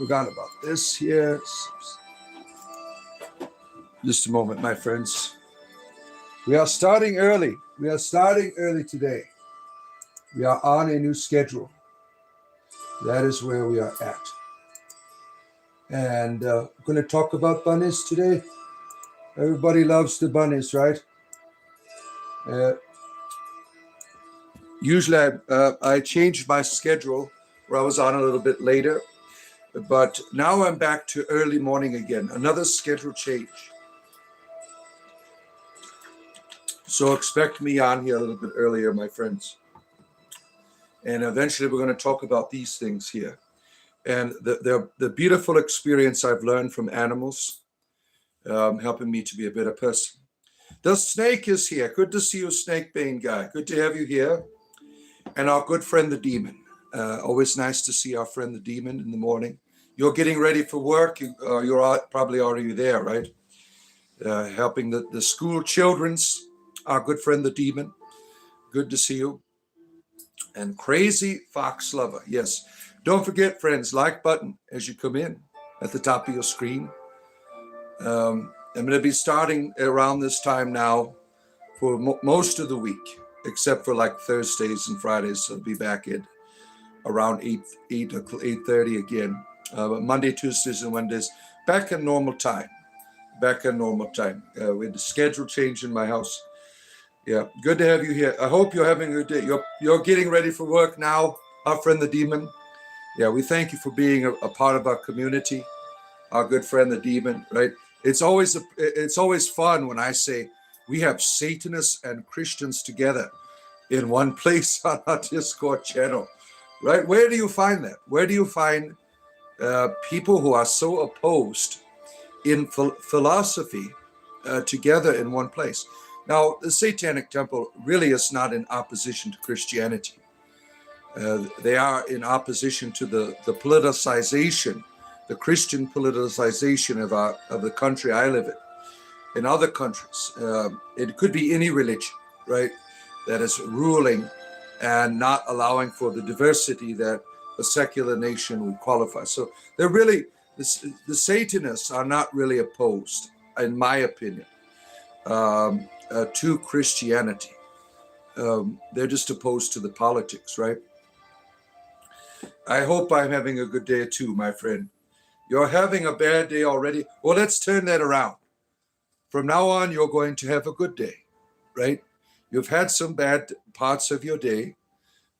forgot about this here. Just a moment, my friends. We are starting early. We are starting early today. We are on a new schedule. That is where we are at. And we're going to talk about bunnies today. Everybody loves the bunnies, right? Usually I changed my schedule where I was on a little bit later, but now I'm back to early morning again. Another schedule change. So expect me on here a little bit earlier, my friends. And eventually we're going to talk about these things here. And the beautiful experience I've learned from animals, helping me to be a better person. The snake is here. Good to see you, Snake Bane guy. Good to have you here. And our good friend, the demon. Always nice to see our friend, the demon, in the morning. You're getting ready for work. You're probably already there, right? Helping the school children's, our good friend, the demon. Good to see you. And Crazy Fox Lover. Yes. Don't forget, friends, like button as you come in at the top of your screen. I'm going to be starting around this time now for most of the week, except for like Thursdays and Fridays. So I'll be back at around 8:30 again. Monday, Tuesdays, and Wednesdays, back in normal time. Back in normal time. With the schedule change in my house. Yeah, good to have you here. I hope you're having a good day. You're getting ready for work now, our friend the demon. Yeah, we thank you for being a part of our community, our good friend the demon, right? It's always fun when I say we have Satanists and Christians together in one place on our Discord channel, right? Where do you find that? Where do you find people who are so opposed in philosophy together in one place? Now, the Satanic Temple really is not in opposition to Christianity. They are in opposition to the politicization, the Christian politicization of the country I live in other countries. It could be any religion, right, that is ruling and not allowing for the diversity that a secular nation would qualify. So they're really, the Satanists are not really opposed, in my opinion, to Christianity. They're just opposed to the politics, right? I hope I'm having a good day too, my friend. You're having a bad day already? Well, let's turn that around. From now on, you're going to have a good day, right? You've had some bad parts of your day.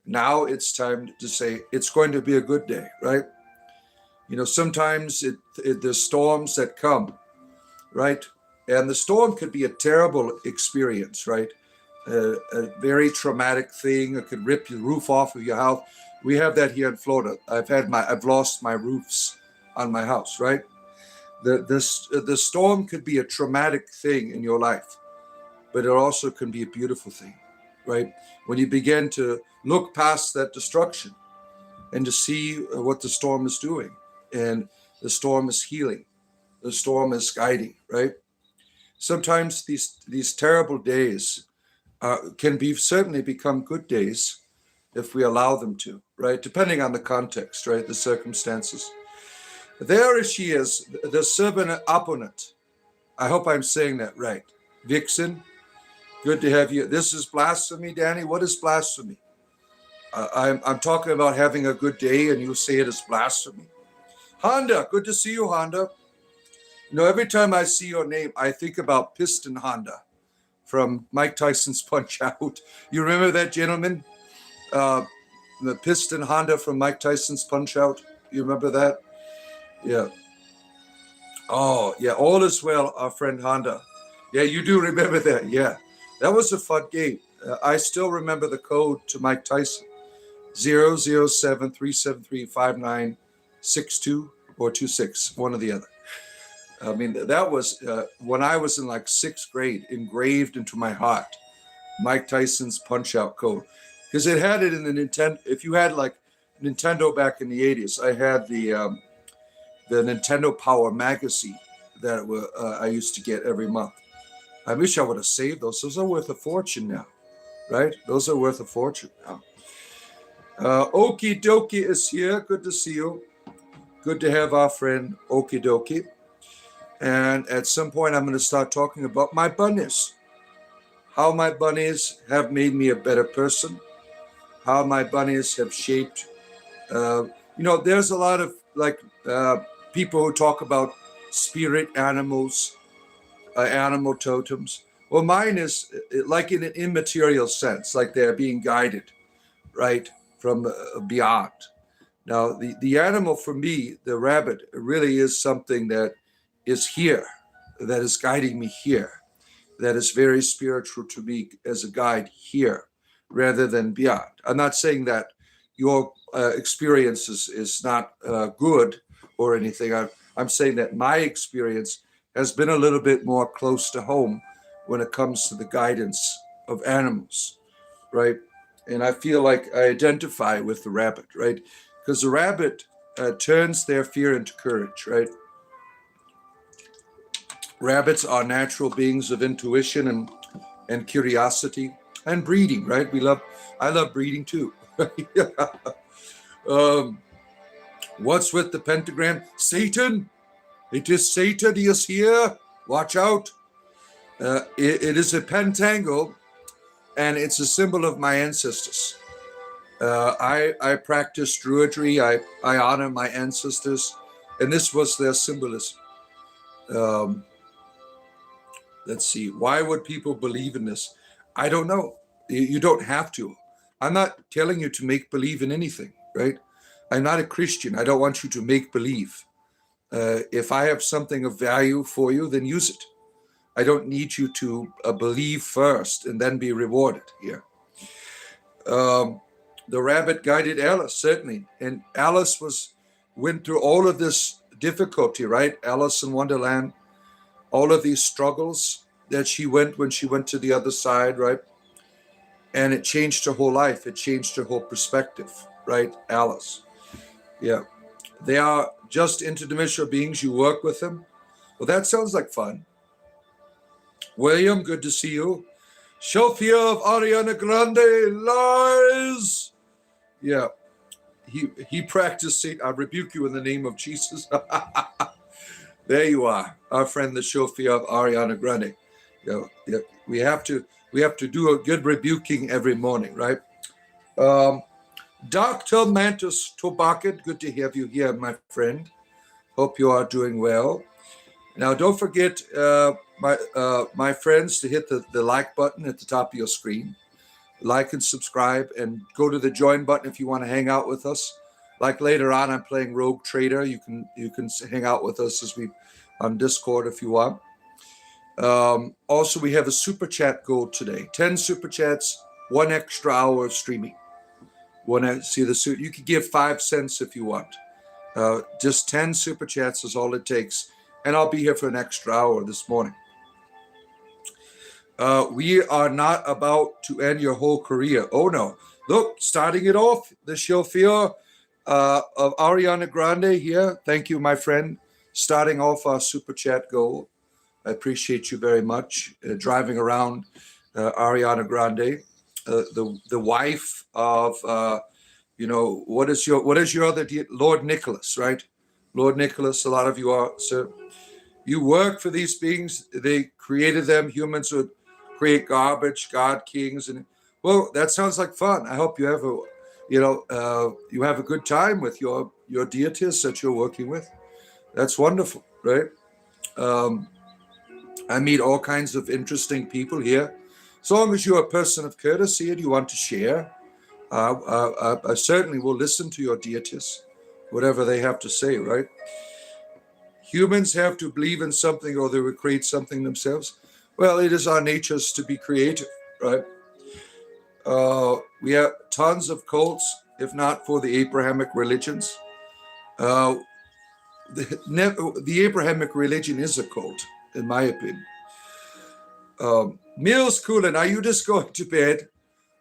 Now it's time to say it's going to be a good day, right? You know, sometimes there's storms that come, right? And the storm could be a terrible experience, right? A very traumatic thing. It could rip the roof off of your house. We have that here in Florida. I've lost my roofs on my house, right? The storm could be a traumatic thing in your life, but it also can be a beautiful thing, right? When you begin to look past that destruction and to see what the storm is doing, and the storm is healing, the storm is guiding, right? Sometimes these terrible days can certainly become good days if we allow them to, right? Depending on the context, right? The circumstances. There she is, the servant opponent. I hope I'm saying that right. Vixen, good to have you. This is blasphemy, Danny. What is blasphemy? I'm talking about having a good day and you say it is blasphemy. Honda, good to see you, Honda. You know, every time I see your name, I think about Piston Honda from Mike Tyson's Punch-Out. You remember that gentleman? The Piston Honda from Mike Tyson's Punch-Out. You remember that? Yeah. Oh, yeah. All is well, our friend Honda. Yeah, you do remember that. Yeah. That was a fun game. I still remember the code to Mike Tyson. 007-373-5962 or 26, one or the other. I mean, that was when I was in like 6th grade, engraved into my heart. Mike Tyson's Punch-Out code. Because it had it in the Nintendo. If you had like Nintendo back in the 80s, I had the Nintendo Power magazine that I used to get every month. I wish I would have saved those. Those are worth a fortune now, right? Those are worth a fortune now. Okie dokie is here. Good to see you. good to have our friend Okidoki. And at some point, I'm going to start talking about my bunnies, how my bunnies have made me a better person, how my bunnies have shaped. There's a lot of people who talk about spirit animals, animal totems. Well, mine is like in an immaterial sense, like they're being guided, right, from beyond. Now, the animal for me, the rabbit, really is something that is here, that is guiding me here, that is very spiritual to me as a guide here, rather than beyond. I'm not saying that your experience is not good or anything. I'm saying that my experience has been a little bit more close to home when it comes to the guidance of animals, right? And I feel like I identify with the rabbit, right? Because the rabbit turns their fear into courage, right? Rabbits are natural beings of intuition and curiosity and breeding, right? I love breeding too. What's with the pentagram? Satan! It is Satan, he is here. Watch out. It is a pentangle, and it's a symbol of my ancestors. I practice druidry. I honor my ancestors, and this was their symbolism. Let's see. Why would people believe in this? I don't know. You don't have to. I'm not telling you to make believe in anything, right? I'm not a Christian. I don't want you to make believe. If I have something of value for you, then use it. I don't need you to believe first and then be rewarded here. The rabbit guided Alice, certainly. And Alice went through all of this difficulty, right? Alice in Wonderland, all of these struggles that she went when she went to the other side, right? And it changed her whole life. It changed her whole perspective, right? Alice. Yeah. They are just interdimensional beings. You work with them. Well, that sounds like fun. William, good to see you. Sophia of Ariana Grande, lies. Yeah. He practiced Saint. I rebuke you in the name of Jesus. There you are, our friend the Sophia of Ariana Grande. Yeah, we have to do a good rebuking every morning, right? Dr. Mantis Tobaket, good to have you here, my friend. Hope you are doing well. Now, don't forget, my friends, to hit the like button at the top of your screen. Like and subscribe, and go to the join button if you want to hang out with us. Like later on, I'm playing Rogue Trader. You can hang out with us on Discord if you want. Also, we have a super chat goal today. 10 super chats, 1 extra hour of streaming. Want to see the suit? You can give 5 cents if you want. Just 10 super chats is all it takes, and I'll be here for an extra hour this morning. We are not about to end your whole career. Oh no! Look, starting it off, the chauffeur of Ariana Grande here. Thank you, my friend. Starting off our super chat goal. I appreciate you very much. Driving around Ariana Grande, the wife of what is your other dear? Lord Nicholas, right? Lord Nicholas. A lot of you are, sir. You work for these beings. They created them. Humans would create garbage, God kings, and well, that sounds like fun. I hope you have you have a good time with your deities that you're working with. That's wonderful, right? I meet all kinds of interesting people here. As long as you're a person of courtesy and you want to share, I certainly will listen to your deities, whatever they have to say, right? Humans have to believe in something or they will create something themselves. Well, it is our natures to be creative, right? We have tons of cults, if not for the Abrahamic religions. The Abrahamic religion is a cult, in my opinion. Mills Coolin, are you just going to bed?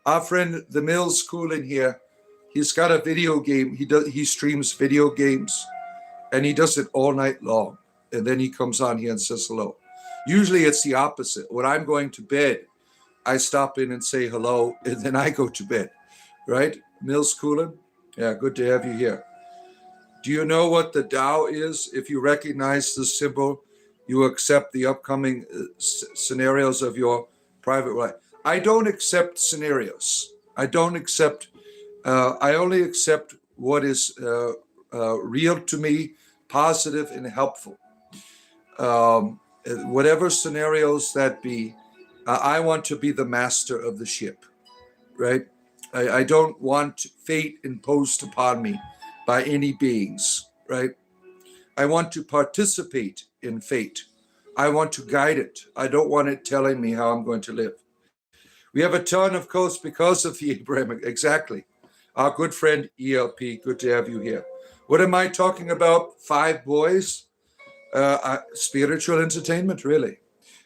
Our friend, the Mills Coolin here, he's got a video game. He streams video games, and he does it all night long. And then he comes on here and says hello. Usually it's the opposite. When I'm going to bed, I stop in and say hello, and then I go to bed, right? Mills Coolin? Yeah, good to have you here. Do you know what the Tao is? If you recognize the symbol, you accept the upcoming scenarios of your private life. I don't accept scenarios. I don't accept, I only accept what is real to me, positive and helpful. Whatever scenarios that be, I want to be the master of the ship, right? I don't want fate imposed upon me by any beings, right? I want to participate in fate. I want to guide it. I don't want it telling me how I'm going to live. We have a ton, of course, because of the Abrahamic. Exactly. Our good friend ELP, good to have you here. What am I talking about? 5 boys? Spiritual entertainment, really.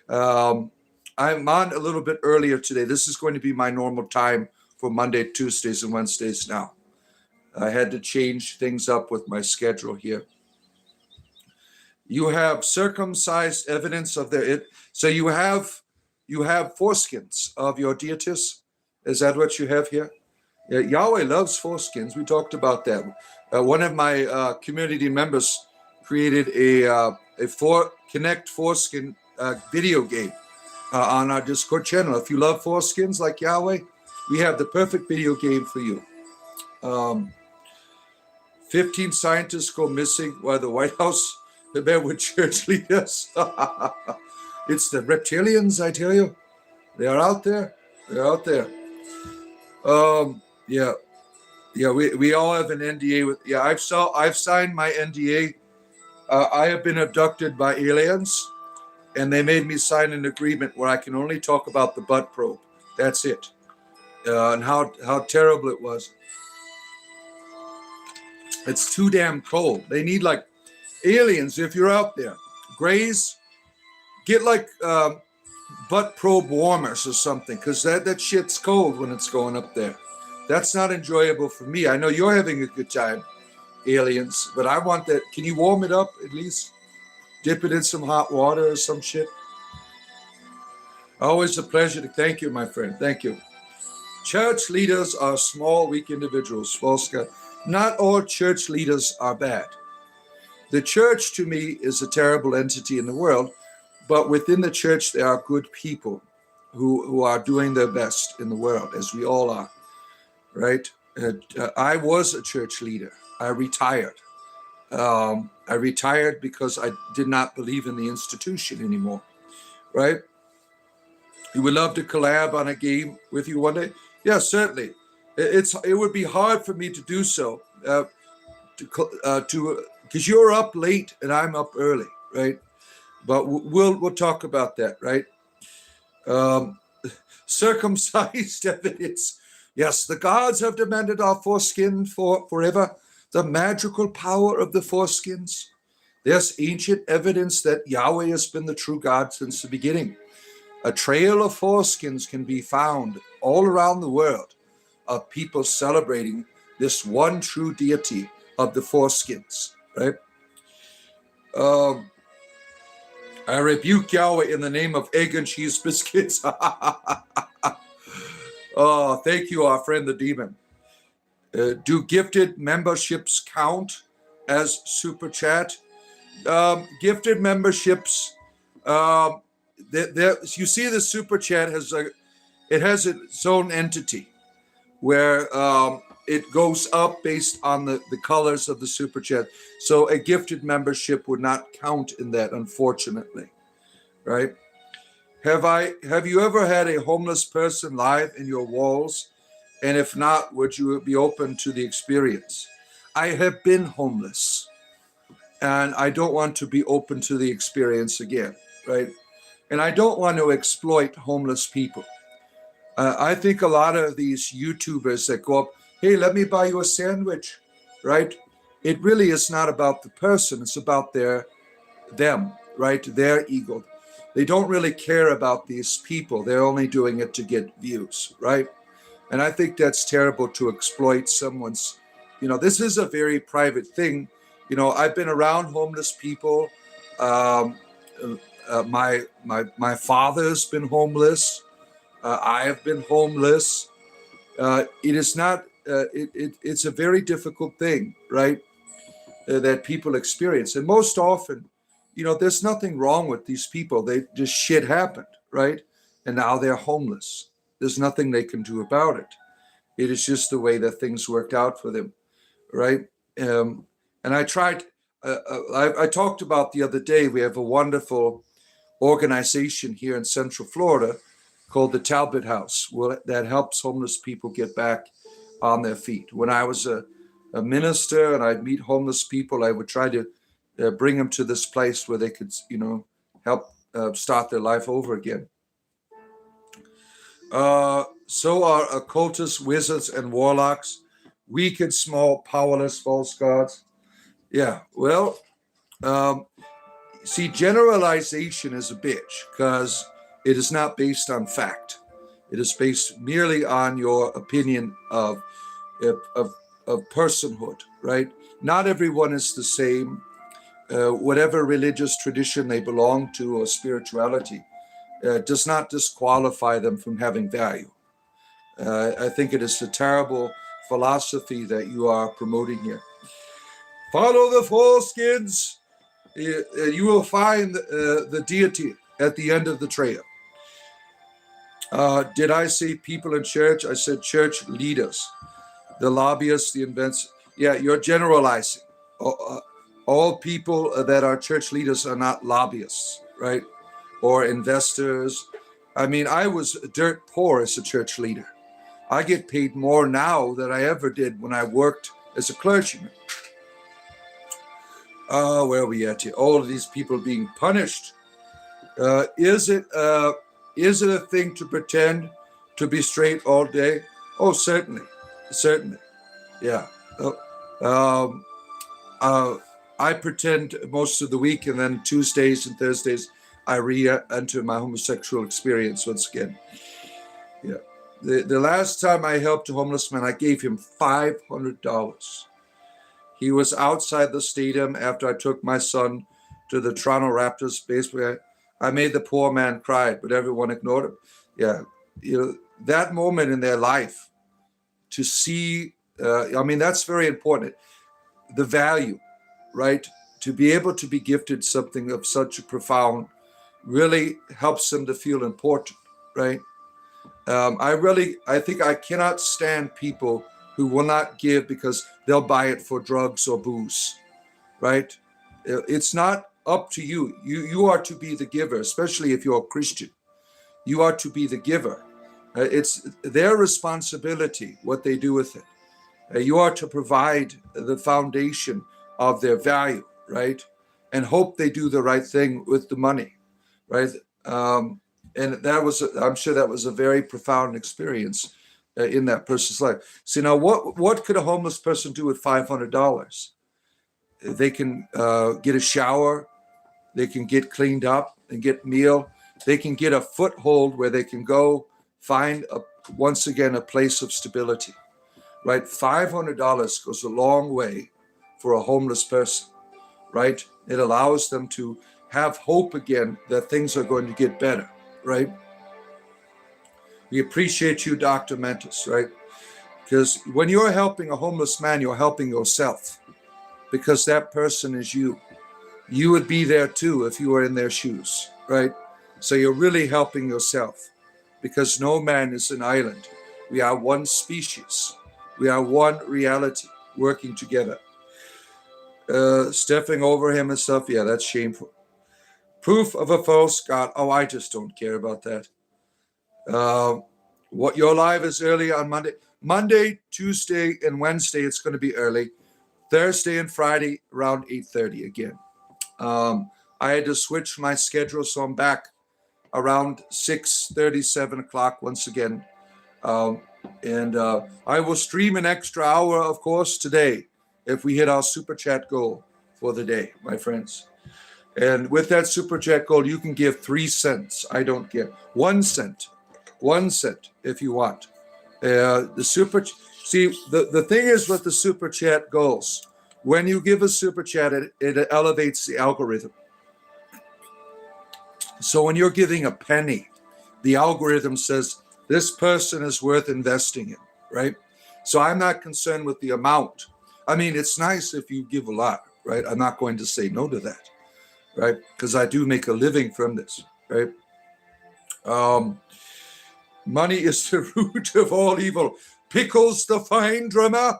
I'm on a little bit earlier today. This is going to be my normal time for Monday, Tuesdays, and Wednesdays now. I had to change things up with my schedule here. You have circumcised evidence of their it. So you have foreskins of your deities. Is that what you have here? Yeah, Yahweh loves foreskins. We talked about that. One of my community members created a Connect Foreskin video game on our Discord channel. If you love foreskins like Yahweh, we have the perfect video game for you. 15 scientists go missing while the White House met with church leaders. It's the reptilians, I tell you. They are out there. They're out there. Yeah. We all have an NDA with. Yeah, I've signed my NDA. I have been abducted by aliens, and they made me sign an agreement where I can only talk about the butt probe. That's it. And how terrible it was. It's too damn cold. They need like aliens. If you're out there, Grays, get like butt probe warmers or something, because that shit's cold when it's going up there. That's not enjoyable for me. I know you're having a good time, aliens, but I want that. Can you warm it up at least? Dip it in some hot water or some shit. Always a pleasure to thank you, my friend. Thank you. Church leaders are small, weak individuals. False God. Not all church leaders are bad. The church, to me, is a terrible entity in the world, but within the church, there are good people who are doing their best in the world, as we all are, right? I was a church leader. I retired. I retired because I did not believe in the institution anymore, right? You would love to collab on a game with you one day? Yeah, certainly. It would be hard for me to do so, because you're up late and I'm up early, right? But we'll talk about that, right? Circumcised evidence. Yes, the gods have demanded our foreskin forever. The magical power of the foreskins. There's ancient evidence that Yahweh has been the true God since the beginning. A trail of foreskins can be found all around the world of people celebrating this one true deity of the foreskins, right? I rebuke Yahweh in the name of egg and cheese biscuits. Oh, thank you, our friend the demon. Do gifted memberships count as super chat? Gifted memberships, you see the super chat has its own entity where it goes up based on the colors of the super chat. So a gifted membership would not count in that, unfortunately, right? Have you ever had a homeless person live in your walls? And if not, would you be open to the experience? I have been homeless, and I don't want to be open to the experience again, right? And I don't want to exploit homeless people. I think a lot of these YouTubers that go up, hey, let me buy you a sandwich, right? It really is not about the person. It's about them, right? Their ego. They don't really care about these people. They're only doing it to get views, right? And I think that's terrible to exploit someone's, this is a very private thing. I've been around homeless people. My father's been homeless. I have been homeless. It is not, it's a very difficult thing, right? that people experience. And most often, there's nothing wrong with these people. They just shit happened, right? And now they're homeless. There's nothing they can do about it. It is just the way that things worked out for them, right? And I tried. I talked about the other day. We have a wonderful organization here in Central Florida called the Talbot House, that helps homeless people get back on their feet. When I was a minister and I'd meet homeless people, I would try to bring them to this place where they could, help start their life over again. So are occultists, wizards, and warlocks, weak and small, powerless, false gods. Yeah, well, see, generalization is a bitch because it is not based on fact. It is based merely on your opinion of personhood, right? Not everyone is the same. Whatever religious tradition they belong to or spirituality does not disqualify them from having value. I think it is a terrible philosophy that you are promoting here. Follow the foreskins. You will find the deity at the end of the trail. Did I say people in church? I said church leaders, the lobbyists, the inventors. Yeah, you're generalizing. All people that are church leaders are not lobbyists, right? Or investors. I mean, I was dirt poor as a church leader. I get paid more now than I ever did when I worked as a clergyman. Where are we at here? All of these people being punished. Is it a thing to pretend to be straight all day? Oh, certainly. Yeah. I pretend most of the week, and then Tuesdays and Thursdays, I re-enter my homosexual experience once again. Yeah. The last time I helped a homeless man, I gave him $500. He was outside the stadium after I took my son to the Toronto Raptors baseball. I made the poor man cry, but everyone ignored him. Yeah, that moment in their life to see, that's very important. The value, right? To be able to be gifted something of such a profound really helps them to feel important, right? I think I cannot stand people who will not give because they'll buy it for drugs or booze, right? It's not up to you. You are to be the giver, especially if you're a Christian. You are to be the giver. It's their responsibility what they do with it. You are to provide the foundation of their value, right? And hope they do the right thing with the money, right? And that was, I'm sure that was a very profound experience in that person's life. See, now what could a homeless person do with $500? They can get a shower, they can get cleaned up and get meal, they can get a foothold where they can go find once again a place of stability, right? $500 goes a long way for a homeless person, right? It allows them to have hope again that things are going to get better, right? We appreciate you, Dr. Mentis, right? Because when you're helping a homeless man, you're helping yourself, because that person is you. You would be there too if you were in their shoes, right? So you're really helping yourself, because no man is an island. We are one species. We are one reality working together. Stepping over him and stuff, yeah, that's shameful. Proof of a false god. Oh, I just don't care about that. What your live is early on Monday, Tuesday, and Wednesday. It's going to be early. Thursday and Friday around 8:30 again. I had to switch my schedule, so I'm back around 6:30, 7 o'clock once again. And I will stream an extra hour, of course, today if we hit our super chat goal for the day, my friends. And with that super chat goal, you can give 3 cents. I don't care. 1 cent. 1 cent if you want. See, the thing is with the super chat goals, when you give a super chat, it elevates the algorithm. So when you're giving a penny, the algorithm says this person is worth investing in, right? So I'm not concerned with the amount. I mean, it's nice if you give a lot, right? I'm not going to say no to that, right? Because I do make a living from this, right? Money is the root of all evil. Pickles the fine drummer.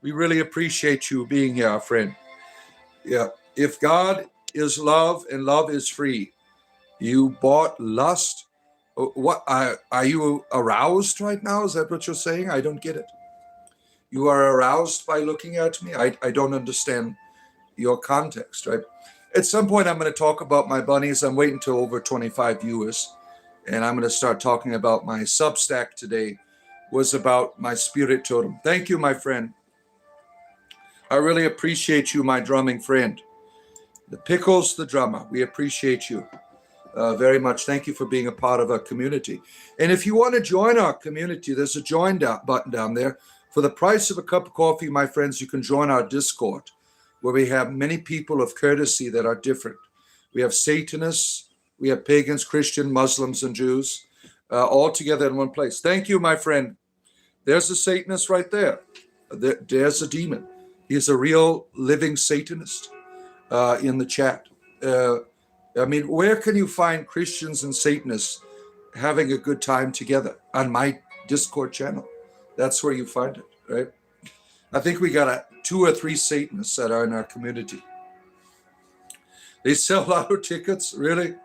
We really appreciate you being here, our friend. Yeah. If God is love and love is free, you bought lust. What are you aroused right now? Is that what you're saying? I don't get it. You are aroused by looking at me? I don't understand your context, right? At some point, I'm going to talk about my bunnies. I'm waiting till over 25 viewers, and I'm going to start talking about my Substack today. Was about my spirit totem. Thank you, my friend. I really appreciate you, my drumming friend. The Pickles, the drummer. We appreciate you very much. Thank you for being a part of our community. And if you want to join our community, there's a join button down there. For the price of a cup of coffee, my friends, you can join our Discord, where we have many people of courtesy that are different. We have Satanists, we have pagans, Christian, Muslims, and Jews, all together in one place. Thank you, my friend. There's a Satanist right there. There's a demon. He's a real living Satanist in the chat. I mean, where can you find Christians and Satanists having a good time together? On my Discord channel. That's where you find it, right? I think we got 2 or 3 Satanists that are in our community. They sell lotto tickets, really?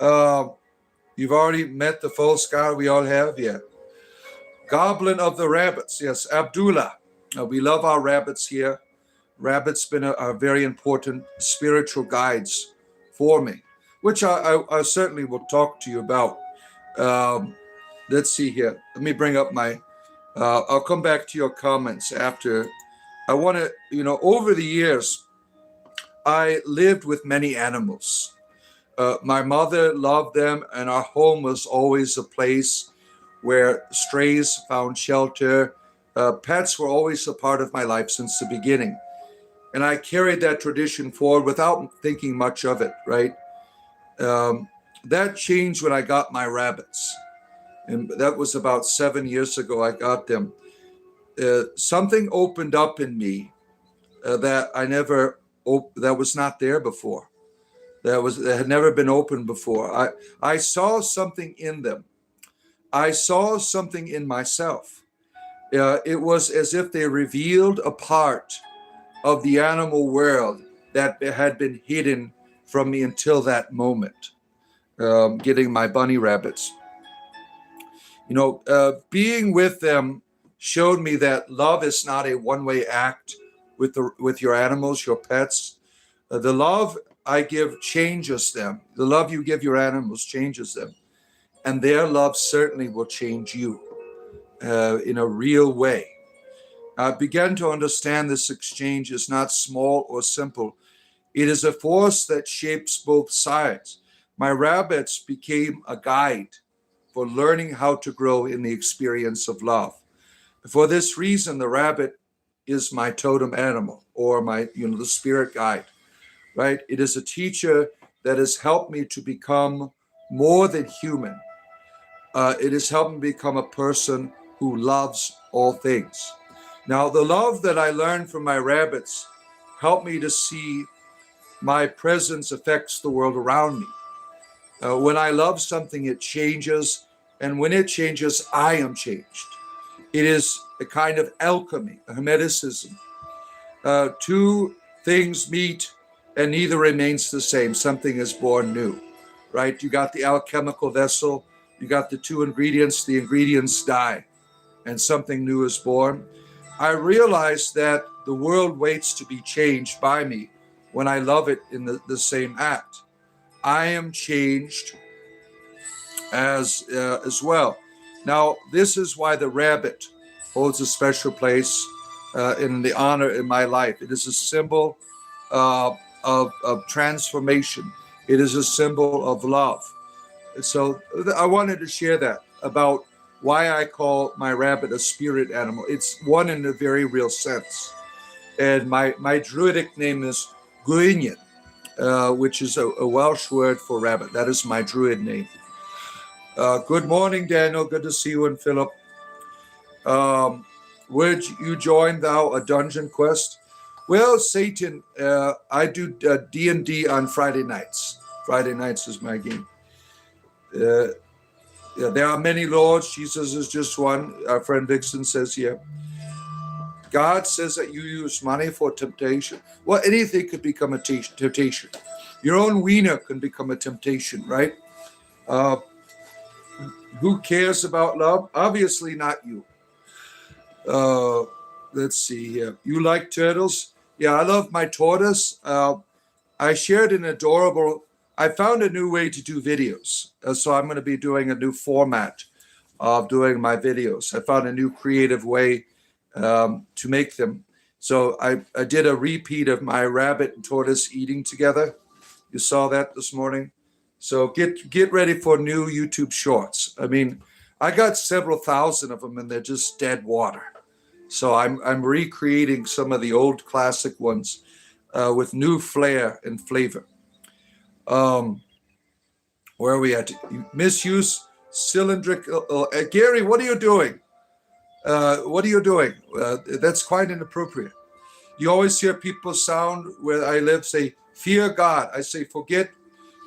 You've already met the false god we all have? Yeah. Goblin of the Rabbits. Yes, Abdullah. We love our rabbits here. Rabbits been a very important spiritual guides for me, which I certainly will talk to you about. Let's see here. Let me bring up my, I'll come back to your comments after. I want to, over the years, I lived with many animals. My mother loved them, and our home was always a place where strays found shelter. Pets were always a part of my life since the beginning. And I carried that tradition forward without thinking much of it, right? That changed when I got my rabbits. And that was about 7 years ago I got them. Something opened up in me that was not there before. That had never been opened before. I saw something in them. I saw something in myself. It was as if they revealed a part of the animal world that had been hidden from me until that moment. Getting my bunny rabbits. Being with them showed me that love is not a one-way act with your animals, your pets. The love I give changes them. The love you give your animals changes them. And their love certainly will change you in a real way. I began to understand this exchange is not small or simple. It is a force that shapes both sides. My rabbits became a guide for learning how to grow in the experience of love. For this reason, the rabbit is my totem animal, or my, the spirit guide, right? It is a teacher that has helped me to become more than human. It has helped me become a person who loves all things. Now, the love that I learned from my rabbits helped me to see my presence affects the world around me. When I love something, it changes. And when it changes, I am changed. It is a kind of alchemy, a hermeticism. 2 things meet and neither remains the same. Something is born new, right? You got the alchemical vessel. You got the 2 ingredients. The ingredients die and something new is born. I realized that the world waits to be changed by me when I love it in the same act. I am changed as well. Now, this is why the rabbit holds a special place in the honor in my life. It is a symbol of transformation. It is a symbol of love. So I wanted to share that about why I call my rabbit a spirit animal. It's one in a very real sense. And my druidic name is Guinyan, which is a Welsh word for rabbit. That is my druid name. Good morning, Daniel. Good to see you, and Philip. Would you join thou a dungeon quest? Well, Satan, I do D&D on Friday nights. Friday nights is my game. Yeah, there are many lords. Jesus is just one. Our friend Vixen says here. God says that you use money for temptation. Well, anything could become a temptation. Your own wiener can become a temptation, right? Who cares about love? Obviously not you. Let's see here. You like turtles? Yeah, I love my tortoise. I shared an adorable, I found a new way to do videos. So I'm going to be doing a new format of doing my videos. I found a new creative way to make them. So I did a repeat of my rabbit and tortoise eating together. You saw that this morning. So get ready for new YouTube shorts. I mean, I got several thousand of them and they're just dead water. So I'm recreating some of the old classic ones with new flair and flavor. Where are we at? Misuse cylindrical. Gary, what are you doing? What are you doing? That's quite inappropriate. You always hear people sound where I live say, fear God. I say, forget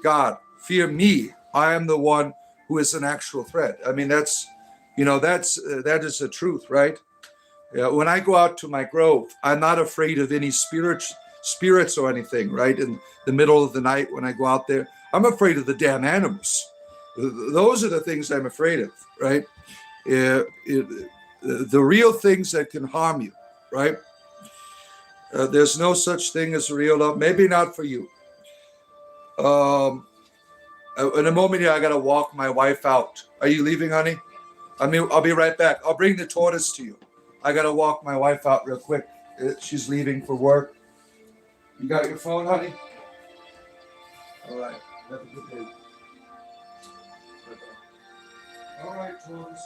God. Fear me. I am the one who is an actual threat. I mean, that is the truth, right? When I go out to my grove, I'm not afraid of any spirits or anything, right? In the middle of the night when I go out there, I'm afraid of the damn animals. Those are the things I'm afraid of, right? The real things that can harm you, right? There's no such thing as real love. Maybe not for you. In a moment here, I got to walk my wife out. Are you leaving, honey? I'll be right back. I'll bring the tortoise to you. I got to walk my wife out real quick. She's leaving for work. You got your phone, honey? All right. Have a good day. All right, tortoise.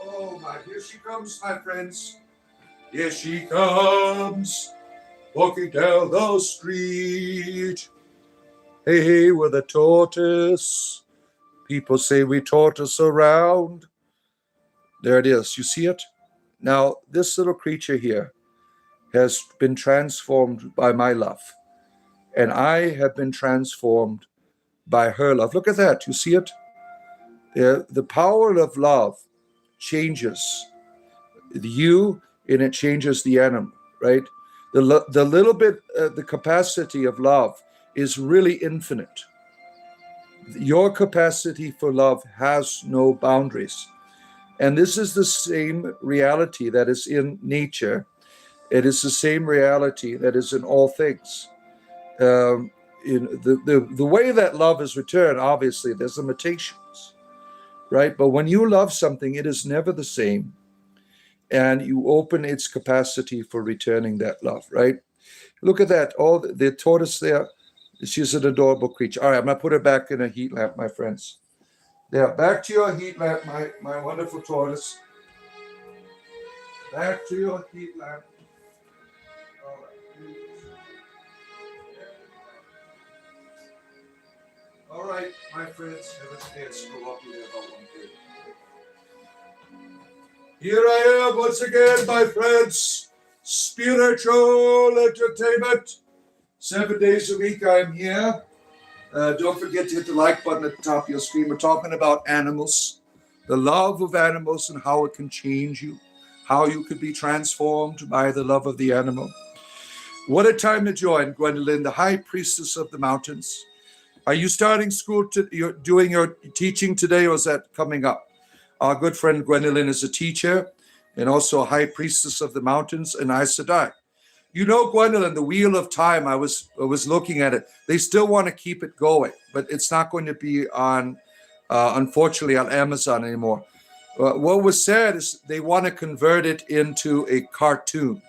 Oh my, here she comes, my friends. Here she comes, walking down the street. Hey, hey, with a tortoise. People say we tortoise around. There it is. You see it? Now, this little creature here has been transformed by my love. And I have been transformed by her love. Look at that. You see it? The power of love changes you and it changes the animal, right? The little bit, the capacity of love is really infinite. Your capacity for love has no boundaries. And this is the same reality that is in nature. It is the same reality that is in all things. In the way that love is returned, obviously, there's limitations, right? But when you love something, it is never the same. And you open its capacity for returning that love, right? Look at that. All the tortoise there. She's an adorable creature. All right, I'm going to put her back in a heat lamp, my friends. There, back to your heat lamp, my wonderful tortoise. Back to your heat lamp. All right. All right, my friends. Have a chance to go up here about 1:30. Here I am once again, my friends. Spiritual entertainment. 7 days a week I'm here. Don't forget to hit the like button at the top of your screen. We're talking about animals, the love of animals and how it can change you, how you could be transformed by the love of the animal. What a time to join, Gwendolyn, the high priestess of the mountains. Are you starting school? You're doing your teaching today, or is that coming up? Our good friend Gwendolyn is a teacher and also a high priestess of the mountains in Aes Sedai. You know, Gwendolyn, the Wheel of Time, I was looking at it. They still want to keep it going, but it's not going to be on, unfortunately, on Amazon anymore. What was said is they want to convert it into a cartoon.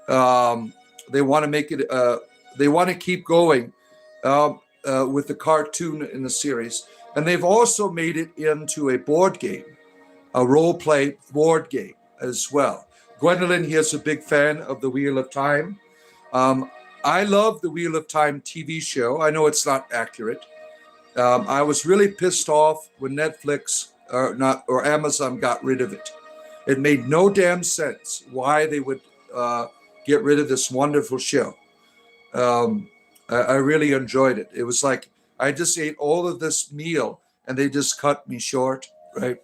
They want to make it, they want to keep going with the cartoon in the series. And they've also made it into a board game, a role-play board game as well. Gwendolyn here is a big fan of the Wheel of Time. I love the Wheel of Time TV show. I know it's not accurate. I was really pissed off when Netflix or Amazon got rid of it. It made no damn sense why they would get rid of this wonderful show. I really enjoyed it. It was like I just ate all of this meal and they just cut me short, right?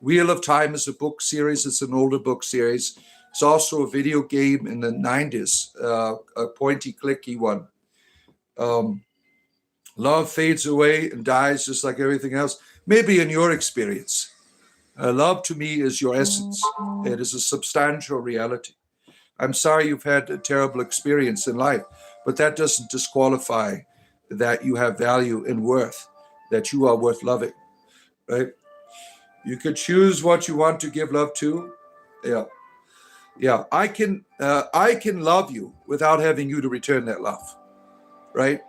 Wheel of Time is a book series. It's an older book series. It's also a video game in the 90s, a pointy clicky one. Love fades away and dies just like everything else. Maybe in your experience. Love to me is your essence. It is a substantial reality. I'm sorry you've had a terrible experience in life, but that doesn't disqualify that you have value and worth, that you are worth loving, right? You could choose what you want to give love to. Yeah. I can love you without having you to return that love, right?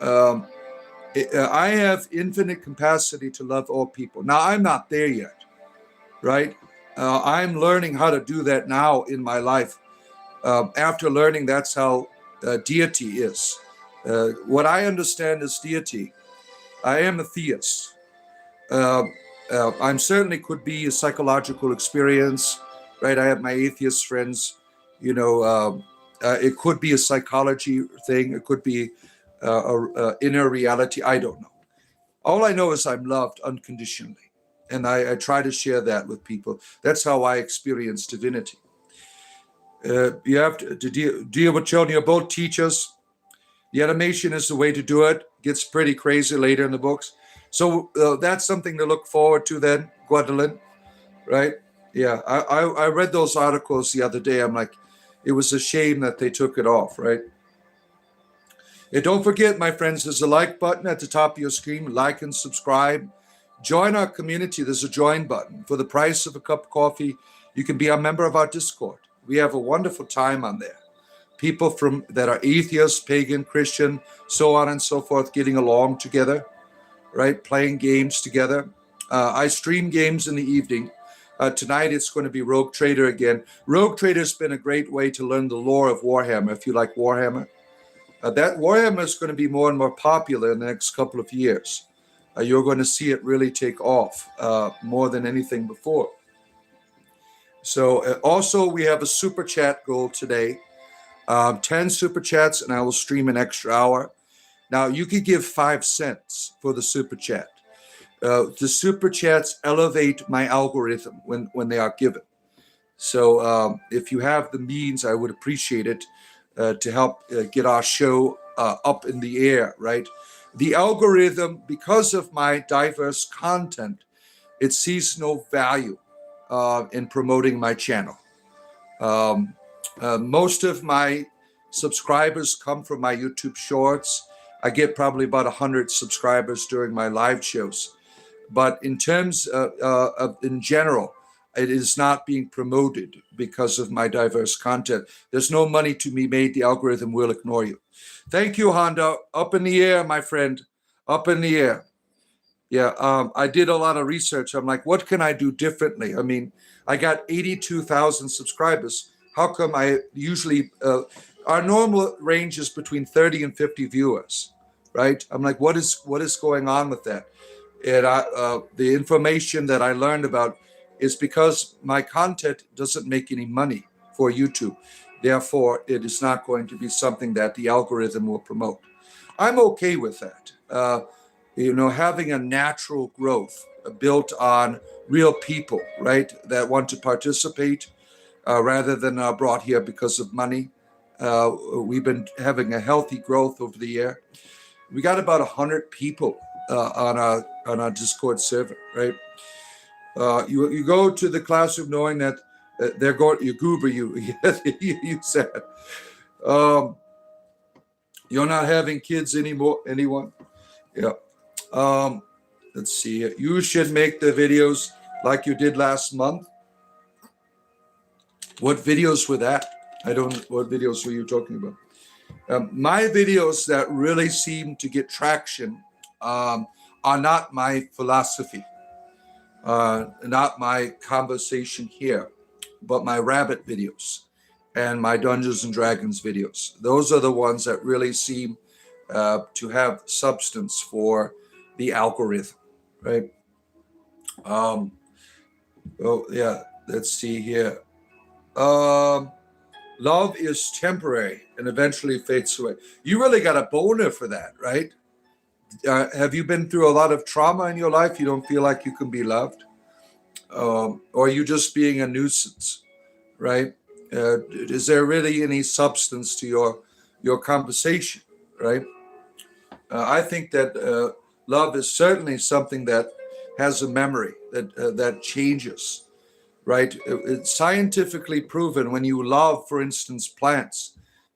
I have infinite capacity to love all people. Now I'm not there yet, right? I'm learning how to do that now in my life. After learning that's how deity is. What I understand as deity, I am a theist. I'm certainly could be a psychological experience, right? I have my atheist friends, it could be a psychology thing. It could be a inner reality. I don't know. All I know is I'm loved unconditionally. And I try to share that with people. That's how I experience divinity. You have to deal with children. You're both teachers. The animation is the way to do it. Gets pretty crazy later in the books. So that's something to look forward to then, Gwendolyn, right? Yeah, I read those articles the other day. I'm like, it was a shame that they took it off, right? And don't forget, my friends, there's a like button at the top of your screen. Like and subscribe. Join our community. There's a join button. For the price of a cup of coffee, you can be a member of our Discord. We have a wonderful time on there. People that are atheists, pagan, Christian, so on and so forth, getting along together, right? Playing games together. I stream games in the evening. Tonight it's going to be Rogue Trader again. Rogue Trader has been a great way to learn the lore of Warhammer, if you like Warhammer. That Warhammer is going to be more and more popular in the next couple of years. You're going to see it really take off more than anything before. So also we have a super chat goal today. 10 super chats and I will stream an extra hour. Now you could give 5 cents for the super chat. The super chats elevate my algorithm when they are given. So if you have the means, I would appreciate it to help get our show up in the air, right? The algorithm, because of my diverse content, it sees no value in promoting my channel. Most of my subscribers come from my YouTube shorts. I get probably about 100 subscribers during my live shows. But in terms of in general, it is not being promoted because of my diverse content. There's no money to be made. The algorithm will ignore you. Thank you, Honda. Up in the air, my friend. Up in the air. Yeah, I did a lot of research. I'm like, what can I do differently? I mean, I got 82,000 subscribers. How come I usually, our normal range is between 30 and 50 viewers, right? I'm like, what is going on with that? And the information that I learned about is because my content doesn't make any money for YouTube. Therefore, it is not going to be something that the algorithm will promote. I'm okay with that. Having a natural growth built on real people, right, that want to participate rather than brought here because of money. We've been having a healthy growth over the year. We got about 100 people on our Discord server, right? You go to the classroom knowing that they're going. You goober you said you're not having kids anymore. Anyone? Yeah. Let's see. You should make the videos like you did last month. What videos were that? I don't know. What videos were you talking about? My videos that really seem to get traction are not my philosophy, not my conversation here, but my rabbit videos. and my Dungeons and Dragons videos. Those are the ones that really seem to have substance for the algorithm, right? Oh yeah, let's see here. Love is temporary and eventually fades away. You really got a boner for that, right? Have you been through a lot of trauma in your life? You don't feel like you can be loved? Or are you just being a nuisance, right? Is there really any substance to your conversation, right? I think that love is certainly something that has a memory that changes, right? It's scientifically proven when you love, for instance, plants,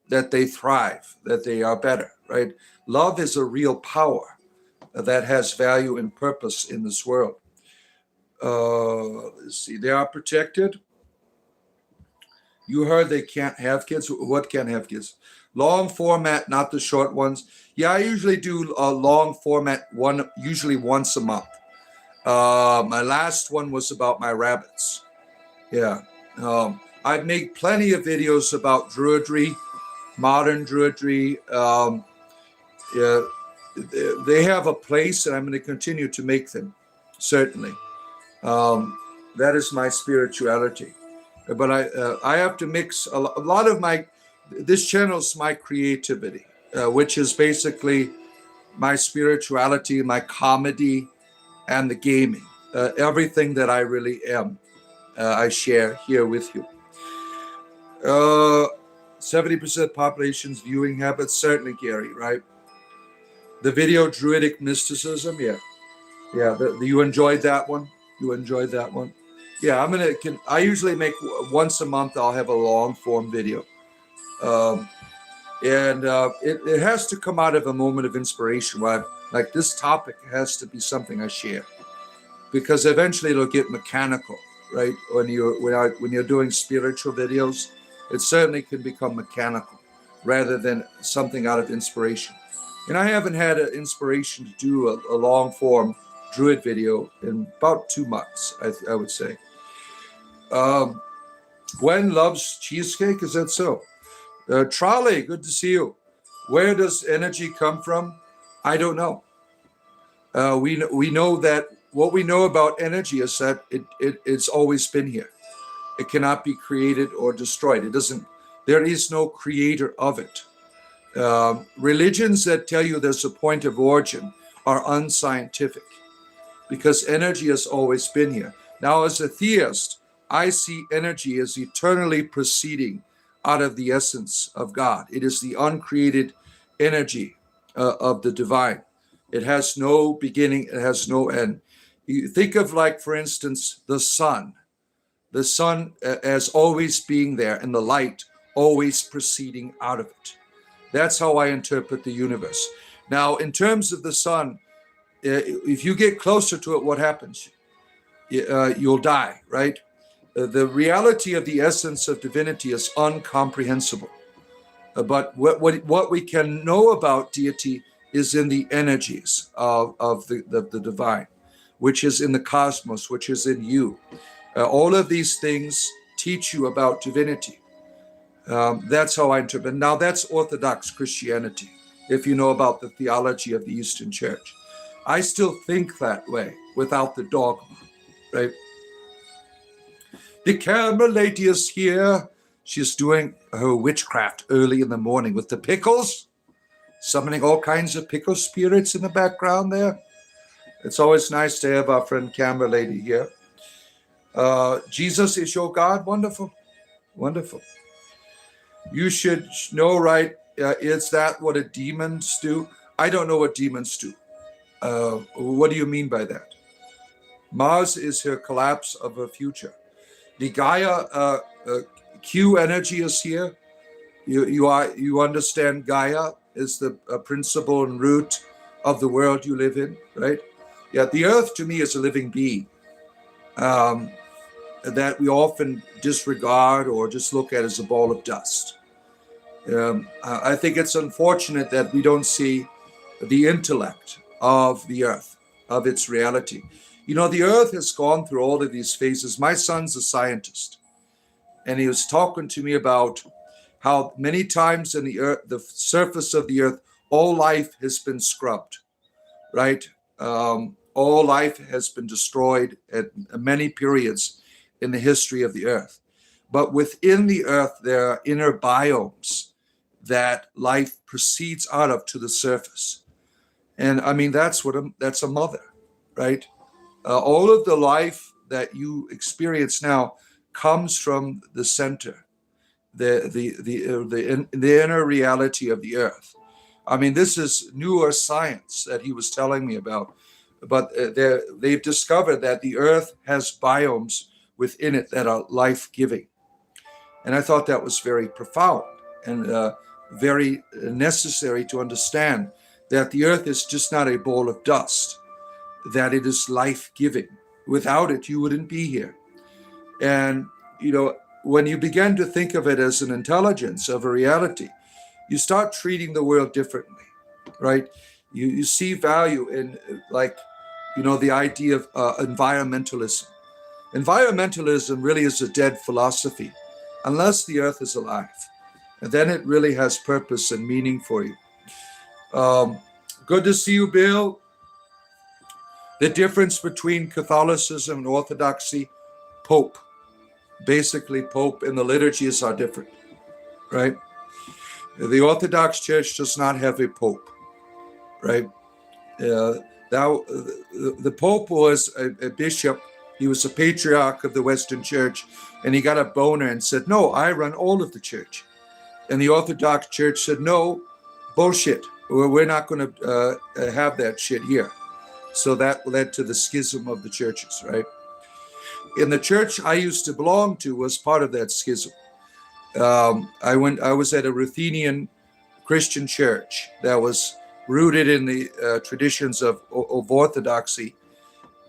that they thrive, that they are better, right? Love is a real power that has value and purpose in this world. Let's see, they are protected. You heard they can't have kids. What can't have kids? Long format, not the short ones. Yeah, I usually do a long format usually once a month. My last one was about my rabbits. Yeah. I've made plenty of videos about Druidry, modern Druidry. Yeah, they have a place, and I'm going to continue to make them, certainly. That is my spirituality. But I have to mix a lot of this channel's my creativity, which is basically my spirituality, my comedy, and the gaming. Everything that I really am, I share here with you. 70% population's viewing habits, certainly, Gary, right? The video Druidic mysticism, yeah. You enjoyed that one? You enjoyed that one? Yeah, I usually make once a month, I'll have a long form video. It has to come out of a moment of inspiration where like this topic has to be something I share, because eventually it'll get mechanical, right? When you're doing spiritual videos, it certainly can become mechanical rather than something out of inspiration. And I haven't had an inspiration to do a long form Druid video in about 2 months, I would say. Gwen loves cheesecake, is that so? Trolley, good to see you. Where does energy come from? I don't know. We know that what we know about energy is that it's always been here. It cannot be created or destroyed. There is no creator of it. Religions that tell you there's a point of origin are unscientific, because energy has always been here. Now, as a theist, I see energy as eternally proceeding out of the essence of God. It is the uncreated energy of the divine. It has no beginning, it has no end. You think of, like, for instance, the sun. The sun as always being there, and the light always proceeding out of it. That's how I interpret the universe. Now, in terms of the sun, if you get closer to it, what happens? You'll die, right? The reality of the essence of divinity is incomprehensible. But what we can know about deity is in the energies of the divine, which is in the cosmos, which is in you. All of these things teach you about divinity. That's how I interpret. Now, that's Orthodox Christianity, if you know about the theology of the Eastern Church. I still think that way without the dogma, right? The camera lady is here. She's doing her witchcraft early in the morning with the pickles, summoning all kinds of pickle spirits in the background there. It's always nice to have our friend camera lady here. Jesus is your God. Wonderful. Wonderful. You should know, right? Is that what demons do? I don't know what demons do. What do you mean by that? Mars is her collapse of her future. The Gaia Q energy is here. You understand Gaia is the principle and root of the world you live in, right? Yeah, the earth to me is a living being that we often disregard or just look at as a ball of dust. I think it's unfortunate that we don't see the intellect of the earth, of its reality. You know, the earth has gone through all of these phases. My son's a scientist. and he was talking to me about how many times in the earth, the surface of the earth, all life has been scrubbed, right? All life has been destroyed at many periods in the history of the earth. But within the earth, there are inner biomes that life proceeds out of to the surface. And I mean, that's a mother, right? All of the life that you experience now comes from the center, the inner reality of the earth. I mean, this is newer science that he was telling me about, but they've discovered that the earth has biomes within it that are life-giving. And I thought that was very profound and very necessary to understand that the earth is just not a ball of dust, that it is life-giving. Without it, you wouldn't be here. And, when you begin to think of it as an intelligence of a reality, you start treating the world differently, right? You see value in, the idea of environmentalism. Environmentalism really is a dead philosophy, unless the earth is alive. And then it really has purpose and meaning for you. Good to see you, Bill. The difference between Catholicism and Orthodoxy, Pope. Basically, Pope and the liturgies are different, right? The Orthodox Church does not have a Pope, right? The Pope was a bishop. He was a patriarch of the Western Church, and he got a boner and said, "No, I run all of the church." And the Orthodox Church said, "No, bullshit. We're not going to have that shit here." So that led to the schism of the churches, right? In the church I used to belong to was part of that schism. I was at a Ruthenian Christian church that was rooted in the traditions of Orthodoxy.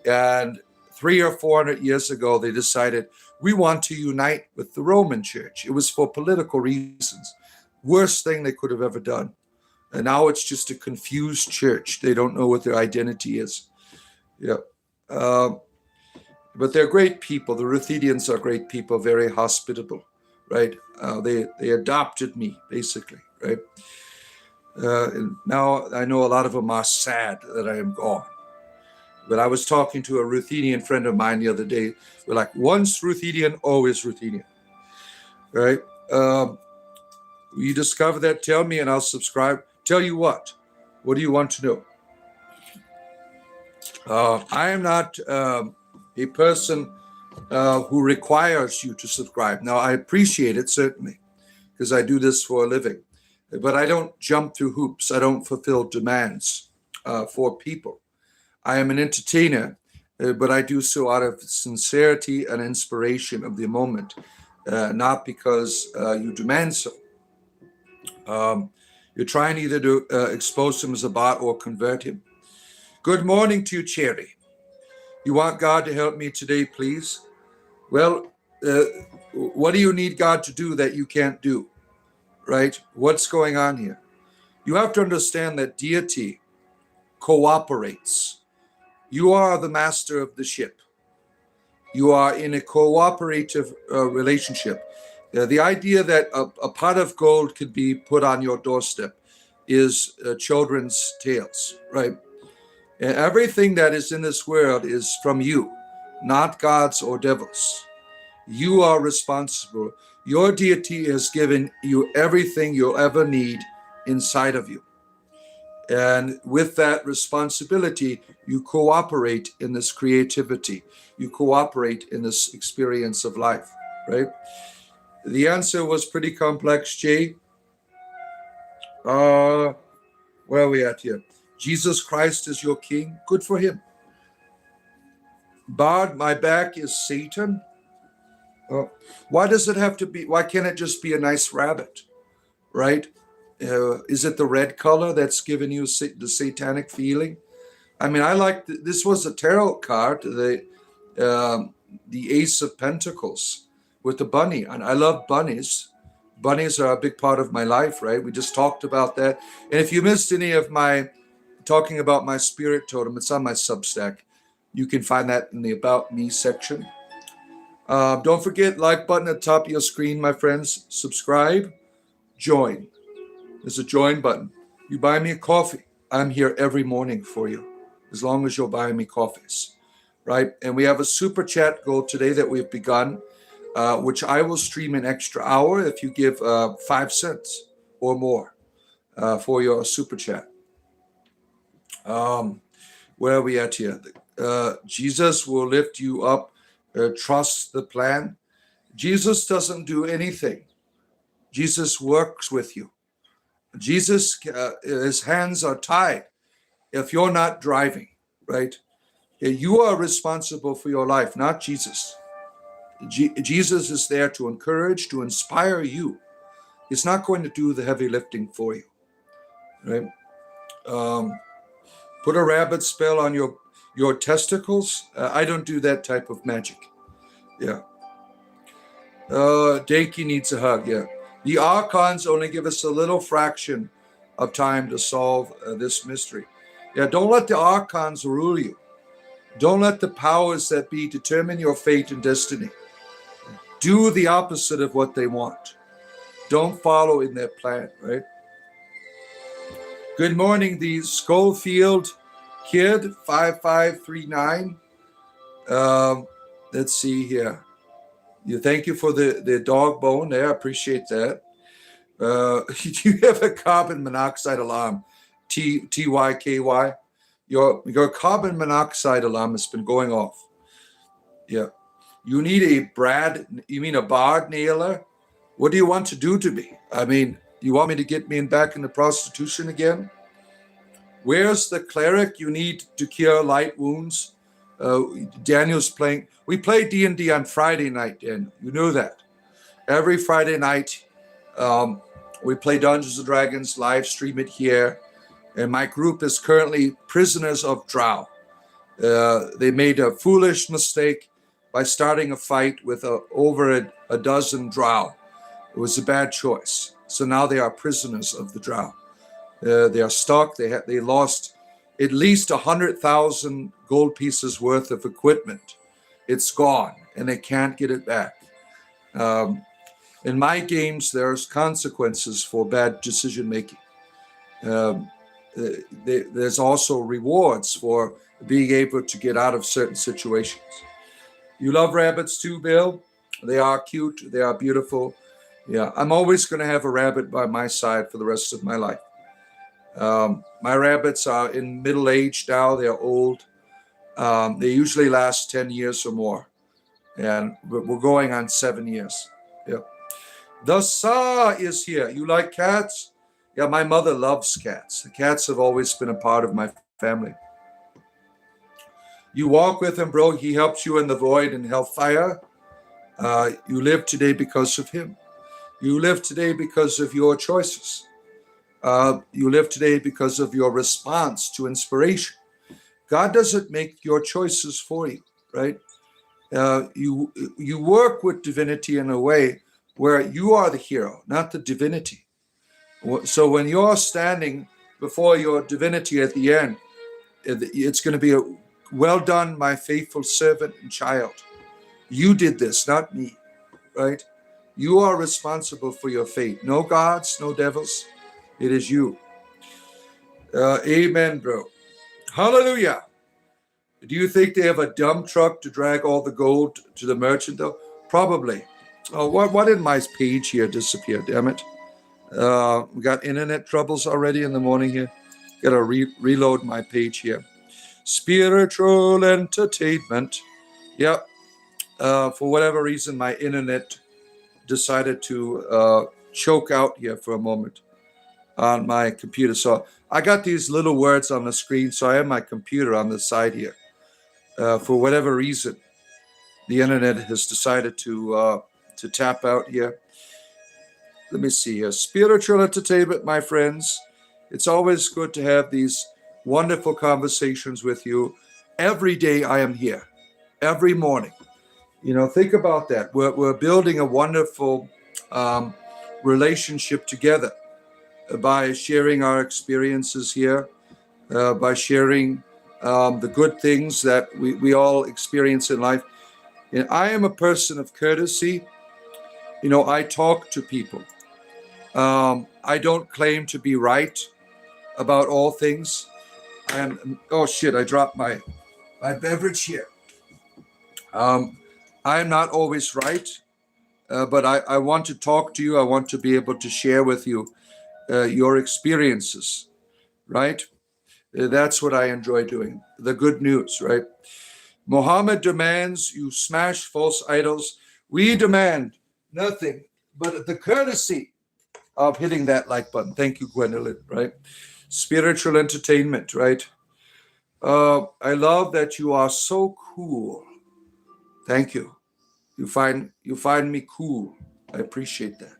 And 300 or 400 years ago, they decided, we want to unite with the Roman Church. It was for political reasons. Worst thing they could have ever done. And now it's just a confused church. They don't know what their identity is. Yeah. But they're great people. The Ruthenians are great people, very hospitable, right? They adopted me, basically, right? And now I know a lot of them are sad that I am gone. But I was talking to a Ruthenian friend of mine the other day. We're like, once Ruthenian, always Ruthenian, right? You discover that, tell me, and I'll subscribe. Tell you what. What do you want to know? I am not a person who requires you to subscribe. Now, I appreciate it, certainly, because I do this for a living. But I don't jump through hoops. I don't fulfill demands for people. I am an entertainer, but I do so out of sincerity and inspiration of the moment, not because you demand so. You're trying either to expose him as a bot or convert him. Good morning to you, Cherry. You want God to help me today, please? Well, what do you need God to do that you can't do, right? What's going on here? You have to understand that deity cooperates. You are the master of the ship. You are in a cooperative relationship. The idea that a pot of gold could be put on your doorstep is children's tales, right? Everything that is in this world is from you, not gods or devils. You are responsible. Your deity has given you everything you'll ever need inside of you. And with that responsibility, you cooperate in this creativity. You cooperate in this experience of life, right? The answer was pretty complex, Jay. Where are we at here? Jesus Christ is your king. Good for him. Bard, my back is Satan. Why does it have to be? Why can't it just be a nice rabbit, right? Is it the red color that's giving you the satanic feeling? I mean, I like this was a tarot card, the Ace of Pentacles with the bunny, and I love bunnies. Bunnies are a big part of my life, right? We just talked about that. And if you missed any of my talking about my spirit totem, it's on my Substack. You can find that in the About Me section. Don't forget, like button at the top of your screen, my friends. Subscribe, join. There's a join button. You buy me a coffee. I'm here every morning for you, as long as you're buying me coffees, right? And we have a super chat goal today that we've begun, which I will stream an extra hour if you give 5 cents or more for your super chat. Where are we at here? Jesus will lift you up. Trust the plan. Jesus doesn't do anything. Jesus works with you. Jesus, his hands are tied if you're not driving, right? You are responsible for your life, not Jesus. Jesus is there to encourage, to inspire you. He's not going to do the heavy lifting for you, right? Put a rabbit spell on your testicles. I don't do that type of magic. Yeah. Dakey needs a hug. Yeah. The archons only give us a little fraction of time to solve this mystery. Yeah. Don't let the archons rule you. Don't let the powers that be determine your fate and destiny. Do the opposite of what they want. Don't follow in their plan, right? Good morning, the Schofield Kid 5539. Let's see here. Thank you for the dog bone there. I appreciate that. You have a carbon monoxide alarm, TYKY. Your carbon monoxide alarm has been going off. Yeah. You need you mean a barred nailer? What do you want to do to me? I mean, you want me to get me back into prostitution again? Where's the cleric you need to cure light wounds? Daniel's playing. We play D&D on Friday night, Dan. You knew that. Every Friday night, we play Dungeons & Dragons, live stream it here. And my group is currently prisoners of Drow. They made a foolish mistake by starting a fight with over a dozen Drow. It was a bad choice. So now they are prisoners of the Drow. They are stuck. They lost at least 100,000 gold pieces worth of equipment. It's gone, and they can't get it back. In my games, there's consequences for bad decision making. There's also rewards for being able to get out of certain situations. You love rabbits too, Bill? They are cute. They are beautiful. Yeah, I'm always going to have a rabbit by my side for the rest of my life. My rabbits are in middle age now. They're old. They usually last 10 years or more. And we're going on 7 years. Yeah. The Sa is here. You like cats? Yeah, my mother loves cats. The cats have always been a part of my family. You walk with him, bro. He helps you in the void and hellfire. You live today because of him. You live today because of your choices. You live today because of your response to inspiration. God doesn't make your choices for you, right? You work with divinity in a way where you are the hero, not the divinity. So when you're standing before your divinity at the end, it's going to be a well done, my faithful servant and child. You did this, not me, right? You are responsible for your fate. No gods, no devils. It is you. Amen, bro. Hallelujah. Do you think they have a dump truck to drag all the gold to the merchant, though? Probably. Oh, why did my page here disappear? Damn it. We got internet troubles already in the morning here. Got to reload my page here. Spiritual entertainment. Yep. For whatever reason, my internet decided to choke out here for a moment on my computer. So I got these little words on the screen. So I have my computer on the side here. For whatever reason, the internet has decided to tap out here. Let me see here. Spiritual entertainment, my friends. It's always good to have these wonderful conversations with you. Every day I am here. Every morning. You know, think about that. We're building a wonderful relationship together by sharing our experiences here, by sharing the good things that we all experience in life. And I am a person of courtesy. I talk to people. I don't claim to be right about all things. Oh shit, I dropped my beverage here. I'm not always right, but I want to talk to you. I want to be able to share with you your experiences, right? That's what I enjoy doing. The good news, right? Muhammad demands you smash false idols. We demand nothing but the courtesy of hitting that like button. Thank you, Gwendolyn, right? Spiritual entertainment, right? I love that you are so cool. Thank you. You find me cool. I appreciate that,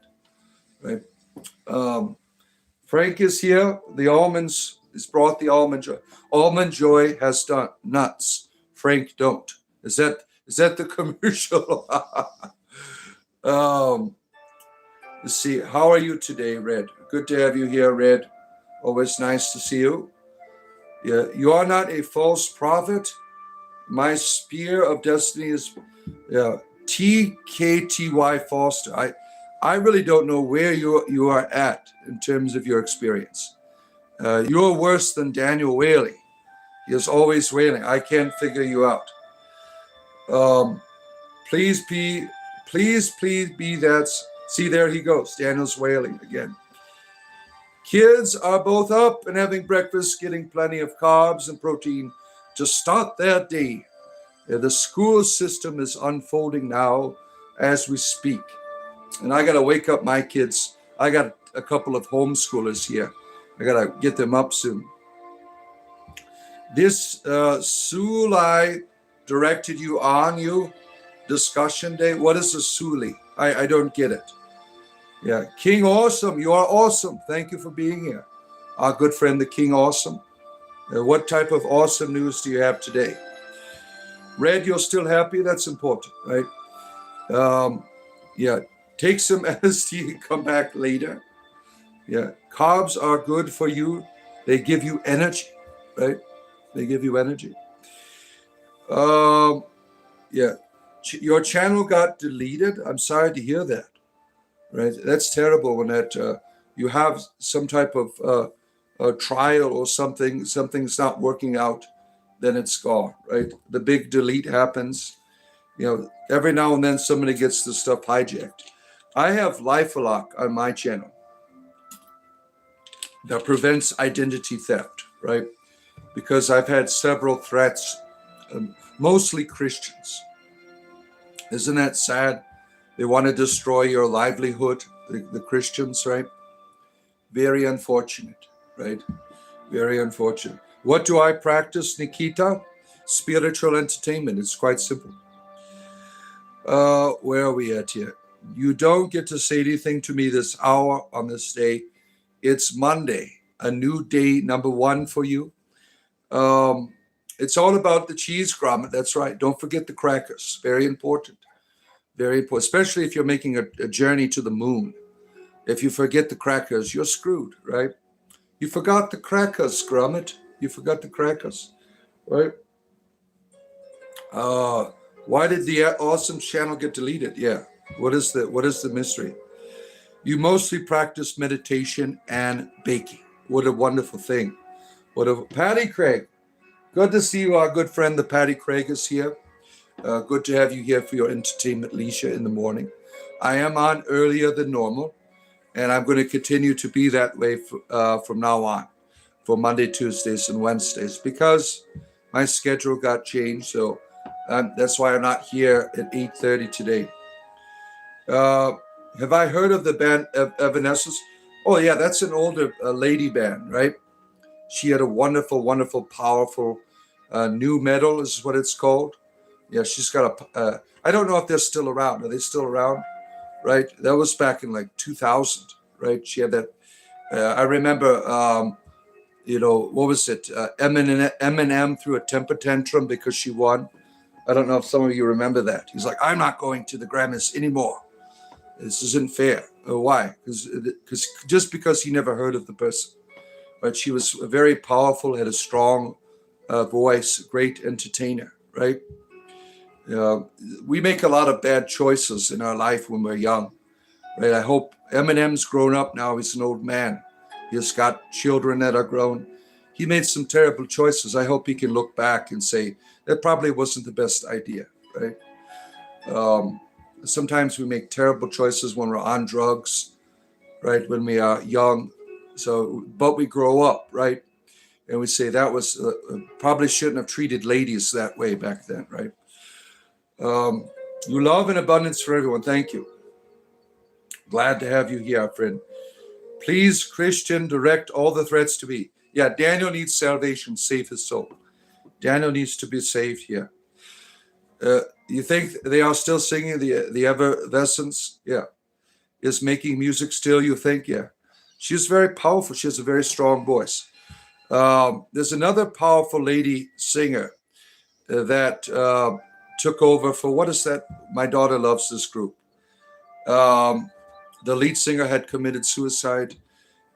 right? Frank is here. The almonds has brought the almond joy. Almond joy has done nuts. Frank don't. Is that the commercial? Let's see. How are you today, Red? Good to have you here, Red. Always nice to see you. Yeah, you are not a false prophet. My spear of destiny is TKTY Foster. I really don't know where you are at in terms of your experience. You're worse than Daniel Whaley. He is always wailing. I can't figure you out. Please be that. See, there he goes. Daniel's wailing again. Kids are both up and having breakfast, getting plenty of carbs and protein to start their day. The school system is unfolding now as we speak. And I got to wake up my kids. I got a couple of homeschoolers here. I got to get them up soon. This Sulai directed you on you discussion day. What is a Suli? I don't get it. Yeah, King Awesome, you are awesome. Thank you for being here. Our good friend, the King Awesome. What type of awesome news do you have today? Red, you're still happy? That's important, right? Yeah, take some LSD and come back later. Yeah, carbs are good for you. They give you energy, right? They give you energy. Yeah, your channel got deleted. I'm sorry to hear that. Right, that's terrible when that you have some type of a trial or something's not working out, then it's gone. Right, the big delete happens. Every now and then somebody gets the stuff hijacked. I have LifeLock on my channel that prevents identity theft. Right, because I've had several threats, mostly Christians. Isn't that sad? They want to destroy your livelihood, the Christians, right? Very unfortunate, right? Very unfortunate. What do I practice, Nikita? Spiritual entertainment. It's quite simple. Where are we at here? You don't get to say anything to me this hour on this day. It's Monday, a new day, number 1 for you. It's all about the cheese grommet. That's right. Don't forget the crackers. Very important. Very important, especially if you're making a journey to the moon. If you forget the crackers, you're screwed, right? You forgot the crackers, Gromit. You forgot the crackers, right? Why did the awesome channel get deleted? Yeah. What is the mystery? You mostly practice meditation and baking. What a wonderful thing. Patty Craig. Good to see you, our good friend, the Patty Craig is here. Good to have you here for your entertainment leisure in the morning. I am on earlier than normal, and I'm going to continue to be that way from now on for Monday, Tuesdays, and Wednesdays because my schedule got changed. So that's why I'm not here at 8:30 today. Have I heard of the band Evanescence? Oh, yeah, that's an older lady band, right? She had a wonderful, wonderful, powerful new metal is what it's called. Yeah, she's got I don't know if they're still around. Are they still around? Right? That was back in like 2000, right? She had that. I remember, what was it? Eminem threw a temper tantrum because she won. I don't know if some of you remember that. He's like, I'm not going to the Grammys anymore. This isn't fair. Why? Because he never heard of the person. But she was very powerful, had a strong voice, great entertainer, right? We make a lot of bad choices in our life when we're young, right? I hope Eminem's grown up now. He's an old man. He's got children that are grown. He made some terrible choices. I hope he can look back and say that probably wasn't the best idea, right? Sometimes we make terrible choices when we're on drugs, right? When we are young. So, but we grow up, right? And we say that was probably shouldn't have treated ladies that way back then, right? You love and abundance for everyone. Thank you. Glad to have you here, friend. Please, Christian, direct all the threats to me. Yeah, Daniel needs salvation. Save his soul. Daniel needs to be saved here. You think they are still singing the Effervescence? Yeah. Is making music still, you think? Yeah. She's very powerful. She has a very strong voice. There's another powerful lady singer that took over for, what is that? My daughter loves this group. The lead singer had committed suicide.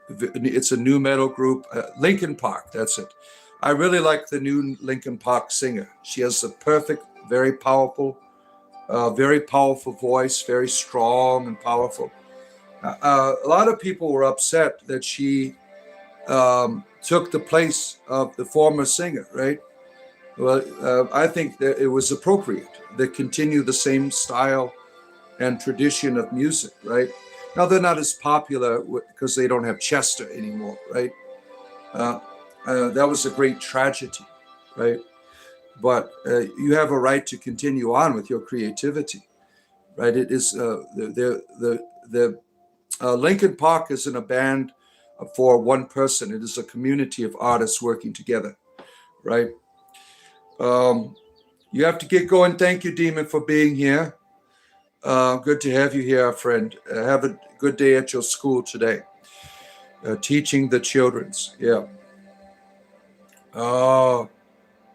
It's a new metal group. Linkin Park, that's it. I really like the new Linkin Park singer. She has a perfect, very powerful voice, very strong and powerful. A lot of people were upset that she took the place of the former singer, right? Well, I think that it was appropriate to continue the same style and tradition of music, right? Now, they're not as popular because they don't have Chester anymore, right? That was a great tragedy, right? But you have a right to continue on with your creativity, right? It is the Linkin Park isn't a band for one person. It is a community of artists working together, right? You have to get going. Thank you, Demon, for being here. Good to have you here, friend. Have a good day at your school today. Teaching the children's. Yeah.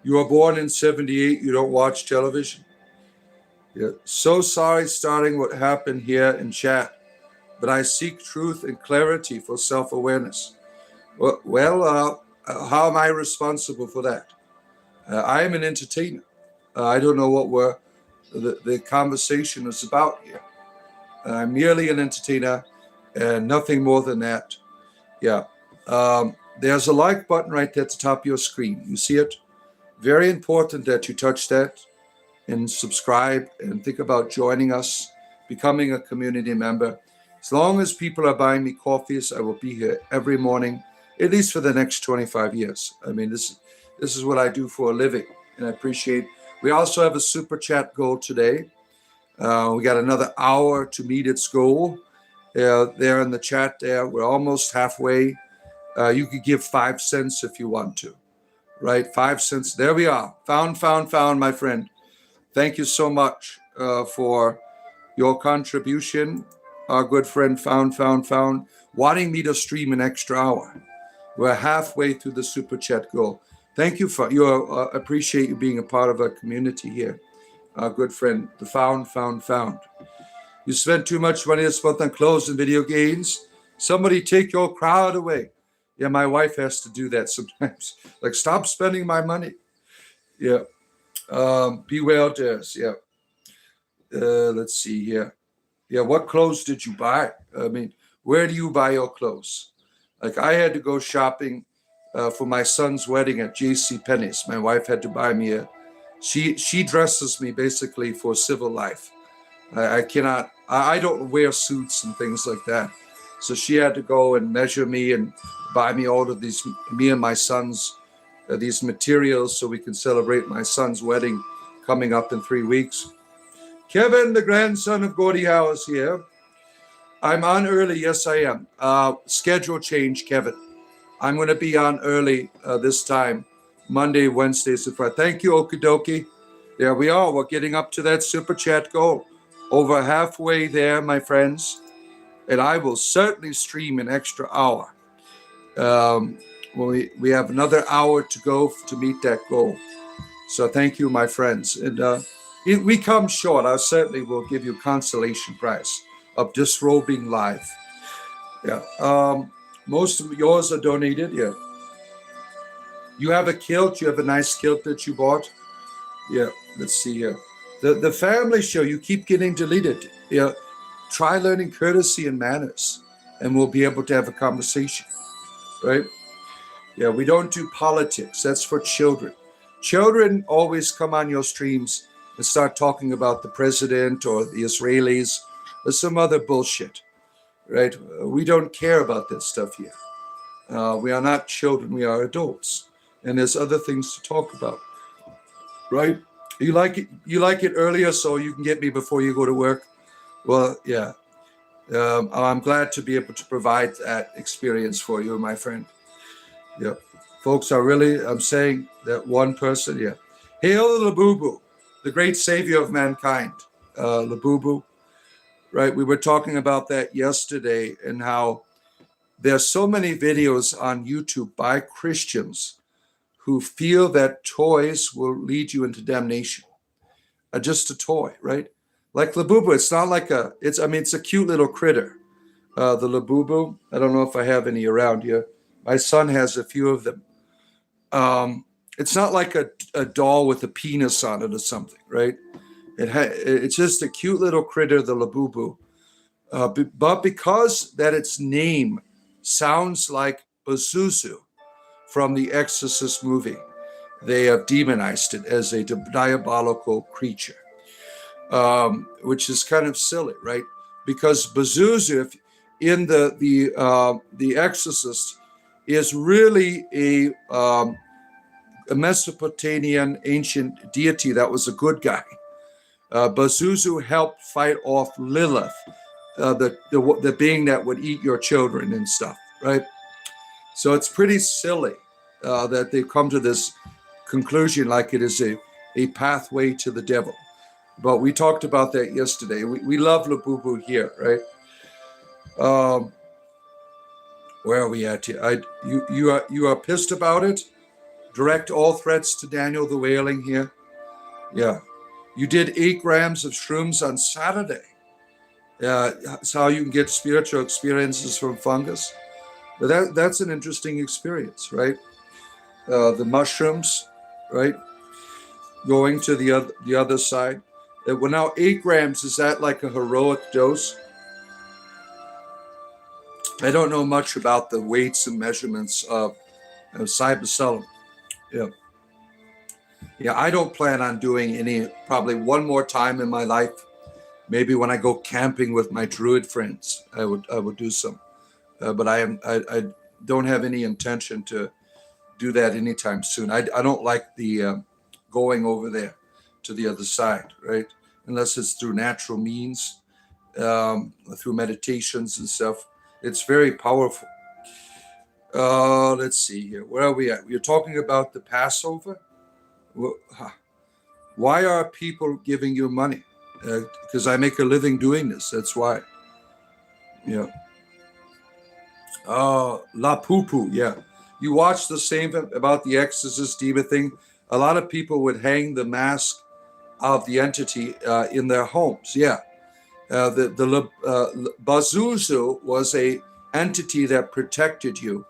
You were born in 78. You don't watch television. Yeah. So sorry starting what happened here in chat, but I seek truth and clarity for self-awareness. Well, how am I responsible for that? I am an entertainer. I don't know what the conversation is about here. I'm merely an entertainer and nothing more than that. Yeah. There's a like button right there at the top of your screen. You see it? Very important that you touch that and subscribe and think about joining us, becoming a community member. As long as people are buying me coffees, I will be here every morning, at least for the next 25 years. I mean, this is what I do for a living, and I appreciate. We also have a super chat goal today. We got another hour to meet its goal. There in the chat there, we're almost halfway. You could give 5 cents if you want to, right? 5 cents. There we are. Found, my friend. Thank you so much for your contribution. Our good friend found, wanting me to stream an extra hour. We're halfway through the super chat goal. Thank you for appreciate you being a part of our community here. Our good friend, the found. You spent too much money this month on clothes and video games. Somebody take your crowd away. Yeah, my wife has to do that sometimes. Like, stop spending my money. Yeah. Be well, Des. Yeah. Let's see here. Yeah, what clothes did you buy? I mean, where do you buy your clothes? Like, I had to go shopping for my son's wedding at JCPenney's. My wife had to buy me she dresses me basically for civil life. I don't wear suits and things like that. So she had to go and measure me and buy me all of these, me and my son's, these materials so we can celebrate my son's wedding coming up in 3 weeks. Kevin, the grandson of Gordie Howe, is here. I'm on early. Yes, I am. Schedule change, Kevin. I'm going to be on early this time, Monday, Wednesdays, and Friday. Thank you, Okidoki. There we are. We're getting up to that super chat goal. Over halfway there, my friends. And I will certainly stream an extra hour. We have another hour to go to meet that goal. So thank you, my friends. And if we come short, I certainly will give you a consolation prize of disrobing live. Yeah. Most of yours are donated. Yeah. You have a kilt. You have a nice kilt that you bought. Yeah. Let's see here. The family show, you keep getting deleted. Try learning courtesy and manners, and we'll be able to have a conversation, right? Yeah, we don't do politics. That's for children. Children always come on your streams and start talking about the president or the Israelis or some other bullshit, right? We don't care about that stuff here. We are not children. We are adults, and there's other things to talk about, right? You like it. You like it earlier, so you can get me before you go to work. Well, yeah. I'm glad to be able to provide that experience for you, my friend. Yeah, folks, I'm saying that one person, yeah. Hail the Labubu, the great savior of mankind, Labubu, right? We were talking about that yesterday and how there's so many videos on YouTube by Christians who feel that toys will lead you into damnation. Just a toy, right? Like Labubu, it's not like it's a cute little critter. The Labubu, I don't know if I have any around here. My son has a few of them. It's not like a doll with a penis on it or something, right? It's just a cute little critter, the Labubu. But because that its name sounds like Pazuzu from the Exorcist movie, they have demonized it as a diabolical creature, which is kind of silly, right? Because Pazuzu, in the Exorcist, is really a Mesopotamian ancient deity that was a good guy. Pazuzu helped fight off Lilith, the being that would eat your children and stuff, right? So it's pretty silly that they've come to this conclusion like it is a pathway to the devil. But we talked about that yesterday. We love Labubu here, right? Where are we at here? You are pissed about it? Direct all threats to Daniel the Wailing here. Yeah. You did 8 grams of shrooms on Saturday. That's how you can get spiritual experiences from fungus. But that's an interesting experience, right? The mushrooms, right? Going to the other side. Well, now 8 grams, is that like a heroic dose? I don't know much about the weights and measurements of cybacillum. Yeah. Yeah, I don't plan on doing any, probably one more time in my life. Maybe when I go camping with my Druid friends, I would do some. But I don't have any intention to do that anytime soon. I don't like the going over there to the other side, right? Unless it's through natural means, through meditations and stuff. It's very powerful. Let's see here. Where are we at? We're talking about the Passover. Why are people giving you money? Because I make a living doing this. That's why. Yeah. La Poo. Yeah. You watch the same about the Exorcist demon thing. A lot of people would hang the mask of the entity in their homes. Yeah. The Pazuzu was a entity that protected you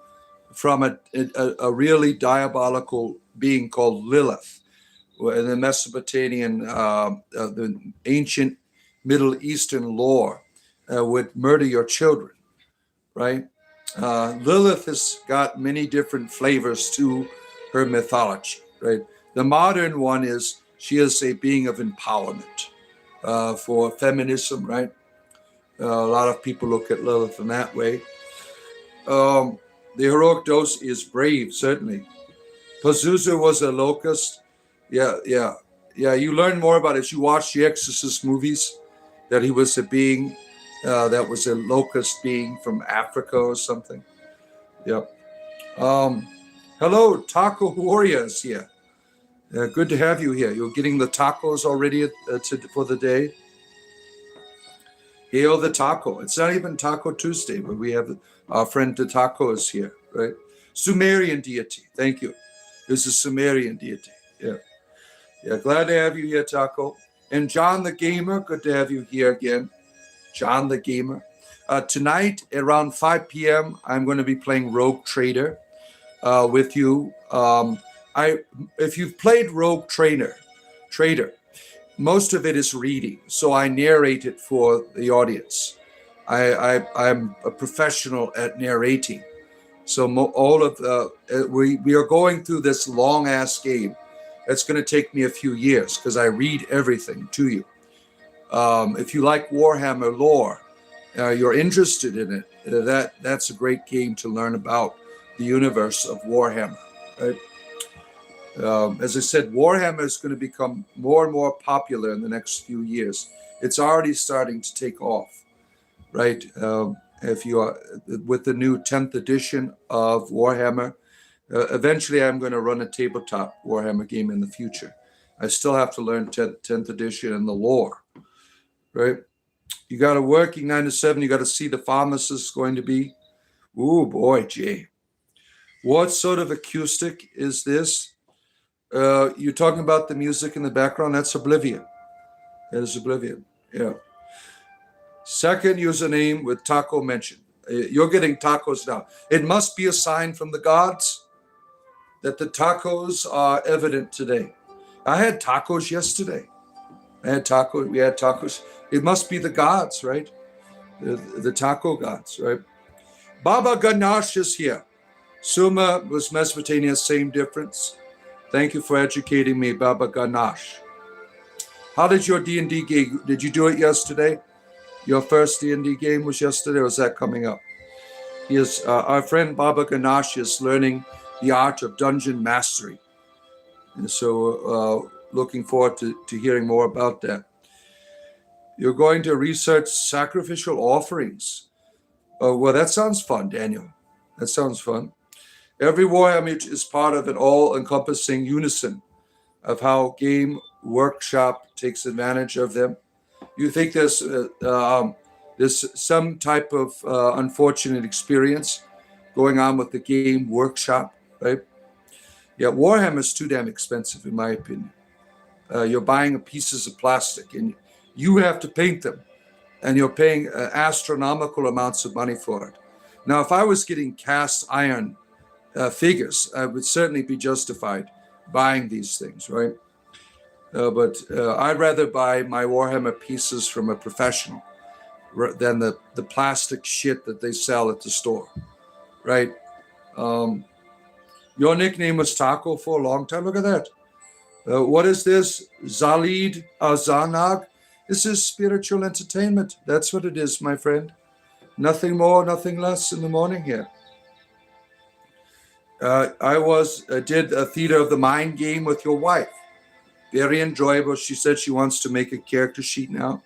from a really diabolical being called Lilith. In the Mesopotamian, the ancient Middle Eastern lore, would murder your children, right? Lilith has got many different flavors to her mythology, right? The modern one is she is a being of empowerment for feminism, right? A lot of people look at Lilith in that way. The heroic dose is brave, certainly. Pazuzu was a locust. Yeah. You learn more about it as you watch the Exorcist movies, that he was a being that was a locust being from Africa or something. Yep. Hello, Taco Warriors here. Good to have you here. You're getting the tacos already for the day. Hail the taco. It's not even Taco Tuesday, but we have our friend the tacos here, right? Sumerian deity. Thank you. This is Sumerian deity. Yeah. Yeah, glad to have you here, Taco. And John the Gamer, good to have you here again. John the Gamer. Tonight, around 5 p.m., I'm going to be playing Rogue Trader with you. If you've played Rogue Trader, most of it is reading, so I narrate it for the audience. I'm a professional at narrating. So all of we are going through this long ass game. It's going to take me a few years because I read everything to you. If you like Warhammer lore, you're interested in it. That's a great game to learn about the universe of Warhammer. Right? As I said, Warhammer is going to become more and more popular in the next few years. It's already starting to take off, right? If you are with the new 10th edition of Warhammer, eventually I'm going to run a tabletop Warhammer game in the future. I still have to learn 10th edition and the lore, right? You got a working 9 to 7. You got to see the pharmacist going to be. Ooh, boy, Jay. What sort of acoustic is this? You're talking about the music in the background. That's Oblivion. That is Oblivion. Yeah. Second username with taco mentioned. You're getting tacos now. It must be a sign from the gods that the tacos are evident today. I had tacos yesterday. We had tacos. It must be the gods, right? The taco gods, right? Baba Ganesh is here. Suma was Mesopotamia, same difference. Thank you for educating me, Baba Ganesh. How did your D&D game? Did you do it yesterday? Your first D&D game was yesterday, or is that coming up? He is our friend Baba Ganesh is learning the art of dungeon mastery, and so looking forward to hearing more about that. You're going to research sacrificial offerings. Oh, well, that sounds fun, Daniel. That sounds fun. Every Warhammer is part of an all-encompassing unison of how Game Workshop takes advantage of them. You think there's some type of unfortunate experience going on with the Game Workshop, right? Yeah, Warhammer is too damn expensive, in my opinion. You're buying pieces of plastic, and you have to paint them, and you're paying astronomical amounts of money for it. Now, if I was getting cast iron figures, I would certainly be justified buying these things, right? But I'd rather buy my Warhammer pieces from a professional than the plastic shit that they sell at the store, right? Your nickname was Taco for a long time. Look at that. What is this? Zalid Zanag? This is spiritual entertainment. That's what it is, my friend. Nothing more, nothing less in the morning here. I did a theater of the mind game with your wife. Very enjoyable. She said she wants to make a character sheet now.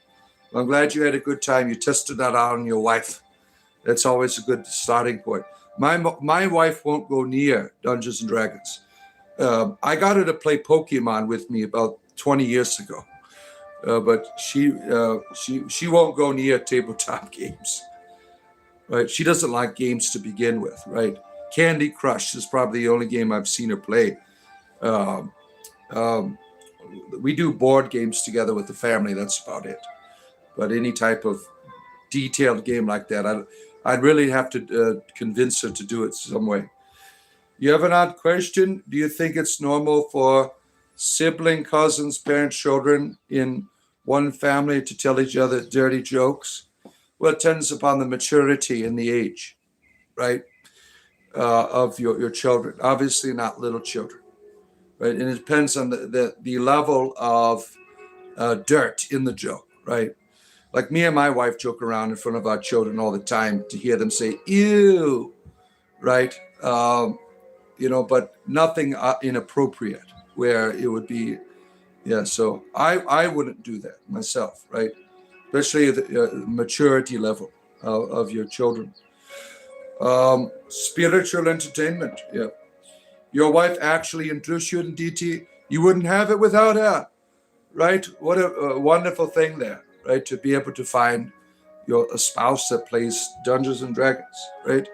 Well, I'm glad you had a good time. You tested that out on your wife. That's always a good starting point. My wife won't go near Dungeons and Dragons. I got her to play Pokemon with me about 20 years ago, but she won't go near tabletop games. Right? She doesn't like games to begin with. Right? Candy Crush is probably the only game I've seen her play. We do board games together with the family. That's about it. But any type of detailed game like that, I'd really have to convince her to do it some way. You have an odd question. Do you think it's normal for sibling, cousins, parents, children in one family to tell each other dirty jokes? Well, it depends upon the maturity and the age, right, of your children. Obviously not little children, right? And it depends on the level of dirt in the joke, right? Like me and my wife joke around in front of our children all the time to hear them say, ew, right? But nothing inappropriate where it would be, yeah. So I wouldn't do that myself, right? Especially the maturity level of your children. Spiritual entertainment, yeah. Your wife actually introduced you to DT. You wouldn't have it without her, right? What a wonderful thing there, right? To be able to find a spouse that plays Dungeons and Dragons, right?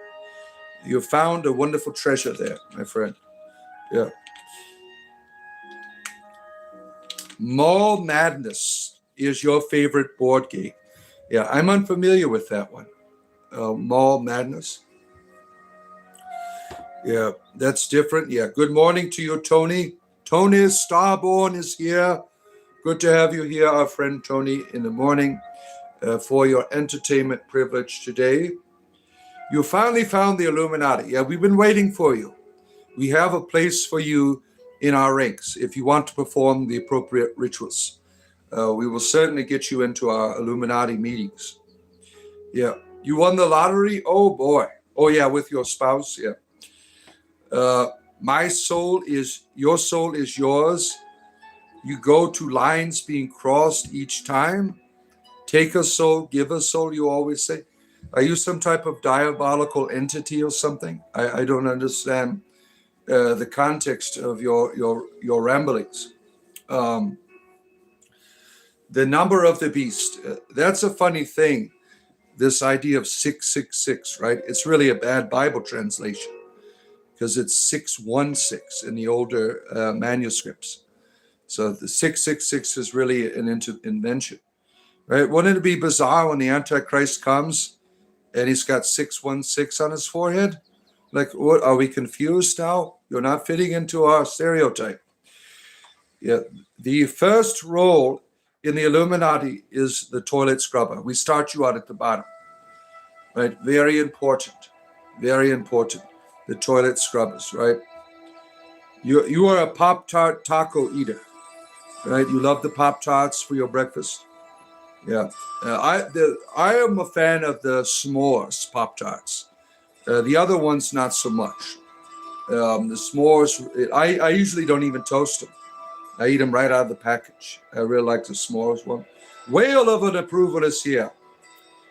You found a wonderful treasure there, my friend. Yeah. Mall Madness is your favorite board game. Yeah, I'm unfamiliar with that one. Mall Madness. Yeah, that's different. Yeah, good morning to you, Tony. Tony Starborn is here. Good to have you here, our friend Tony, in the morning for your entertainment privilege today. You finally found the Illuminati. Yeah, we've been waiting for you. We have a place for you in our ranks if you want to perform the appropriate rituals. We will certainly get you into our Illuminati meetings. Yeah. You won the lottery? Oh, boy. Oh, yeah, with your spouse? Yeah. My soul is, your soul is yours. You go to lines being crossed each time. Take a soul, give a soul, you always say. Are you some type of diabolical entity or something? I don't understand the context of your ramblings. The number of the beast, that's a funny thing. This idea of 666, right? It's really a bad Bible translation because it's 616 in the older manuscripts. So the 666 is really an invention, right? Wouldn't it be bizarre when the Antichrist comes and he's got 616 on his forehead? Like, what, are we confused now? You're not fitting into our stereotype. Yeah, the first role in the Illuminati is the toilet scrubber. We start you out at the bottom, right? Very important, very important. The toilet scrubbers, right? You are a Pop-Tart taco eater, right? You love the Pop-Tarts for your breakfast. Yeah, I am a fan of the s'mores Pop-Tarts. The other ones, not so much. The s'mores, I usually don't even toast them. I eat them right out of the package. I really like the s'mores one. Whale of an approval is here.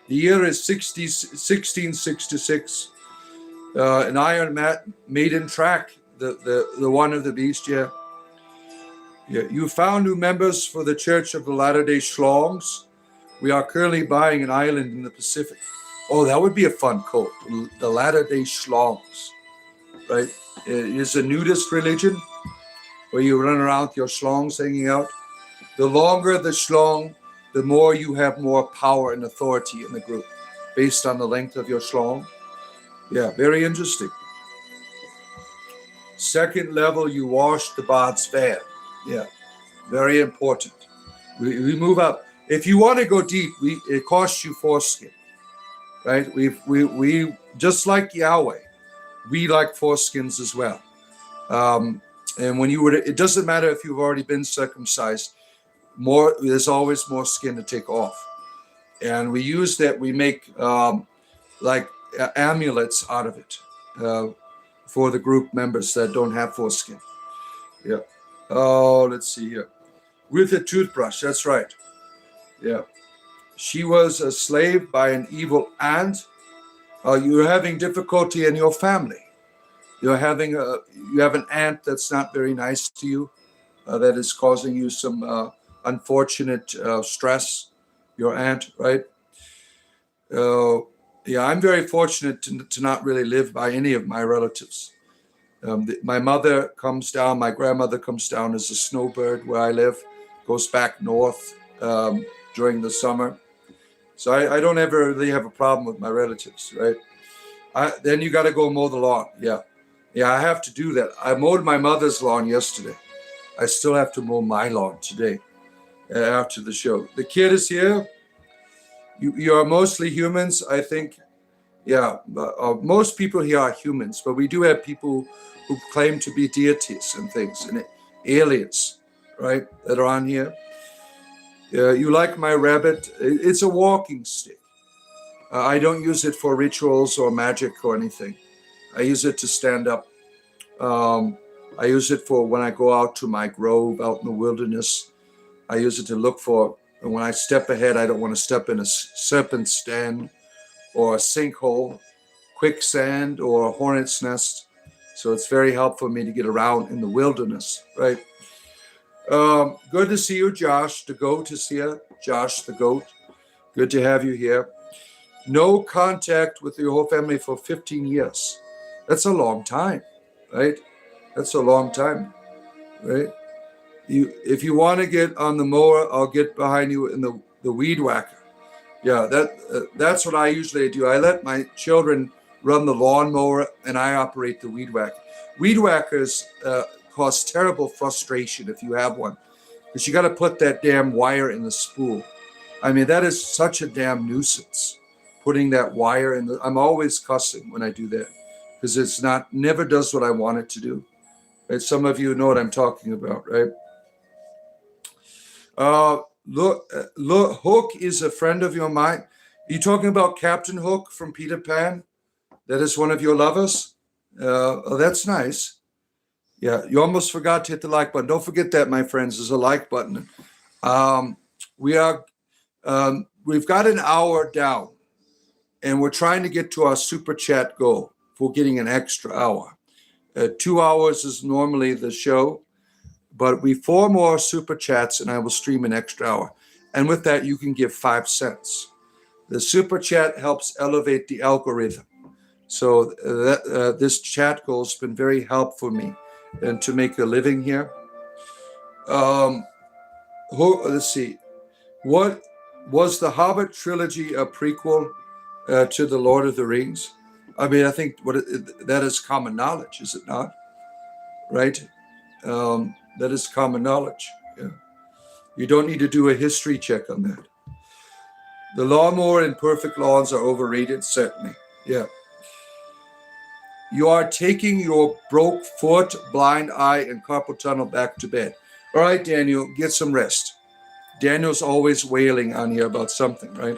The year is 1666. An Iron Maiden track, the one of the beast, yeah. Yeah. You found new members for the Church of the Latter-day Schlongs. We are currently buying an island in the Pacific. Oh, that would be a fun code. The Latter-day Schlongs, right? It is a nudist religion where you run around with your schlongs hanging out. The longer the schlong, the more you have more power and authority in the group based on the length of your schlong. Yeah, very interesting. Second level, you wash the Bod's van. Yeah, very important. We move up. If you want to go deep, it costs you foreskin, right? We just like Yahweh, we like foreskins as well. And when you would, it doesn't matter if you've already been circumcised. There's always more skin to take off, and we use that. We make amulets out of it for the group members that don't have foreskin. Yeah. Oh, let's see here. With a toothbrush. That's right. Yeah. She was a slave by an evil aunt. You're having difficulty in your family. You have an aunt that's not very nice to you, that is causing you some unfortunate stress. Your aunt, right? Yeah, I'm very fortunate to not really live by any of my relatives. My mother comes down, my grandmother comes down as a snowbird where I live, goes back north during the summer. So I don't ever really have a problem with my relatives, right? Then you got to go mow the lawn. Yeah, I have to do that. I mowed my mother's lawn yesterday. I still have to mow my lawn today after the show. The kid is here. You are mostly humans, I think. Yeah, most people here are humans, but we do have people who claim to be deities and things, and aliens, right, that are on here. You like my rabbit? It's a walking stick. I don't use it for rituals or magic or anything. I use it to stand up. I use it for when I go out to my grove out in the wilderness. I use it to look for, and when I step ahead, I don't want to step in a serpent's den or a sinkhole, quicksand, or a hornet's nest. So it's very helpful for me to get around in the wilderness, right? Good to see you, Josh. The goat is here. Josh, the goat. Good to have you here. No contact with your whole family for 15 years. That's a long time, right? That's a long time, right? If you want to get on the mower, I'll get behind you in the weed whacker. Yeah, that's what I usually do. I let my children run the lawnmower, and I operate the weed whacker. Weed whackers cause terrible frustration if you have one, because you got to put that damn wire in the spool. I mean, that is such a damn nuisance, putting that wire in the. I'm always cussing when I do that because it's never does what I want it to do. Right? Some of you know what I'm talking about, right? Look, Hook is a friend of your mind. Are you talking about Captain Hook from Peter Pan? That is one of your lovers? Oh, that's nice. Yeah, you almost forgot to hit the like button. Don't forget that, my friends. There's a like button. Um, we are, we've got an hour down, and we're trying to get to our super chat goal for getting an extra hour. 2 hours is normally the show, but we 4 more super chats, and I will stream an extra hour. And with that, you can give 5 cents. The super chat helps elevate the algorithm. So this chat goal has been very helpful for me and to make a living here. Let's see. What was the Hobbit trilogy a prequel to the Lord of the Rings? I mean, I think that is common knowledge, is it not? Right? That is common knowledge. Yeah. You don't need to do a history check on that. The lawnmower and perfect lawns are overrated, certainly. Yeah. You are taking your broke foot, blind eye, and carpal tunnel back to bed. All right, Daniel, get some rest. Daniel's always wailing on here about something, right?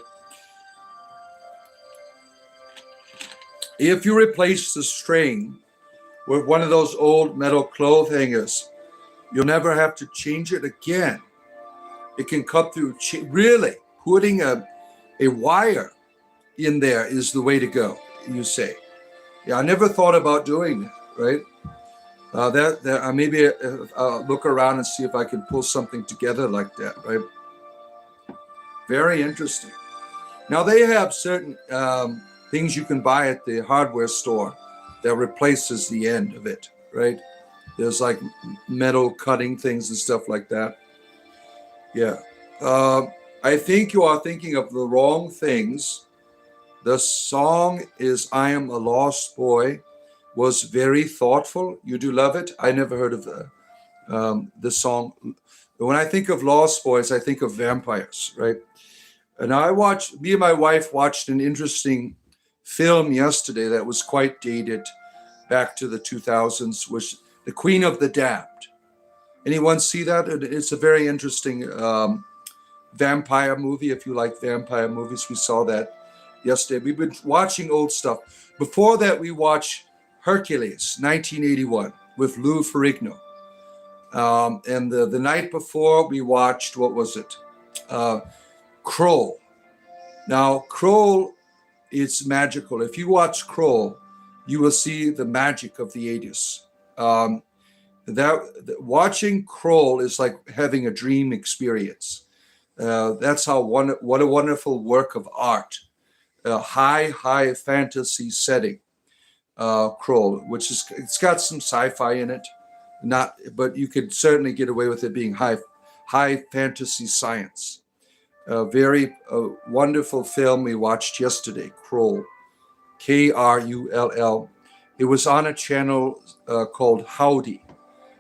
If you replace the string with one of those old metal clothes hangers, you'll never have to change it again. It can cut through. Really, putting a wire in there is the way to go, you say. Yeah, I never thought about doing that, right? Maybe I'll look around and see if I can pull something together like that, right? Very interesting. Now, they have certain things you can buy at the hardware store that replaces the end of it, right? There's like metal cutting things and stuff like that. Yeah. I think you are thinking of the wrong things. The song is I Am a Lost Boy, was very thoughtful. You do love it? I never heard of the song. When I think of Lost Boys, I think of vampires, right? And me and my wife watched an interesting film yesterday that was quite dated back to the 2000s, which The Queen of the Damned. Anyone see that? It's a very interesting vampire movie. If you like vampire movies, we saw that yesterday. We've been watching old stuff. Before that, we watched Hercules, 1981, with Lou Ferrigno. And the night before, we watched, what was it? Kroll. Now, Kroll is magical. If you watch Kroll, you will see the magic of the 80s. Watching Kroll is like having a dream experience. That's how what a wonderful work of art. High fantasy setting. Kroll, which is it's got some sci-fi in it, but you could certainly get away with it being high fantasy science. Very wonderful film we watched yesterday, Kroll, Krull. It was on a channel called Howdy.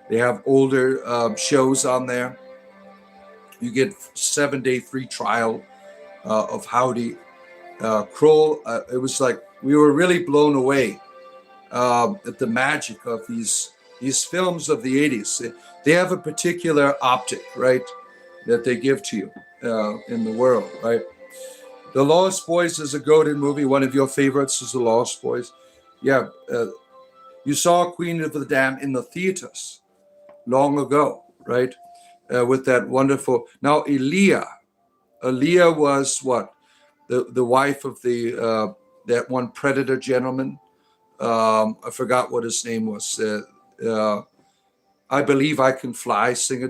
They have older shows on there. You get 7-day free trial of Howdy. Kroll, it was like we were really blown away at the magic of these films of the 80s. They have a particular optic, right, that they give to you in the world, right? The Lost Boys is a goated movie. One of your favorites is The Lost Boys. Yeah, you saw Queen of the Damned in the theaters long ago, right? With that wonderful. Now, Aaliyah was what? The wife of that one Predator gentleman. I forgot what his name was. I Believe I Can Fly singer.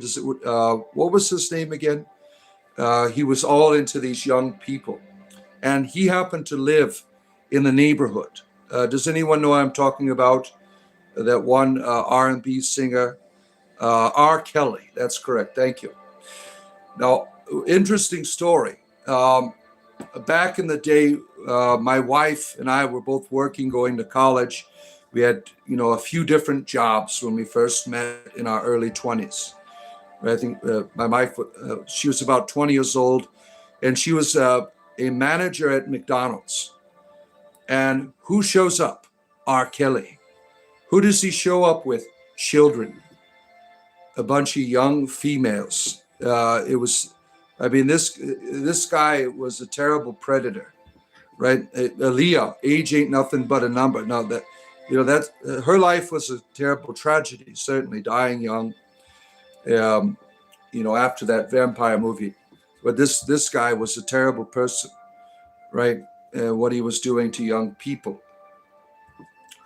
What was his name again? He was all into these young people, and he happened to live in the neighborhood. Does anyone know what I'm talking about? That one R&B singer, R. Kelly. That's correct. Thank you. Now, interesting story. Back in the day, my wife and I were both working, going to college. We had, a few different jobs when we first met in our early 20s. I think my wife, she was about 20 years old, and she was a manager at McDonald's. And who shows up? R. Kelly. Who does he show up with? Children, a bunch of young females. This guy was a terrible predator, right? Aaliyah, age ain't nothing but a number. No, her life was a terrible tragedy. Certainly, dying young. After that vampire movie, but this guy was a terrible person, right? What he was doing to young people.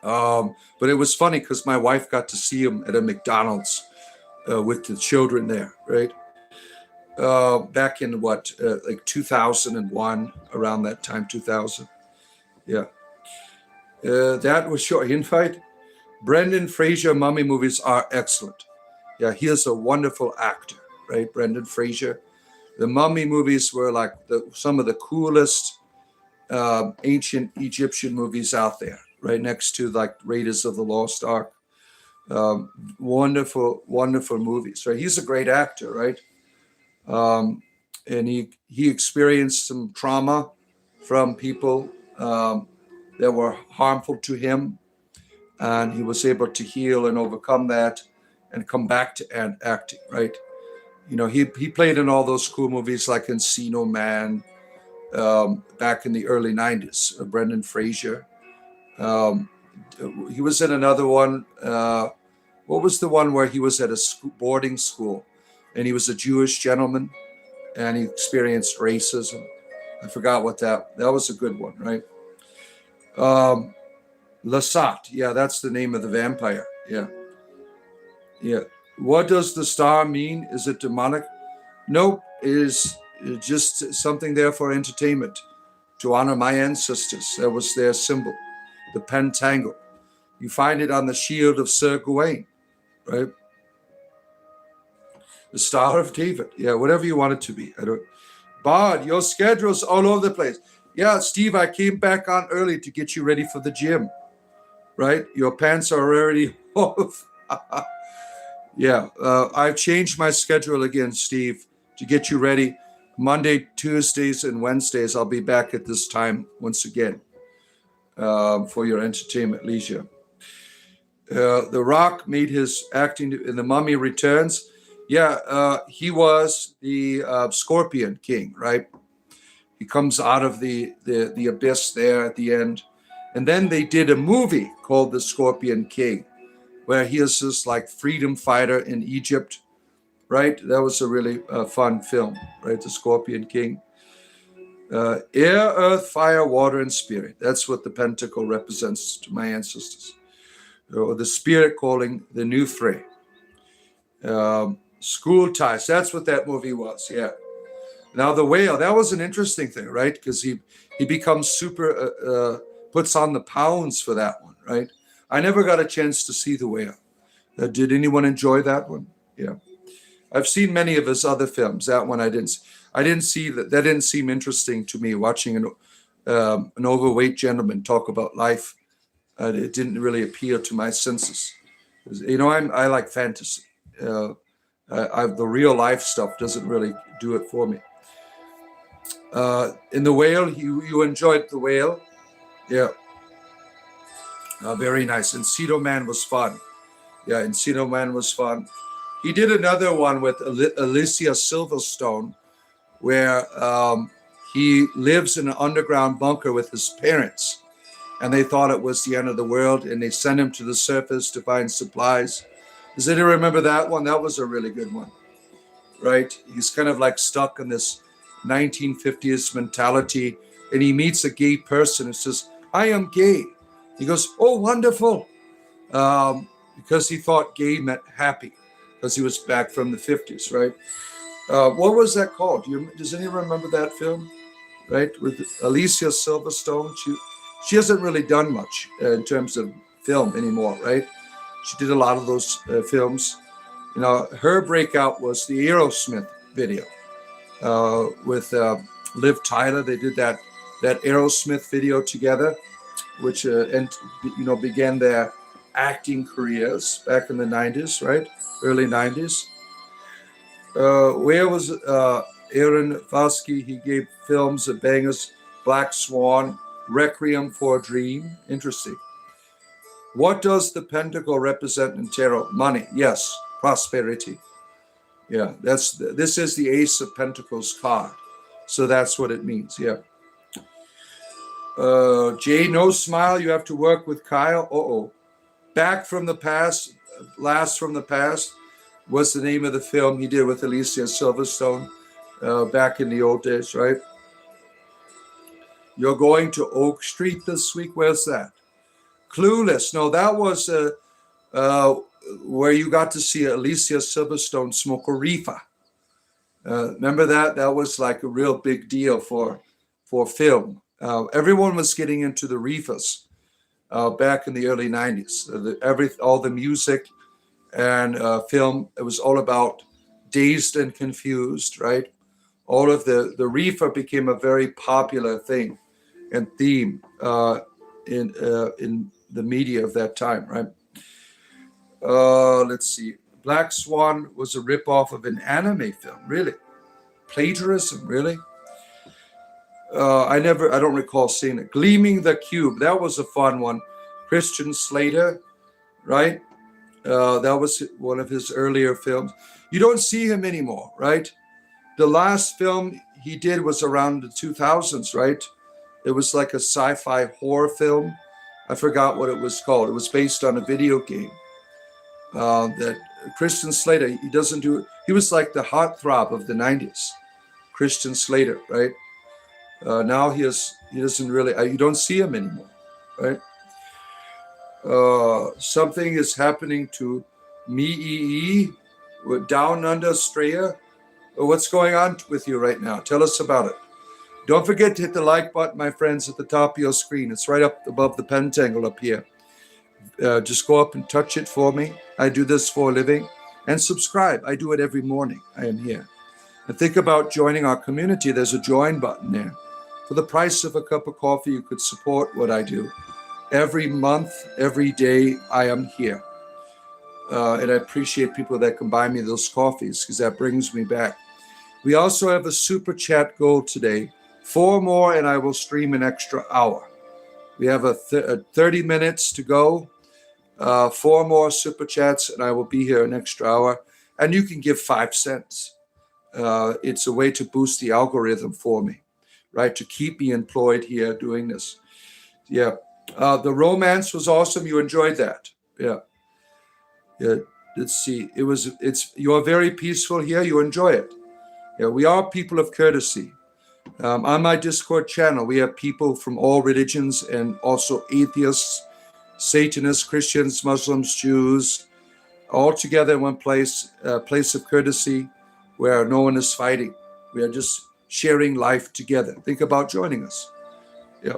But it was funny because my wife got to see him at a McDonald's with the children there, right? Back in like 2001, around that time, 2000. Yeah. That was short. In fact, Brendan Fraser mummy movies are excellent. Yeah, he is a wonderful actor, right? Brendan Fraser. The mummy movies were like some of the coolest ancient Egyptian movies out there, right next to like Raiders of the Lost Ark. Wonderful, wonderful movies, right? He's a great actor, right? And he experienced some trauma from people that were harmful to him, and he was able to heal and overcome that and come back to acting, right? He played in all those cool movies like Encino Man back in the early 90s, Brendan Fraser. He was in another one. What was the one where he was at a boarding school and he was a Jewish gentleman and he experienced racism? I forgot what that was a good one, right? Lasat. Yeah, that's the name of the vampire. Yeah. Yeah. What does the star mean? Is it demonic? Nope. It is just something there for entertainment, to honor my ancestors. That was their symbol, the pentacle. You find it on the shield of Sir Gawain, right? The Star of David. Yeah, whatever you want it to be. Bard, your schedule's all over the place. Yeah, Steve, I came back on early to get you ready for the gym, right? Your pants are already off. Yeah, I've changed my schedule again, Steve, to get you ready. Monday, Tuesdays, and Wednesdays, I'll be back at this time once again for your entertainment leisure. The Rock made his acting in The Mummy Returns. Yeah, he was the Scorpion King, right? He comes out of the abyss there at the end. And then they did a movie called The Scorpion King, where he is this like freedom fighter in Egypt, right? That was a really fun film, right? The Scorpion King. Air, earth, fire, water, and spirit. That's what the pentacle represents to my ancestors. Or the spirit calling the new Frey. School ties. That's what that movie was. Yeah. Now the whale. That was an interesting thing, right? Because he becomes super. Puts on the pounds for that one, right? I never got a chance to see the whale. Did anyone enjoy that one? Yeah. I've seen many of his other films. That one I didn't see that. That didn't seem interesting to me. Watching an overweight gentleman talk about life, it didn't really appeal to my senses. I like fantasy. The real life stuff doesn't really do it for me. In the whale, you enjoyed the whale, yeah. Very nice. Encino Man was fun. Yeah, Encino Man was fun. He did another one with Alicia Silverstone, where he lives in an underground bunker with his parents, and they thought it was the end of the world, and they sent him to the surface to find supplies. Does anyone remember that one? That was a really good one, right? He's kind of like stuck in this 1950s mentality, and he meets a gay person and says, "I am gay." He goes, "Oh, wonderful," because he thought gay meant happy, because he was back from the 50s, right? What was that called? Does anyone remember that film? Right, with Alicia Silverstone. She hasn't really done much in terms of film anymore, right? She did a lot of those films. Her breakout was the Aerosmith video with Liv Tyler. They did that Aerosmith video together, which began their acting careers back in the 90s, right? Early 90s. Where was Aaron Vasky? He gave films of bangers, Black Swan, Requiem for a Dream. Interesting. What does the pentacle represent in tarot? Money. Yes. Prosperity. Yeah. This is the Ace of Pentacles card. So that's what it means. Yeah. Jay, no smile. You have to work with Kyle. Uh-oh. Back from the Past, Last from the Past was the name of the film he did with Alicia Silverstone back in the old days, right? You're going to Oak Street this week. Where's that? Clueless. No, that was where you got to see Alicia Silverstone smoke a reefer. Remember that? That was like a real big deal for film. Everyone was getting into the reefers back in the early 90s. All the music and film, it was all about Dazed and Confused, right? All of the reefer became a very popular thing and theme in the media of that time, right? Let's see. Black Swan was a ripoff of an anime film, really? Plagiarism, really? I don't recall seeing it. Gleaming the Cube, that was a fun one. Christian Slater, right? That was one of his earlier films. You don't see him anymore, right? The last film he did was around the 2000s, right? It was like a sci-fi horror film. I forgot what it was called. It was based on a video game. That Christian Slater, he was like the heartthrob of the 90s. Christian Slater, right? Now he doesn't really, you don't see him anymore, right? Something is happening to me, with Down Under Australia. What's going on with you right now? Tell us about it. Don't forget to hit the like button, my friends, at the top of your screen. It's right up above the pentangle up here. Just go up and touch it for me. I do this for a living. And subscribe. I do it every morning. I am here. And think about joining our community. There's a join button there. For the price of a cup of coffee, you could support what I do. Every month, every day, I am here. And I appreciate people that can buy me those coffees because that brings me back. We also have a super chat goal today. 4 more and I will stream an extra hour. We have a 30 minutes to go. 4 more super chats and I will be here an extra hour. And you can give 5 cents. It's a way to boost the algorithm for me, right? To keep me employed here doing this. Yeah. The romance was awesome. You enjoyed that. Yeah. Yeah. Let's see. You're very peaceful here. You enjoy it. Yeah. We are people of courtesy. On my Discord channel, we have people from all religions and also atheists, Satanists, Christians, Muslims, Jews, all together in one place, a place of courtesy where no one is fighting. We are just sharing life together. Think about joining us. Yeah.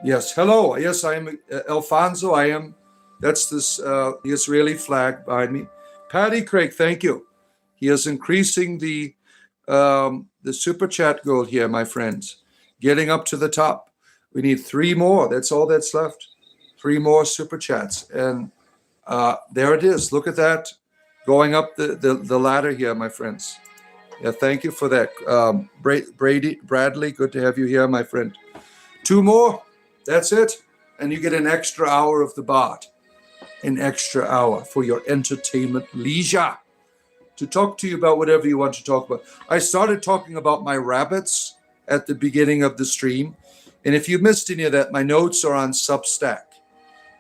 Yes. Hello. Yes, I am Alfonso. That's the Israeli flag behind me. Patty Craig, thank you. He is increasing the super chat goal here, my friends. Getting up to the top. We need 3 more. That's all that's left. 3 more super chats. And there it is. Look at that. Going up the ladder here, my friends. Yeah, thank you for that. Bradley, good to have you here, my friend. 2 more. That's it. And you get an extra hour of the bot. An extra hour for your entertainment leisure. To talk to you about whatever you want to talk about. I started talking about my rabbits at the beginning of the stream. And if you missed any of that, my notes are on Substack.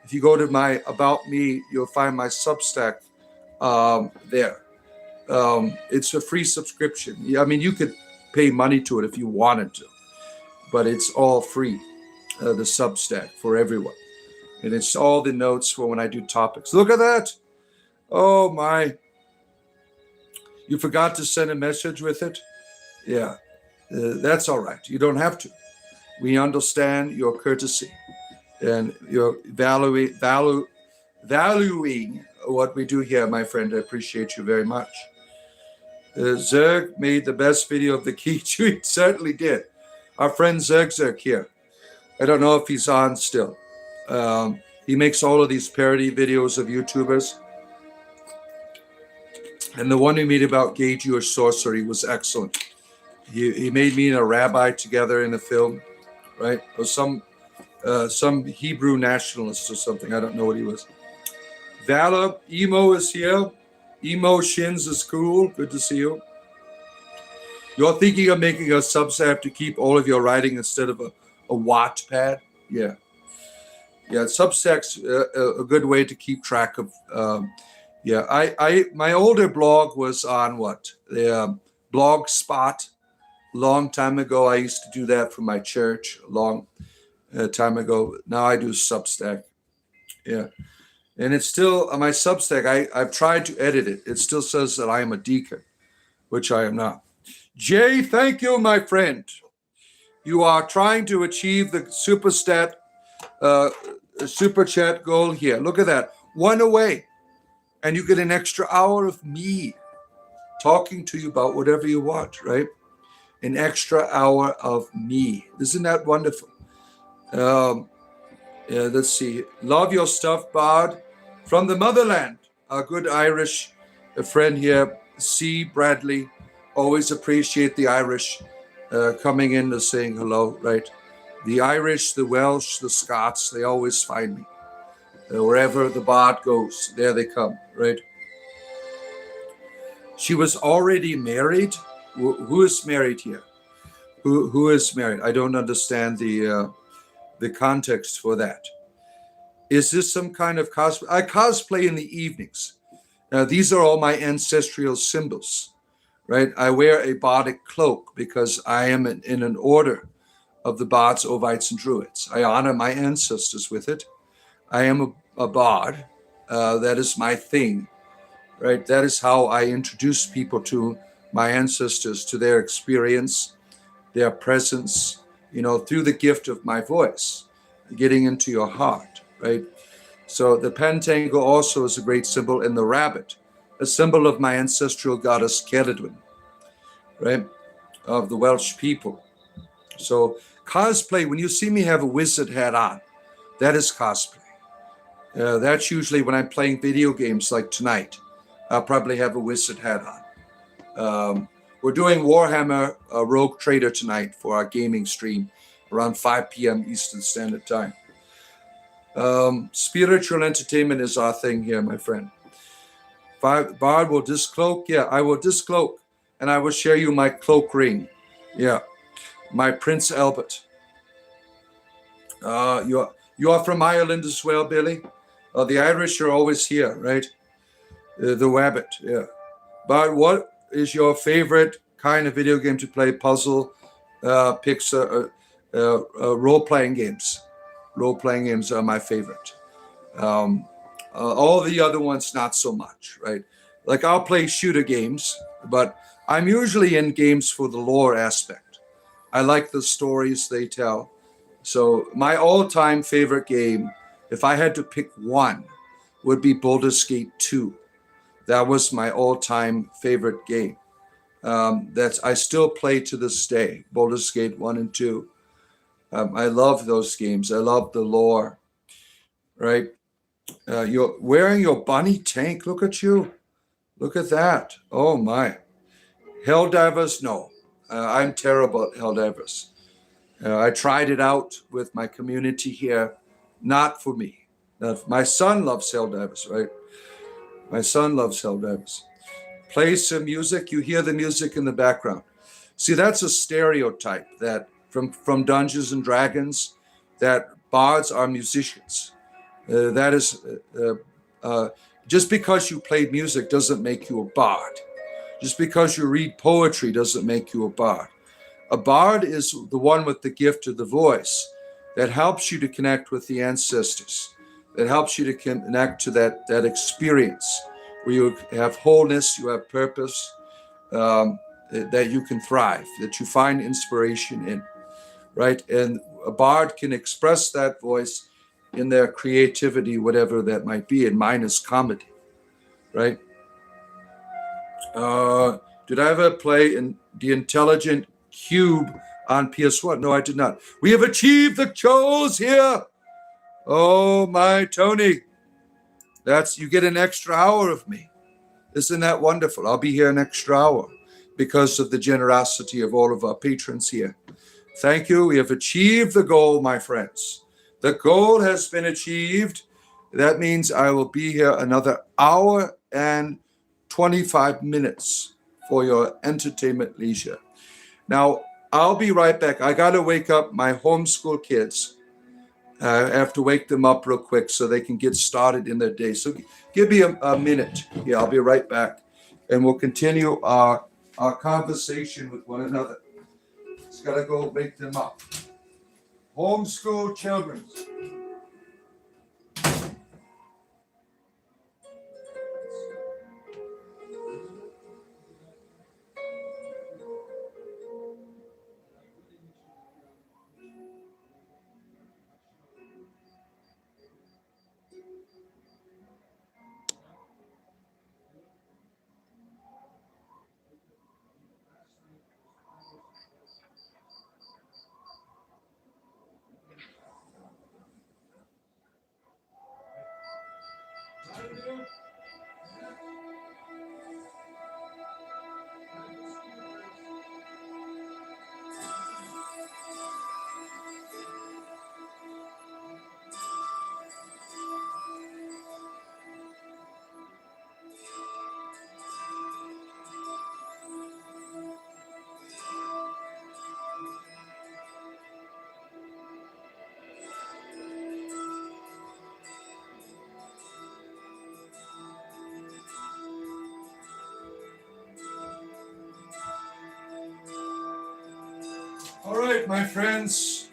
If you go to my About Me, you'll find my Substack there. It's a free subscription. I mean, you could pay money to it if you wanted to. But it's all free, the Substack for everyone. And it's all the notes for when I do topics. Look at that. Oh, my. You forgot to send a message with it? Yeah, that's all right. You don't have to. We understand your courtesy and your valuing what we do here, my friend. I appreciate you very much. Zerg made the best video of the key. He certainly did. Our friend Zerg here. I don't know if he's on still. He makes all of these parody videos of YouTubers. And the one we made about gay Jewish sorcery was excellent. He made me and a rabbi together in a film, right? Or some Hebrew nationalist or something. I don't know what he was. Valor, Emo is here. Emo Shins is cool. Good to see you. You're thinking of making a Substack to keep all of your writing instead of a Wattpad? Yeah. Yeah, Substack's a good way to keep track of. My older blog was on what? The Blog Spot. Long time ago, I used to do that for my church. A long time ago. Now I do Substack. Yeah. And it's still on my Substack. I've tried to edit it. It still says that I am a deacon, which I am not. Jay, thank you, my friend. You are trying to achieve the super chat goal here. Look at that. One away. And you get an extra hour of me talking to you about whatever you want, right? An extra hour of me. Isn't that wonderful? Let's see. Love your stuff, Bard. From the motherland, our good Irish friend here, C. Bradley. Always appreciate the Irish coming in and saying hello, right? The Irish, the Welsh, the Scots, they always find me. Wherever the Bard goes, there they come, right? She was already married. Who is married here? Who is married? I don't understand the context for that. Is this some kind of cosplay? I cosplay in the evenings. These are all my ancestral symbols, right? I wear a bardic cloak because I am in an order of the bards, Ovites, and druids. I honor my ancestors with it. I am a bard. That is my thing, right? That is how I introduce people to my ancestors, to their experience, their presence, through the gift of my voice, getting into your heart, right? So the pentangle also is a great symbol, and the rabbit, a symbol of my ancestral goddess Ceridwen, right? Of the Welsh people. So cosplay, when you see me have a wizard hat on, that is cosplay. That's usually when I'm playing video games like tonight. I'll probably have a wizard hat on. We're doing Warhammer Rogue Trader tonight for our gaming stream around 5 p.m. Eastern Standard Time. Spiritual entertainment is our thing here, my friend. Bard will discloak. Yeah, I will discloak, and I will share you my cloak ring. Yeah, my Prince Albert. You are from Ireland as well, Billy? The Irish are always here, right? The rabbit, yeah. But what is your favorite kind of video game to play? Puzzle, Pixar, role-playing games. Role-playing games are my favorite. All the other ones, not so much, right? Like I'll play shooter games, but I'm usually in games for the lore aspect. I like the stories they tell. So my all-time favorite game, if I had to pick one, would be Baldur's Gate 2. That was my all-time favorite game. I still play to this day, Baldur's Gate 1 and 2. I love those games. I love the lore, right? You're wearing your bunny tank. Look at you. Look at that. Oh, my. Helldivers? No. I'm terrible at Helldivers. I tried it out with my community here. Not for me. My son loves Helldivers, right? My son loves Helldivers. Play some music. You hear the music in the background. See, that's a stereotype that from Dungeons and Dragons, that bards are musicians. That is, just because you play music doesn't make you a bard. Just because you read poetry doesn't make you a bard. A bard is the one with the gift of the voice that helps you to connect with the ancestors, that helps you to connect to that experience where you have wholeness, you have purpose, that you can thrive, that you find inspiration in, right? And a bard can express that voice in their creativity, whatever that might be, and mine is comedy, right? Did I ever play in the Intelligent Cube on PS1? No, I did not. We have achieved the goals here. Oh, my Tony. You get an extra hour of me. Isn't that wonderful? I'll be here an extra hour because of the generosity of all of our patrons here. Thank you. We have achieved the goal, my friends. The goal has been achieved. That means I will be here another hour and 25 minutes for your entertainment leisure. Now, I'll be right back. I got to wake up my homeschool kids. I have to wake them up real quick so they can get started in their day. So give me a minute. Yeah, I'll be right back. And we'll continue our conversation with one another. Just got to go wake them up. Homeschool children. All right, my friends,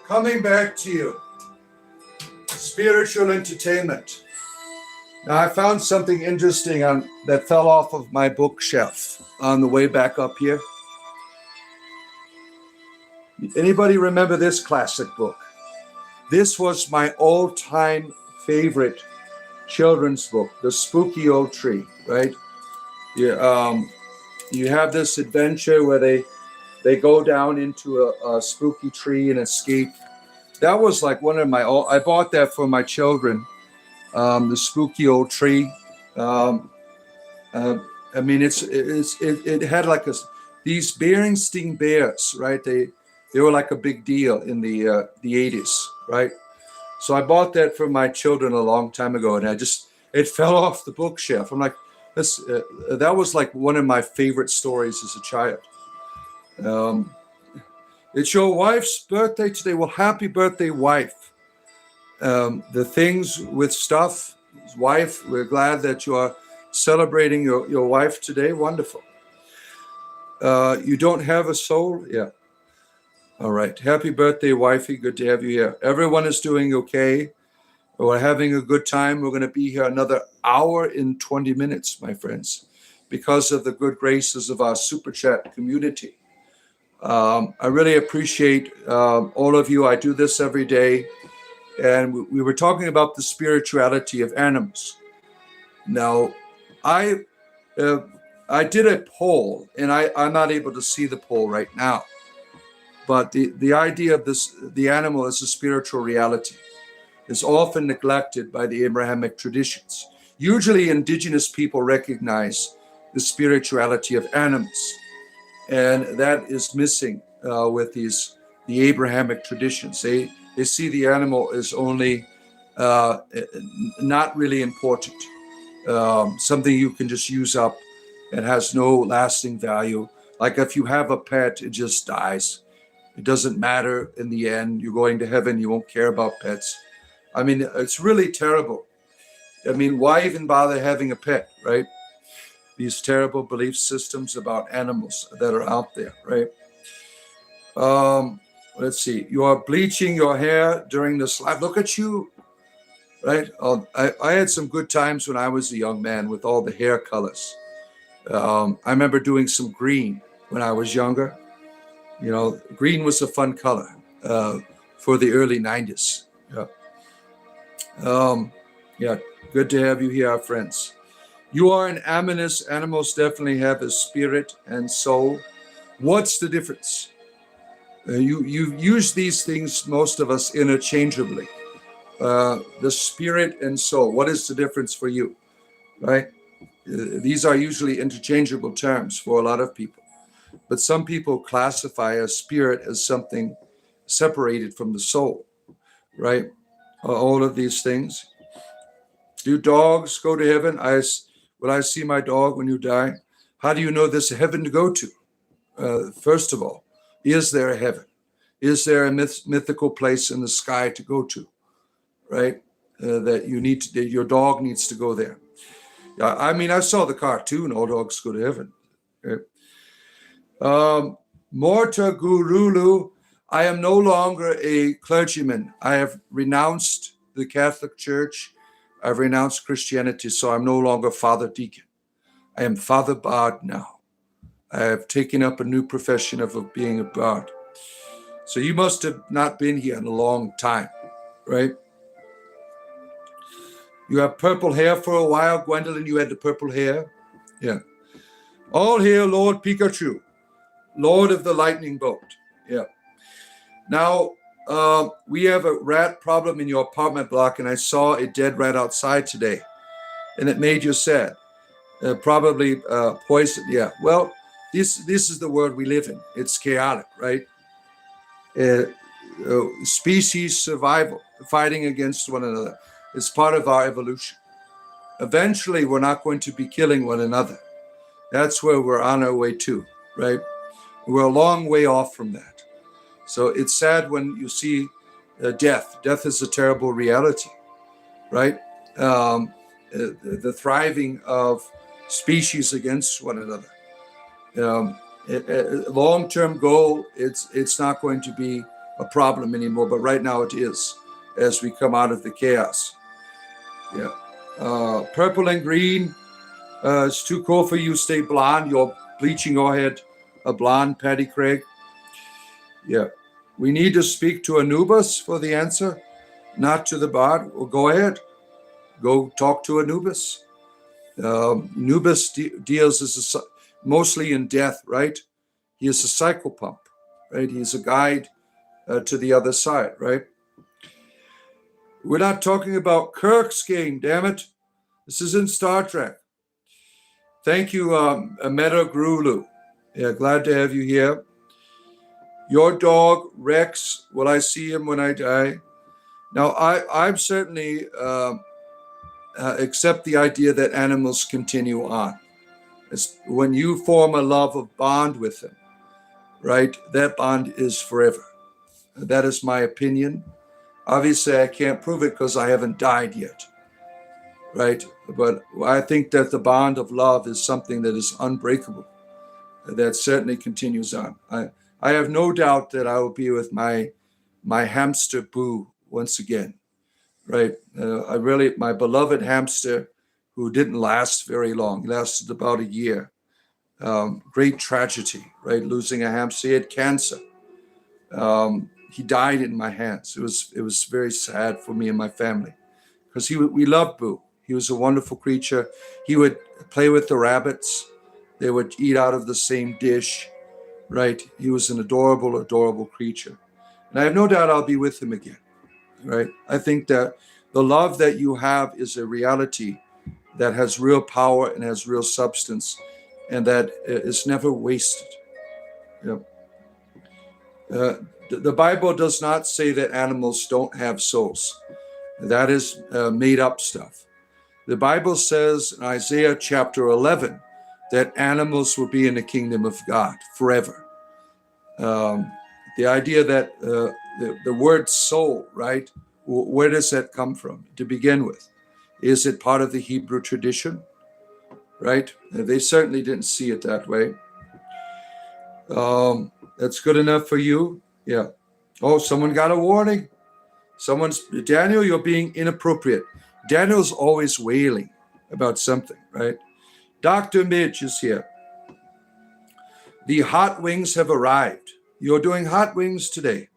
coming back to you. Spiritual entertainment. Now, I found something interesting that fell off of my bookshelf on the way back up here. Anybody remember this classic book? This was my all-time favorite children's book, The Spooky Old Tree, right? You have this adventure where they go down into a spooky tree and escape. That was like one of I bought that for my children, The Spooky Old Tree. I mean, it had like these Berenstain Bears, right? They were like a big deal in the 80s, right? So I bought that for my children a long time ago, and it fell off the bookshelf. I'm like, that was like one of my favorite stories as a child. It's your wife's birthday today. Well, happy birthday, wife. The things with stuff, wife, we're glad that you are celebrating your wife today. Wonderful. You don't have a soul? Yeah. All right. Happy birthday, wifey. Good to have you here. Everyone is doing okay. We're having a good time. We're going to be here another hour and 20 minutes, my friends, because of the good graces of our Super Chat community. I really appreciate all of you. I do this every day. And we were talking about the spirituality of animals. Now, I did a poll, and I'm not able to see the poll right now. But the idea of the animal as a spiritual reality is often neglected by the Abrahamic traditions. Usually, indigenous people recognize the spirituality of animals, and that is missing with the Abrahamic traditions. They see the animal as only not really important, something you can just use up and has no lasting value. Like if you have a pet, it just dies. It doesn't matter in the end. You're going to heaven. You won't care about pets. I mean, it's really terrible. I mean, why even bother having a pet, right? These terrible belief systems about animals that are out there, right? Let's see. You are bleaching your hair during this live. Look at you, right? I had some good times when I was a young man with all the hair colors. I remember doing some green when I was younger. You know, green was a fun color for the early 90s. Yeah. Good to have you here, our friends. You are an aminous. Animals definitely have a spirit and soul. What's the difference? You use these things, most of us, interchangeably. The spirit and soul. What is the difference for you, right? These are usually interchangeable terms for a lot of people. But some people classify a spirit as something separated from the soul, right? All of these things. Do dogs go to heaven? Will I see my dog when you die? How do you know there's a heaven to go to? First of all, is there a heaven? Is there a mythical place in the sky to go to, right? That your dog needs to go there. I mean, I saw the cartoon, All Dogs Go to Heaven. Okay. Morta Gurulu, I am no longer a clergyman. I have renounced the Catholic Church. I've renounced Christianity, so I'm no longer Father Deacon. I am Father Bard now. I have taken up a new profession of being a bard. So you must have not been here in a long time, right? You have purple hair for a while, Gwendolyn. You had the purple hair. Yeah. All hail, Lord Pikachu, Lord of the lightning bolt. Yeah. Now, we have a rat problem in your apartment block, and I saw a dead rat outside today, and it made you sad. Probably poison. Yeah. Well, this is the world we live in. It's chaotic, right? Species survival, fighting against one another. It's part of our evolution. Eventually, we're not going to be killing one another. That's where we're on our way to, right? We're a long way off from that. So it's sad when you see death. Death is a terrible reality, right? The thriving of species against one another. Long-term goal, it's not going to be a problem anymore, but right now it is, as we come out of the chaos. Yeah. Purple and green, it's too cool for you. Stay blonde. You're bleaching your head a blonde, Patty Craig. Yeah. We need to speak to Anubis for the answer, not to the bard. Well, go ahead. Go talk to Anubis. Anubis deals mostly in death, right? He is a cycle pump, right? He's a guide to the other side, right? We're not talking about Kirk's game, damn it. This isn't Star Trek. Thank you, Meta Grulu. Yeah, glad to have you here. Your dog, Rex, will I see him when I die? Now, I'm certainly accept the idea that animals continue on. It's when you form a love of bond with them, right? That bond is forever. That is my opinion. Obviously, I can't prove it because I haven't died yet, right? But I think that the bond of love is something that is unbreakable. That certainly continues on. I have no doubt that I will be with my hamster Boo once again, right? My beloved hamster, who didn't last very long, lasted about a year. Great tragedy, right? Losing a hamster. He had cancer. He died in my hands. It was very sad for me and my family because we loved Boo. He was a wonderful creature. He would play with the rabbits. They would eat out of the same dish, right? He was an adorable, adorable creature. And I have no doubt I'll be with him again, right? I think that the love that you have is a reality that has real power and has real substance and that is never wasted. You know? The Bible does not say that animals don't have souls. That is made up stuff. The Bible says in Isaiah chapter 11 that animals will be in the kingdom of God forever. The idea that the word soul, right? Where does that come from to begin with? Is it part of the Hebrew tradition, right? They certainly didn't see it that way. That's good enough for you? Yeah. Oh, someone got a warning. Daniel, you're being inappropriate. Daniel's always wailing about something, right? Dr. Midge is here. The hot wings have arrived. You're doing hot wings today.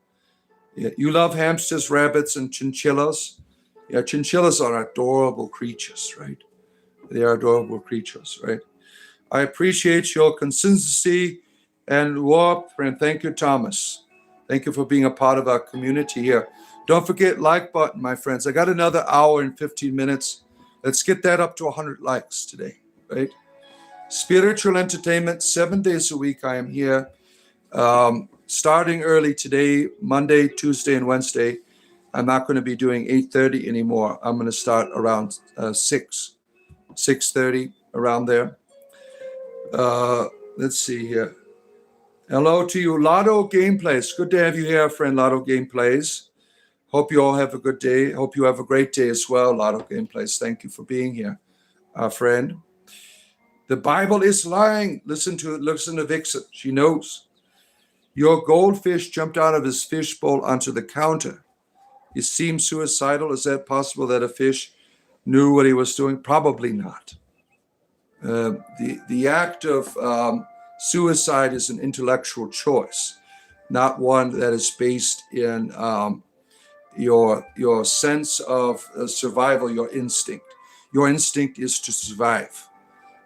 Yeah, you love hamsters, rabbits, and chinchillas. Yeah, chinchillas are adorable creatures, right? They are adorable creatures, right? I appreciate your consistency and warmth, and thank you, Thomas. Thank you for being a part of our community here. Don't forget like button, my friends. I got another hour and 15 minutes. Let's get that up to 100 likes today, right? Spiritual entertainment, 7 days a week. I am here. Starting early today, Monday, Tuesday, and Wednesday. I'm not going to be doing 8:30 anymore. I'm going to start around 6:30, around there. Let's see here. Hello to you, Lotto Gameplays. Good to have you here, friend Lotto Gameplays. Hope you all have a good day. Hope you have a great day as well, Lotto Gameplays. Thank you for being here, friend. The Bible is lying. Listen to Vixen. She knows. Your goldfish jumped out of his fishbowl onto the counter. He seemed suicidal. Is that possible that a fish knew what he was doing? Probably not. The act of suicide is an intellectual choice, not one that is based in your sense of survival, your instinct. Your instinct is to survive.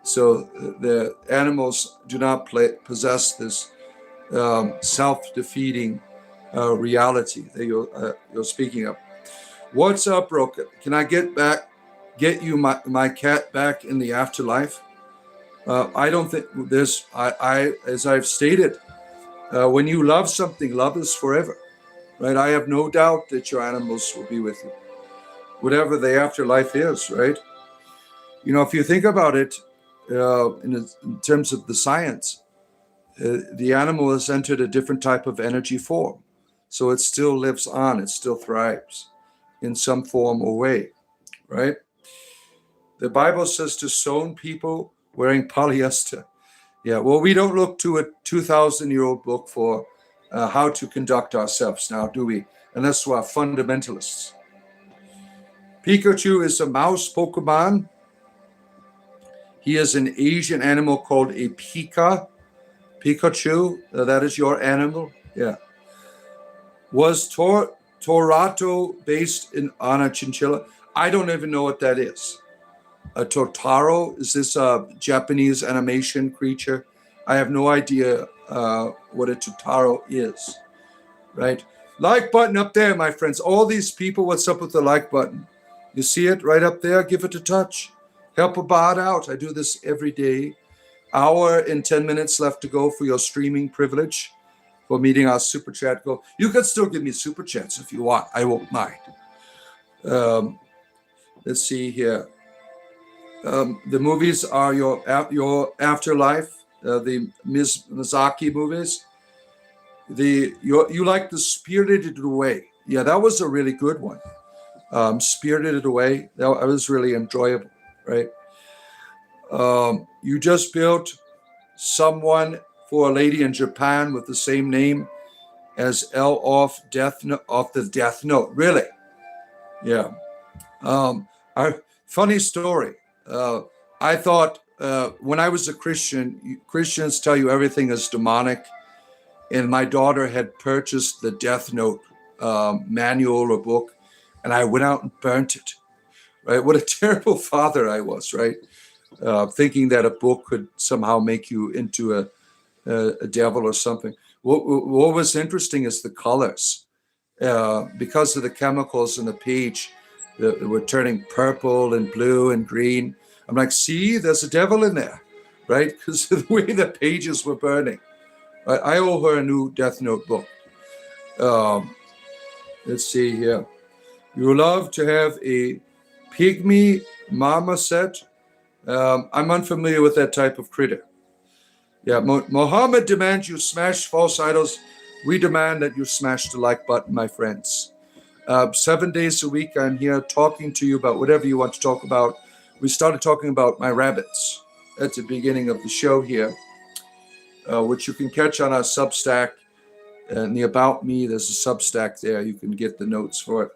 So the animals do not possess this self-defeating reality that you're speaking of. What's up, Roka? Can I get you my cat back in the afterlife? I don't think there's. As I've stated, when you love something, love is forever, right? I have no doubt that your animals will be with you, whatever the afterlife is, right? If you think about it, in terms of the science, the animal has entered a different type of energy form. So it still lives on, it still thrives in some form or way, right? The Bible says to stone people wearing polyester. Yeah, well, we don't look to a 2,000-year-old book for how to conduct ourselves now, do we? Unless we're fundamentalists. Pikachu is a mouse Pokemon. He is an Asian animal called a Pikachu. That is your animal? Yeah. Was Torato based on a chinchilla? I don't even know what that is. A Totaro? Is this a Japanese animation creature? I have no idea what a Totaro is, right? Like button up there, my friends. All these people, what's up with the like button? You see it right up there? Give it a touch. Help a bot out. I do this every day. Hour and 10 minutes left to go for your streaming privilege, for meeting our super chat goal. You can still give me super chats if you want. I won't mind. Let's see here. The movies are your afterlife. The Miyazaki movies. You like the Spirited Away. Yeah, that was a really good one. Spirited Away. That was really enjoyable, right? You just built someone for a lady in Japan with the same name as L off the Death Note. Really? Yeah. Funny story. I thought when I was a Christian, Christians tell you everything is demonic, and my daughter had purchased the Death Note manual or book, and I went out and burnt it. Right? What a terrible father I was, right? Thinking that a book could somehow make you into a devil or something. What was interesting is the colors. Because of the chemicals in the page, that were turning purple and blue and green. I'm like, see, there's a devil in there, right? Because of the way the pages were burning. I owe her a new Death Note book. Let's see here. You love to have a pygmy marmoset. I'm unfamiliar with that type of critter. Yeah, Mohammed demands you smash false idols. We demand that you smash the like button, my friends. 7 days a week, I'm here talking to you about whatever you want to talk about. We started talking about my rabbits at the beginning of the show here, which you can catch on our Substack. In the About Me, there's a Substack there. You can get the notes for it.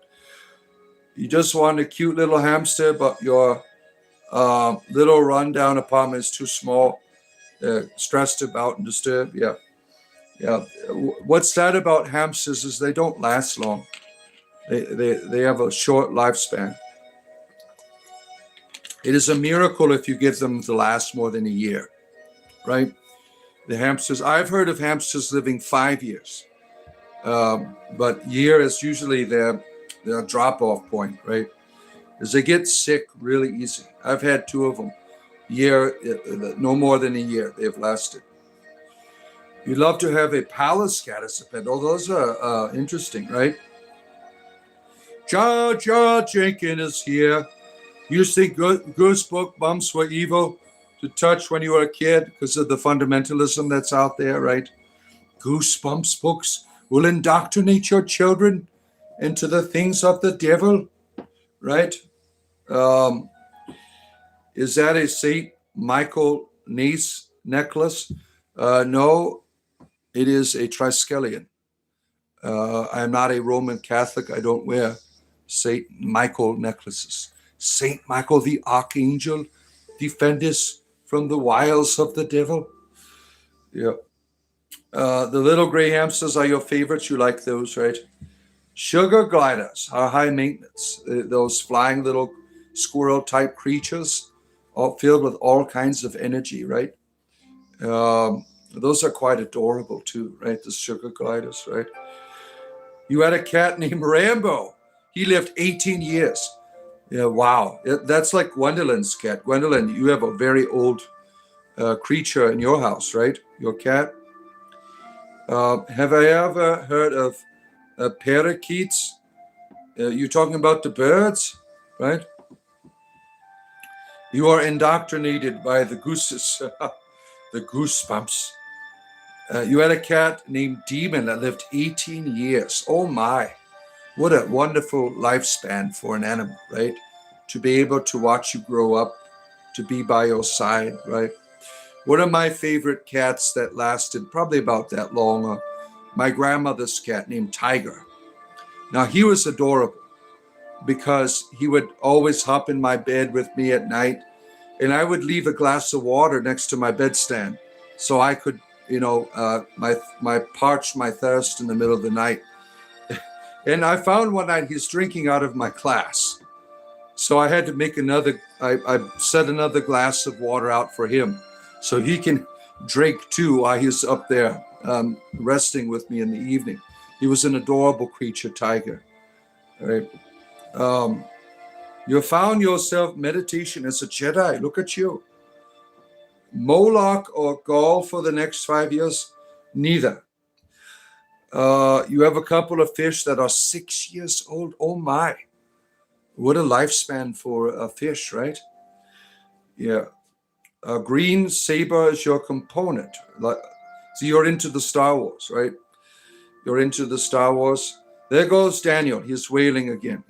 You just want a cute little hamster, but your little rundown apartment is too small, stressed about and disturbed. Yeah. What's sad about hamsters is they don't last long. They have a short lifespan. It is a miracle if you get them to last more than a year, right? The hamsters, I've heard of hamsters living 5 years, but year is usually their drop-off point, right? Because they get sick really easy. I've had 2 of them year, no more than a year they've lasted. You'd love to have a palace cat as a pet. Oh, those are interesting, right? Jar Jar Jenkins is here. You think goosebumps bumps were evil to touch when you were a kid because of the fundamentalism that's out there, right? Goosebumps books will indoctrinate your children into the things of the devil, right? Um, is that a Saint Michael Nice necklace? No, it is a Triskelion. I am not a Roman Catholic. I don't wear Saint Michael necklaces. Saint Michael the Archangel, defend us from the wiles of the devil. Yeah. The little gray hamsters are your favorites. You like those, right? Sugar gliders are high maintenance. Those flying little squirrel-type creatures, all filled with all kinds of energy, right? Those are quite adorable too, right? The sugar gliders, right? You had a cat named Rambo. He lived 18 years. Yeah, wow. That's like Gwendolyn's cat. Gwendolyn, you have a very old creature in your house, right? Your cat. Have I ever heard of parakeets? You're talking about the birds, right? You are indoctrinated by the gooses, the goosebumps. You had a cat named Demon that lived 18 years. Oh my. What a wonderful lifespan for an animal, right? To be able to watch you grow up, to be by your side, right? One of my favorite cats that lasted probably about that long, my grandmother's cat named Tiger. Now, he was adorable because he would always hop in my bed with me at night, and I would leave a glass of water next to my bedstand so I could, my parch my thirst in the middle of the night. And I found one night he's drinking out of my glass. So I had to make I set another glass of water out for him so he can drink too while he's up there resting with me in the evening. He was an adorable creature, Tiger. All right. You found yourself meditation as a Jedi. Look at you. Moloch or Gaul for the next 5 years? Neither. You have a couple of fish that are 6 years old. Oh my. What a lifespan for a fish, right? Yeah. A green saber is your component. So you're into the Star Wars, right? You're into the Star Wars. There goes Daniel. He's wailing again.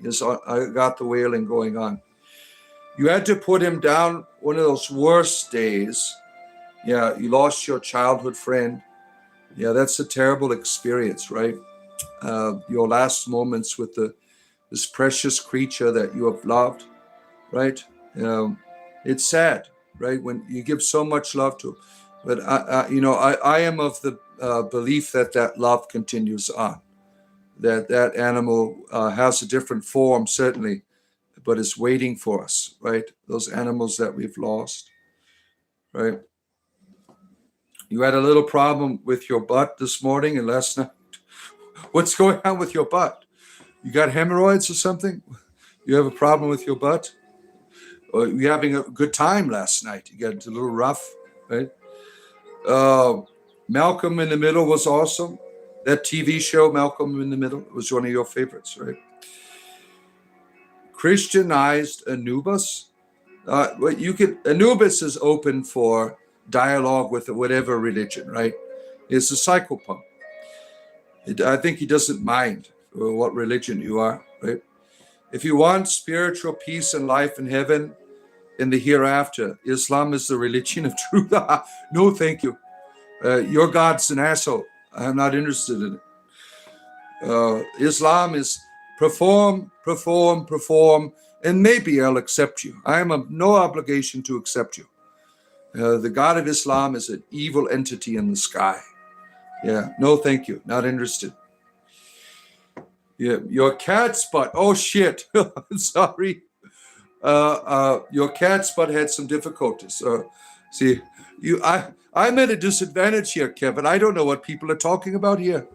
I got the wailing going on. You had to put him down one of those worst days. Yeah, you lost your childhood friend. Yeah, that's a terrible experience, right? Your last moments with this precious creature that you have loved, right? It's sad, right? When you give so much love to, but I am of the belief that love continues on, that animal has a different form, certainly, but is waiting for us, right? Those animals that we've lost, right? You had a little problem with your butt this morning and last night. What's going on with your butt? You got hemorrhoids or something? You have a problem with your butt? Or you having a good time last night? You got a little rough, right? Malcolm in the Middle was awesome. That TV show, Malcolm in the Middle, was one of your favorites, right? Christianized Anubis. Anubis is open for dialogue with whatever religion, right? It's a psychopomp. I think he doesn't mind what religion you are, right? If you want spiritual peace and life in heaven, in the hereafter, Islam is the religion of truth. No, thank you. Your God's an asshole. I'm not interested in it. Islam is perform, and maybe I'll accept you. I am of no obligation to accept you. The God of Islam is an evil entity in the sky. Yeah, no, thank you. Not interested. Yeah, your cat's butt. Oh shit! Sorry. Your cat's butt had some difficulties. See, I'm at a disadvantage here, Kevin. I don't know what people are talking about here.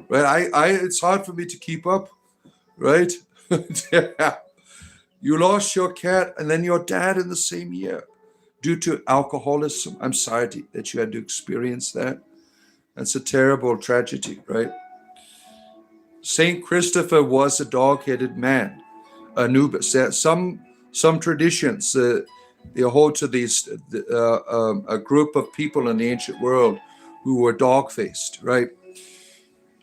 Right? It's hard for me to keep up. Right? Yeah. You lost your cat and then your dad in the same year. due to alcoholism. I'm sorry that you had to experience that. That's a terrible tragedy, right? Saint Christopher was a dog-headed man. Anubis. Some traditions they hold to these a group of people in the ancient world who were dog-faced, right?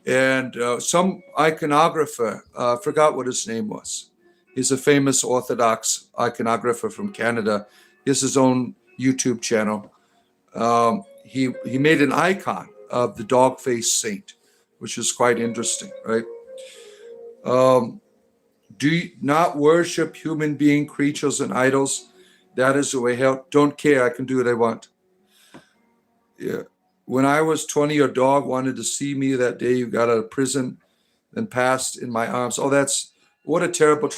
And some iconographer, I forgot what his name was. He's a famous Orthodox iconographer from Canada. He has his own YouTube channel. He made an icon of the dog-faced saint, which is quite interesting, right? Do not worship human being, creatures, and idols. That is the way hell. Don't care. I can do what I want. Yeah. When I was 20, your dog wanted to see me that day. You got out of prison and passed in my arms. Oh, what a terrible.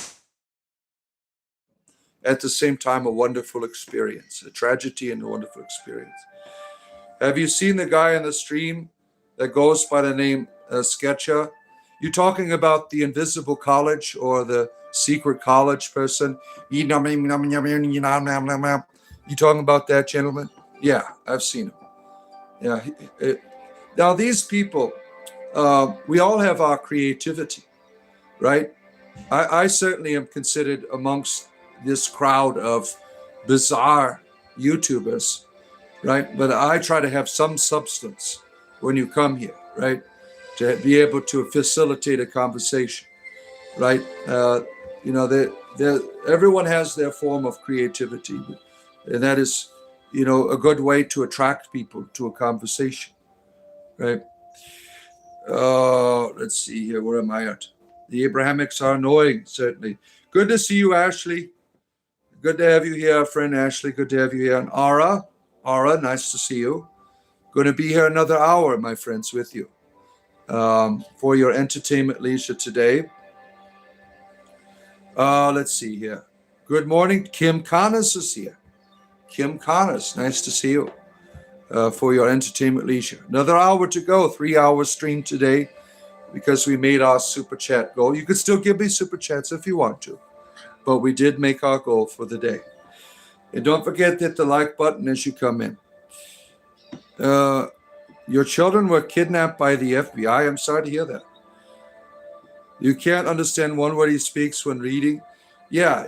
At the same time, a wonderful experience, a tragedy and a wonderful experience. Have you seen the guy on the stream that goes by the name Sketcher? You talking about the invisible college or the secret college person? You talking about that gentleman? Yeah, I've seen him. Yeah. Now these people, we all have our creativity, right? I certainly am considered amongst this crowd of bizarre YouTubers, right? But I try to have some substance when you come here, right? To be able to facilitate a conversation, right? Everyone has their form of creativity, and that is, a good way to attract people to a conversation, right? Let's see here. Where am I at? The Abrahamics are annoying, certainly. Good to see you, Ashley. Good to have you here, friend Ashley. Good to have you here. And Ara, nice to see you. Going to be here another hour, my friends, with you. For your entertainment leisure today. Let's see here. Good morning. Kim Connors is here. Kim Connors, nice to see you for your entertainment leisure. Another hour to go, 3 hours stream today because we made our super chat goal. You could still give me super chats if you want to, but we did make our goal for the day. And don't forget to hit the like button as you come in. Your children were kidnapped by the FBI. I'm sorry to hear that. You can't understand one word he speaks when reading. Yeah,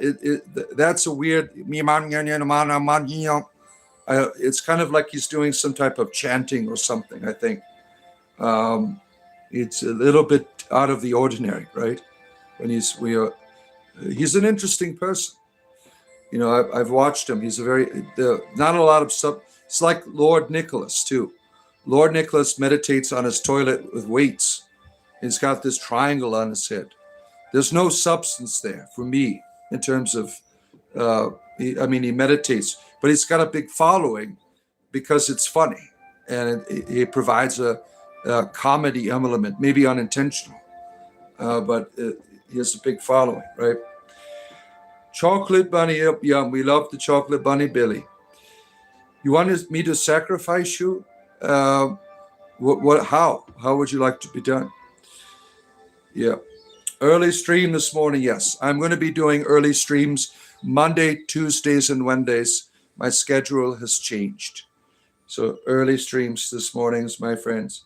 that's a weird. It's kind of like he's doing some type of chanting or something, I think. It's a little bit out of the ordinary, right? When he's an interesting person. I've watched him. He's not a lot of stuff. It's like Lord Nicholas too. Lord Nicholas meditates on his toilet with weights. He's got this triangle on his head. There's no substance there for me in terms of, he meditates, but he's got a big following because it's funny and it provides a comedy element, maybe unintentional, but he has a big following, right? Chocolate bunny, yum. We love the chocolate bunny, Billy. You wanted me to sacrifice you? How would you like to be done? Yeah. Early stream this morning. Yes, I'm going to be doing early streams Monday, Tuesdays, and Wednesdays. My schedule has changed. So early streams this morning, my friends.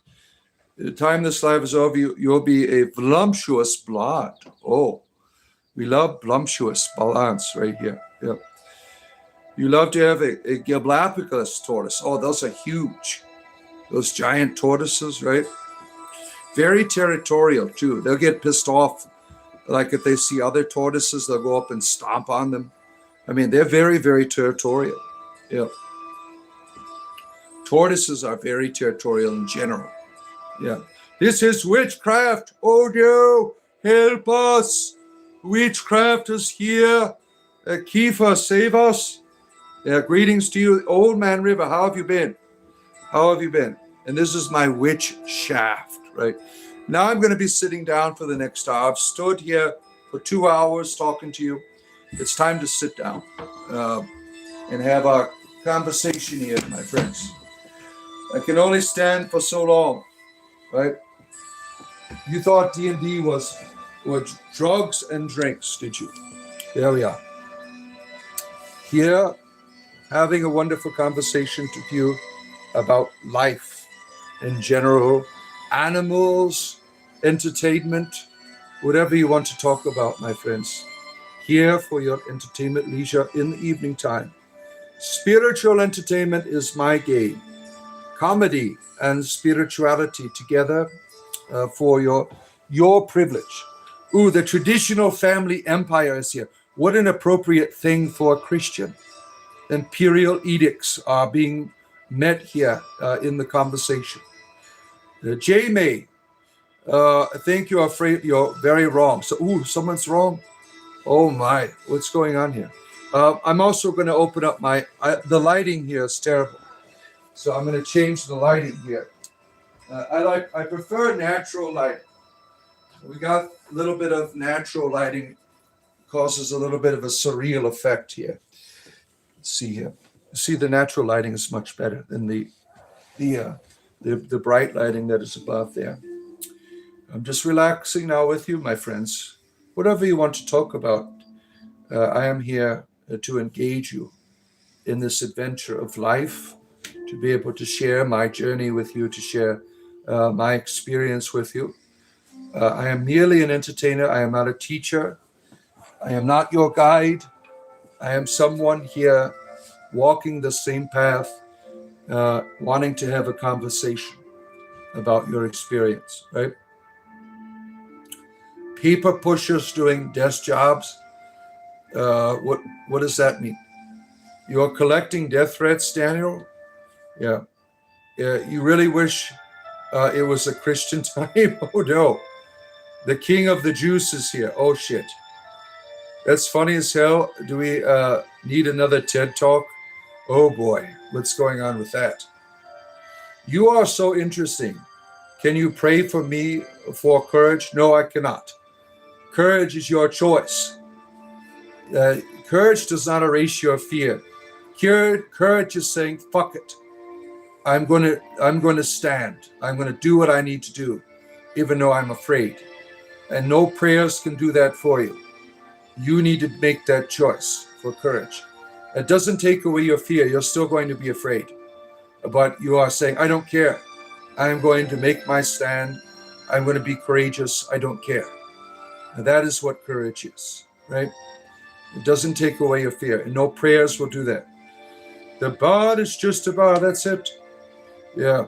The time this live is over, you'll be a voluptuous blonde. Oh, we love voluptuous blondes right here. Yeah. You love to have a Galapagos tortoise. Oh, those are huge. Those giant tortoises, right? Very territorial, too. They'll get pissed off. Like if they see other tortoises, they'll go up and stomp on them. They're very, very territorial. Yeah. Tortoises are very territorial in general. Yeah. This is witchcraft. Oh, no. Help us. Witchcraft is here. Kiefer, save us. Yeah, greetings to you. Old Man River, how have you been? How have you been? And this is my witch shaft, right? Now I'm going to be sitting down for the next hour. I've stood here for 2 hours talking to you. It's time to sit down and have our conversation here, my friends. I can only stand for so long, right? You thought D&D was drugs and drinks, did you? There we are. Here having a wonderful conversation with you about life in general, animals, entertainment, whatever you want to talk about, my friends. Here for your entertainment leisure in the evening time. Spiritual entertainment is my game. Comedy and spirituality together for your privilege. Ooh, the traditional family empire is here. What an appropriate thing for a Christian. Imperial edicts are being met here in the conversation. J. May, I think you're afraid you're very wrong. So, ooh, someone's wrong. Oh my, what's going on here? I'm also going to open up the lighting here is terrible. So I'm going to change the lighting here. I prefer natural light. We got a little bit of natural lighting, causes a little bit of a surreal effect here. Let's see here. See, the natural lighting is much better than the bright lighting that is above there. I'm just relaxing now with you, my friends. Whatever you want to talk about, I am here to engage you in this adventure of life, to be able to share my journey with you, to share my experience with you. I am merely an entertainer. I am not a teacher. I am not your guide. I am someone here walking the same path, wanting to have a conversation about your experience, right? Paper pushers doing desk jobs. What does that mean? You're collecting death threats, Daniel? Yeah. You really wish it was a Christian time? Oh, no. The king of the Jews is here. Oh, shit. That's funny as hell. Do we need another TED Talk? Oh, boy. What's going on with that? You are so interesting. Can you pray for me for courage? No, I cannot. Courage is your choice. Courage does not erase your fear. Courage is saying, fuck it. I'm going to stand. I'm going to do what I need to do, even though I'm afraid. And no prayers can do that for you. You need to make that choice for courage. It doesn't take away your fear. You're still going to be afraid. But you are saying, I don't care. I'm going to make my stand. I'm going to be courageous. I don't care. And that is what courage is, right? It doesn't take away your fear. And no prayers will do that. The bar is just about, that's it. Yeah.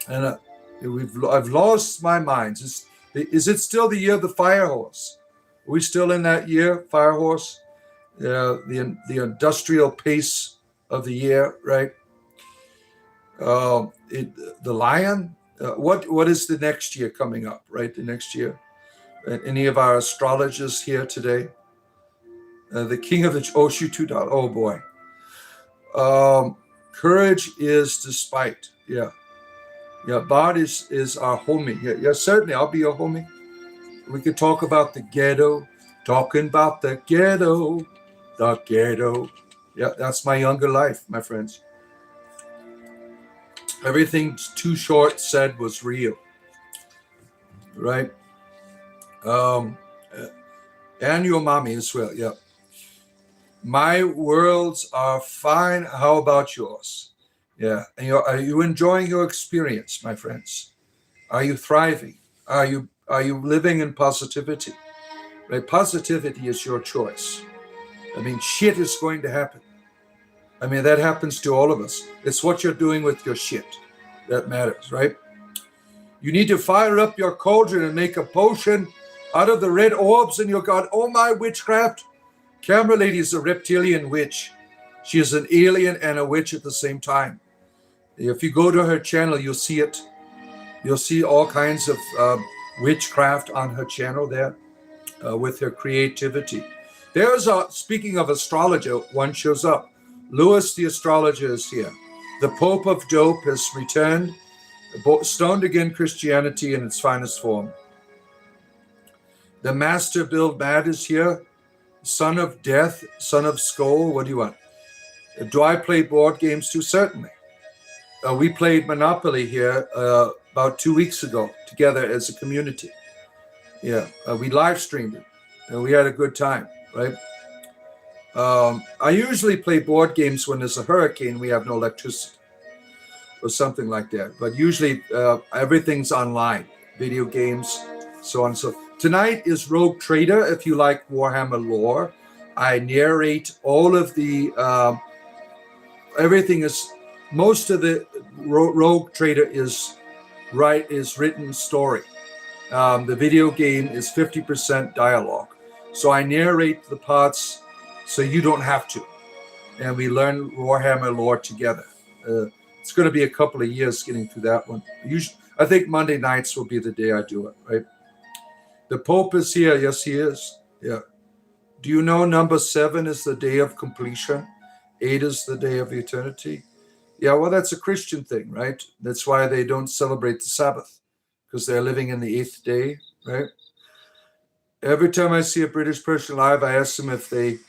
And I've lost my mind. Is it still the year of the fire horse? Are we still in that year, fire horse? The industrial pace of the year, right? The lion. What is the next year coming up, right? The next year. Any of our astrologers here today? The king of the $2. Oh boy. Courage is despite. Yeah. Yeah. Bart is our homie. Yeah, certainly. I'll be your homie. We could talk about the ghetto. Talking about the ghetto. The ghetto. Yeah, that's my younger life, my friends. Everything Too Short said was real. Right? And your mommy as well. Yeah. My worlds are fine. How about yours? Yeah. And are you enjoying your experience, my friends? Are you thriving? Are you living in positivity? Right? Positivity is your choice. I mean, shit is going to happen. I mean, that happens to all of us. It's what you're doing with your shit that matters, right? You need to fire up your cauldron and make a potion out of the red orbs in your god. Oh, my witchcraft. Camera lady is a reptilian witch. She is an alien and a witch at the same time. If you go to her channel, you'll see it. You'll see all kinds of witchcraft on her channel there with her creativity. Speaking of astrologer, one shows up. Lewis the astrologer is here. The Pope of Dope has returned, stoned again Christianity in its finest form. The Master Build Mad is here. Son of Death, Son of Skull, what do you want? Do I play board games too? Certainly. We played Monopoly here about 2 weeks ago together as a community. Yeah, we live streamed it and we had a good time, right? I usually play board games when there's a hurricane. We have no electricity or something like that. But usually everything's online, video games, so on and so. Tonight is Rogue Trader. If you like Warhammer lore, I narrate all of the everything is most of the Rogue Trader is written story. The video game is 50% dialogue. So I narrate the parts so you don't have to. And we learn Warhammer lore together. It's going to be a couple of years getting through that one. Usually, I think Monday nights will be the day I do it, right? The Pope is here. Yes, he is. Yeah. Do you know number 7 is the day of completion? 8 is the day of eternity. Yeah, well, that's a Christian thing, right? That's why they don't celebrate the Sabbath, because they're living in the 8th day, right? Every time I see a British person live, I ask them if they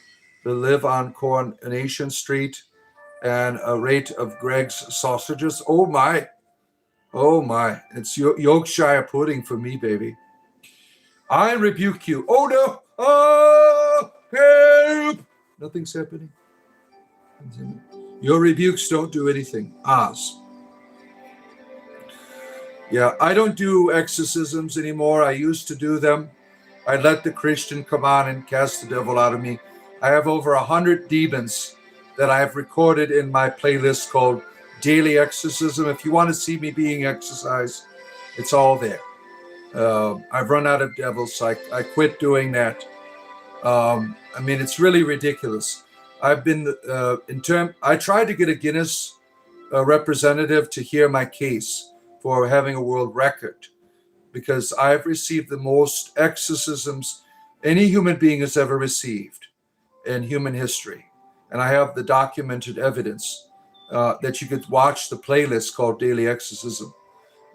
live on Coronation Street and a rate of Greg's sausages. Oh my. It's Yorkshire pudding for me, baby. I rebuke you. Oh no. Oh, help. Nothing's happening. Your rebukes don't do anything. Ours. Yeah, I don't do exorcisms anymore. I used to do them. I let the Christian come on and cast the devil out of me. I have over 100 demons that I have recorded in my playlist called Daily Exorcism. If you want to see me being exorcised, it's all there. I've run out of devils, so I quit doing that. I mean, it's really ridiculous. I've been I tried to get a Guinness representative to hear my case for having a world record, because I've received the most exorcisms any human being has ever received in human history. And I have the documented evidence that you could watch the playlist called Daily Exorcism.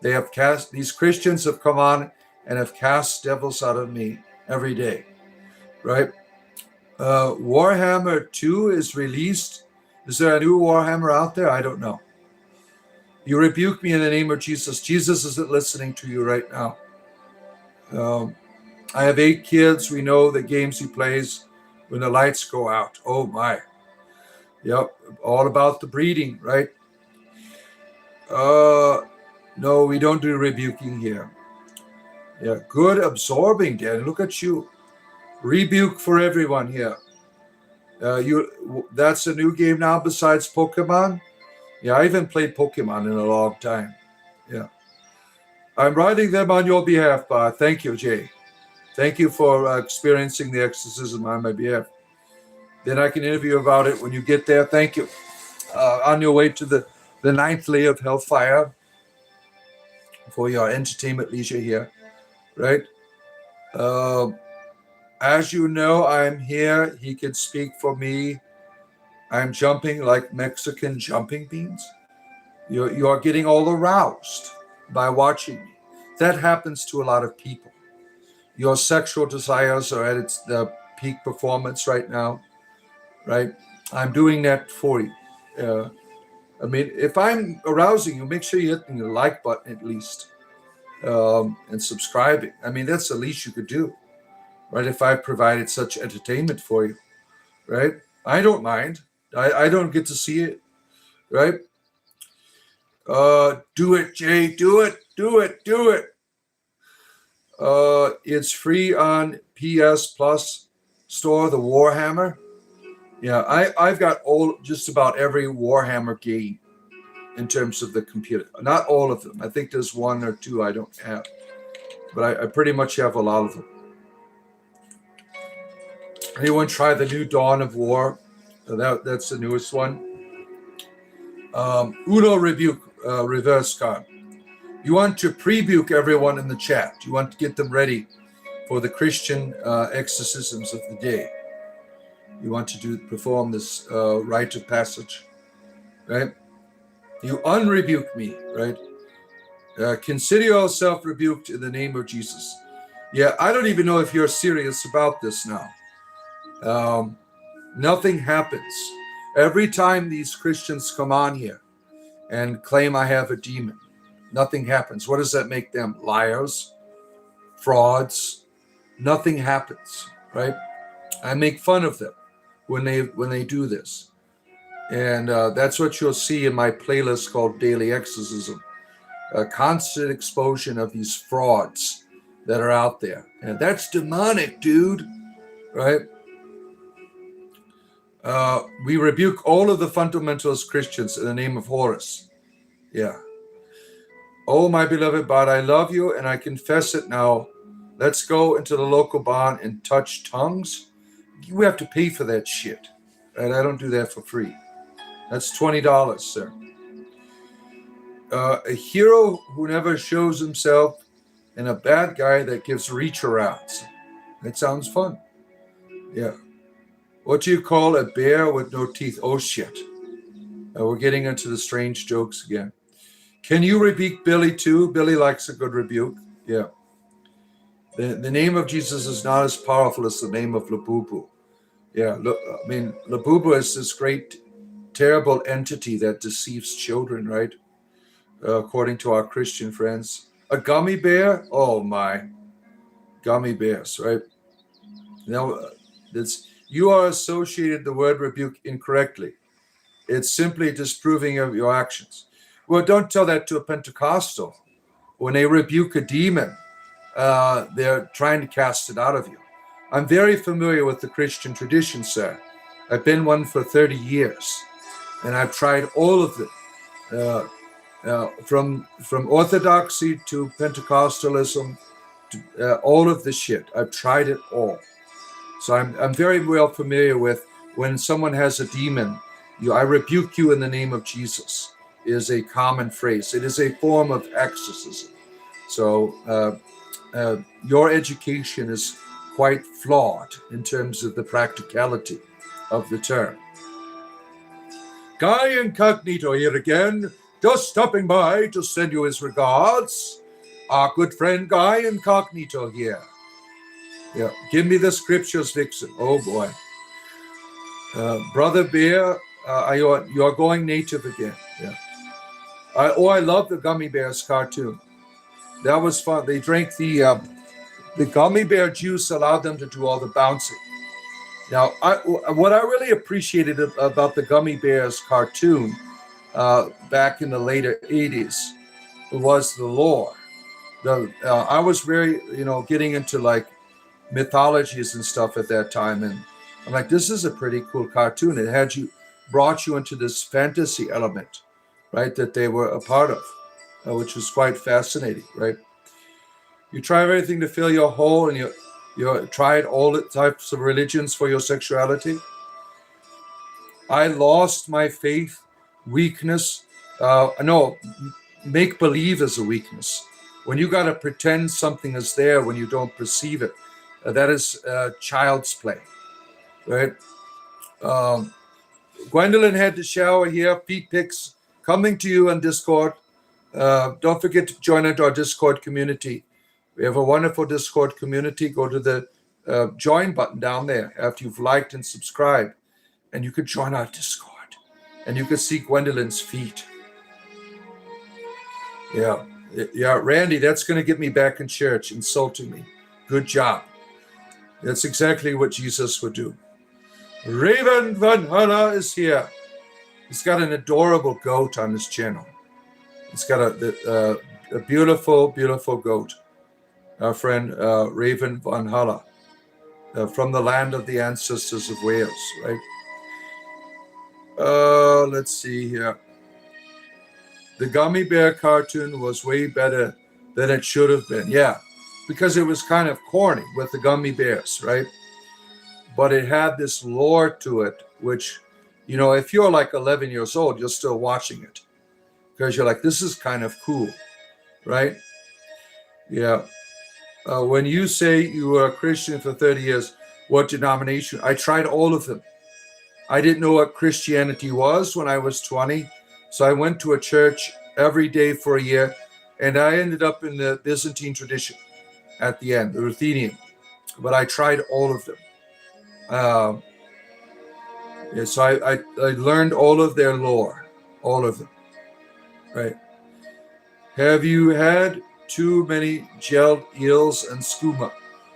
These Christians have come on and have cast devils out of me every day, right? Warhammer 2 is released. Is there a new Warhammer out there? I don't know. You rebuke me in the name of Jesus. Jesus isn't listening to you right now. I have 8 kids. We know the games he plays when the lights go out. Oh my. Yep. All about the breeding, right? No, we don't do rebuking here. Yeah. Good absorbing, Dan. Look at you. Rebuke for everyone here. That's a new game now besides Pokemon? Yeah, I haven't played Pokemon in a long time. Yeah. I'm writing them on your behalf, Bob. Thank you, Jay. Thank you for experiencing the exorcism on my behalf. Then I can interview about it when you get there. Thank you. On your way to the 9th layer of Hellfire for your entertainment leisure here, right? As you know, I'm here. He can speak for me. I'm jumping like Mexican jumping beans. You are getting all aroused by watching me. That happens to a lot of people. Your sexual desires are at the peak performance right now, right? I'm doing that for you. I mean, if I'm arousing you, make sure you're hitting the like button at least and subscribing. I mean, that's the least you could do, right? If I've provided such entertainment for you, right? I don't mind. I don't get to see it, right? Do it, Jay. Do it. It's free on PS Plus store, the Warhammer. Yeah, I've got just about every Warhammer game in terms of the computer. Not all of them. I think there's 1 or 2 I don't have, but I pretty much have a lot of them. Anyone try the new Dawn of War? That's the newest one. Uno Rebuke reverse card. You want to pre-buke everyone in the chat. You want to get them ready for the Christian exorcisms of the day. You want to perform this rite of passage, right? You unrebuke me, right? Consider yourself rebuked in the name of Jesus. Yeah, I don't even know if you're serious about this now. Nothing happens. Every time these Christians come on here and claim I have a demon, nothing happens. What does that make them? Liars? Frauds? Nothing happens, right? I make fun of them. when they do this. And that's what you'll see in my playlist called Daily Exorcism. A constant exposure of these frauds that are out there. And that's demonic, dude. Right? We rebuke all of the fundamentalist Christians in the name of Horus. Yeah. Oh, my beloved bard, I love you and I confess it now. Let's go into the local barn and touch tongues. You have to pay for that shit. And I don't do that for free. That's $20, sir. A hero who never shows himself and a bad guy that gives reach arounds. That sounds fun. Yeah. What do you call a bear with no teeth? Oh, shit. We're getting into the strange jokes again. Can you rebuke Billy too? Billy likes a good rebuke. Yeah. The name of Jesus is not as powerful as the name of Labubu. Yeah. I mean, Labubu is this great, terrible entity that deceives children, right? According to our Christian friends. A gummy bear? Oh, my. Gummy bears, right? Now, you are associated the word rebuke incorrectly. It's simply disproving of your actions. Well, don't tell that to a Pentecostal. When they rebuke a demon, they're trying to cast it out of you. I'm very familiar with the Christian tradition, sir. I've been one for 30 years, and I've tried all of them, from Orthodoxy to Pentecostalism, to all of the shit. I've tried it all. So I'm very well familiar with when someone has a demon, I rebuke you in the name of Jesus is a common phrase. It is a form of exorcism. So your education is quite flawed in terms of the practicality of the term. Guy Incognito here again, just stopping by to send you his regards. Our good friend Guy Incognito here. Yeah, give me the scriptures, Vixen. Oh boy. Brother Bear, you are going native again. Yeah. I love the Gummy Bears cartoon. That was fun. They drank the gummy bear juice, allowed them to do all the bouncing. Now, what I really appreciated about the Gummy Bears cartoon back in the later 80s was the lore. I was very, getting into like mythologies and stuff at that time, and I'm like, this is a pretty cool cartoon. It brought you into this fantasy element, right, that they were a part of, which was quite fascinating, right? You try everything to fill your hole, and you tried all the types of religions for your sexuality. I lost my faith, weakness. No, make believe is a weakness. When you got to pretend something is there when you don't perceive it, that is child's play, right? Gwendolyn had to shower here. Feet pics coming to you on Discord. Don't forget to join our Discord community. We have a wonderful Discord community. Go to the join button down there after you've liked and subscribed, and you could join our Discord. And you could see Gwendolyn's feet. Yeah, Randy, that's going to get me back in church, insulting me. Good job. That's exactly what Jesus would do. Raven Van Hana is here. He's got an adorable goat on his channel. He's got a beautiful, beautiful goat. Our friend Raven Van Hana, from the land of the ancestors of Wales, right? Let's see here. The Gummy Bear cartoon was way better than it should have been. Yeah, because it was kind of corny with the gummy bears, right? But it had this lore to it, which, if you're like 11 years old, you're still watching it because you're like, this is kind of cool, right? Yeah. When you say you were a Christian for 30 years, what denomination? I tried all of them. I didn't know what Christianity was when I was 20. So I went to a church every day for a year, and I ended up in the Byzantine tradition at the end, the Ruthenian. But I tried all of them. So I learned all of their lore, all of them. Right. Have you had too many gelled eels and skooma?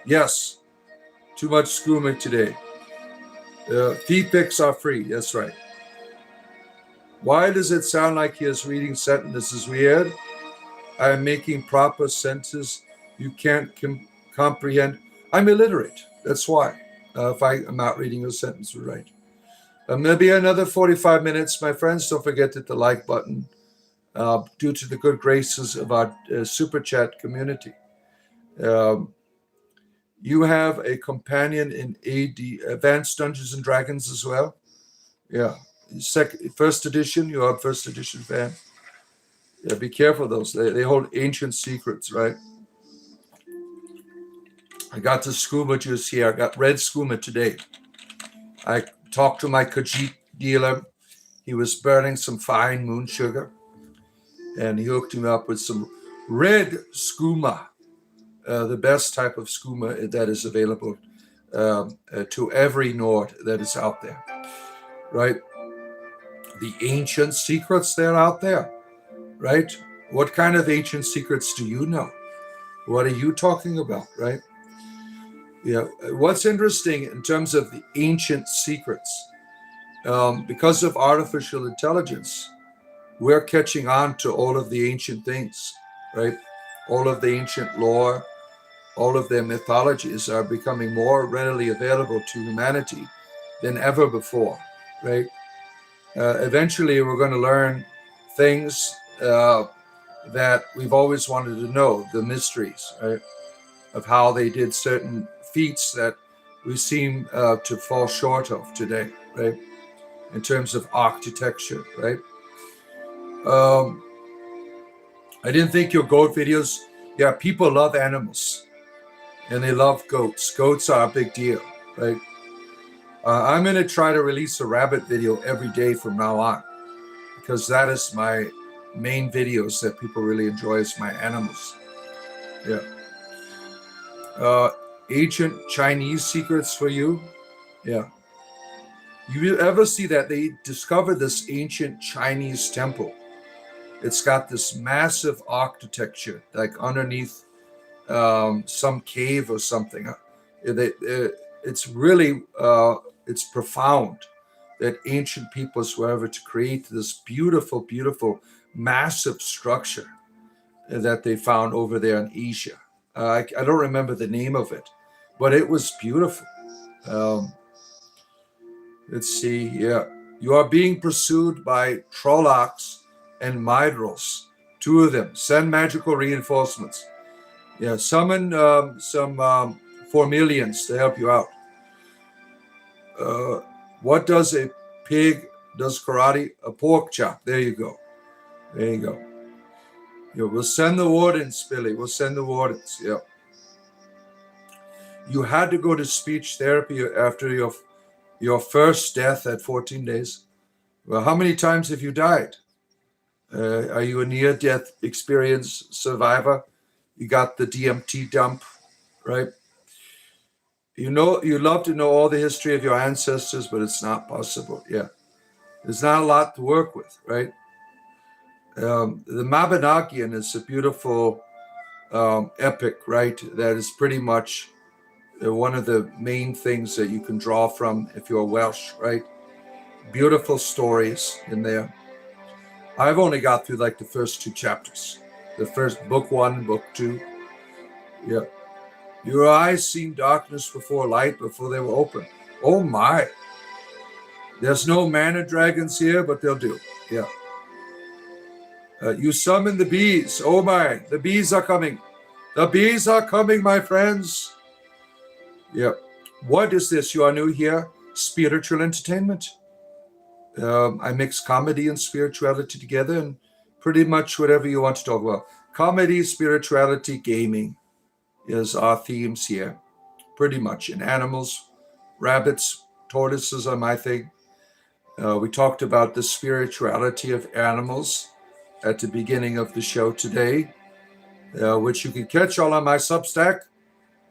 Yes. Too much skooma today. Feed pics are free. That's right. Why does it sound like he is reading sentences? Weird. I am making proper sentences. You can't comprehend. I'm illiterate. That's why. If I am not reading a sentence right. Maybe another 45 minutes, my friends. Don't forget to hit the like button. Due to the good graces of our super chat community. You have a companion in AD Advanced Dungeons and Dragons as well. Yeah, first edition. You are a first edition fan. Yeah, be careful of those. They hold ancient secrets, right? I got the skooma juice here. I got red skooma today. I talked to my Khajiit dealer. He was burning some fine moon sugar, and he hooked me up with some red skooma. The best type of skooma that is available to every Nord that is out there, right? The ancient secrets that are out there, right? What kind of ancient secrets do you know? What are you talking about, right? Yeah. What's interesting in terms of the ancient secrets, because of artificial intelligence, we're catching on to all of the ancient things, right? All of the ancient lore, all of their mythologies are becoming more readily available to humanity than ever before, right? Eventually, we're going to learn things that we've always wanted to know, the mysteries, right? Of how they did certain feats that we seem to fall short of today, right? In terms of architecture, right? I didn't think your goat videos, yeah, people love animals. And they love goats. Goats are a big deal, right? I'm going to try to release a rabbit video every day from now on, because that is my main videos that people really enjoy, is my animals. Yeah. Ancient Chinese secrets for you. Yeah. You ever see that they discovered this ancient Chinese temple? It's got this massive architecture, like underneath some cave or something. It's really it's profound that ancient peoples were able to create this beautiful, beautiful, massive structure that they found over there in Asia. I don't remember the name of it, but it was beautiful. Let's see. Yeah, you are being pursued by Trollocs and Mydrils, two of them. Send magical reinforcements. Yeah, summon some Formilians to help you out. What does a pig does karate? A pork chop. There you go. There you go. Yeah, we'll send the wardens, Billy. We'll send the wardens. Yeah. You had to go to speech therapy after your first death at 14 days. Well, how many times have you died? Are you a near-death experience survivor? You got the DMT dump, right? You love to know all the history of your ancestors, but it's not possible. Yeah. There's not a lot to work with, right? The Mabinogion is a beautiful epic, right? That is pretty much one of the main things that you can draw from if you're Welsh, right? Beautiful stories in there. I've only got through like the first two chapters. The first book 1, book 2. Yeah. Your eyes seen darkness before light, before they were open. Oh my. There's no mana dragons here, but they'll do. Yeah. You summon the bees. Oh my. The bees are coming. The bees are coming, my friends. Yeah. What is this? You are new here? Spiritual entertainment. I mix comedy and spirituality together, and pretty much whatever you want to talk about. Comedy, spirituality, gaming is our themes here. Pretty much. And animals, rabbits, tortoises are my thing. We talked about the spirituality of animals at the beginning of the show today, which you can catch all on my Substack.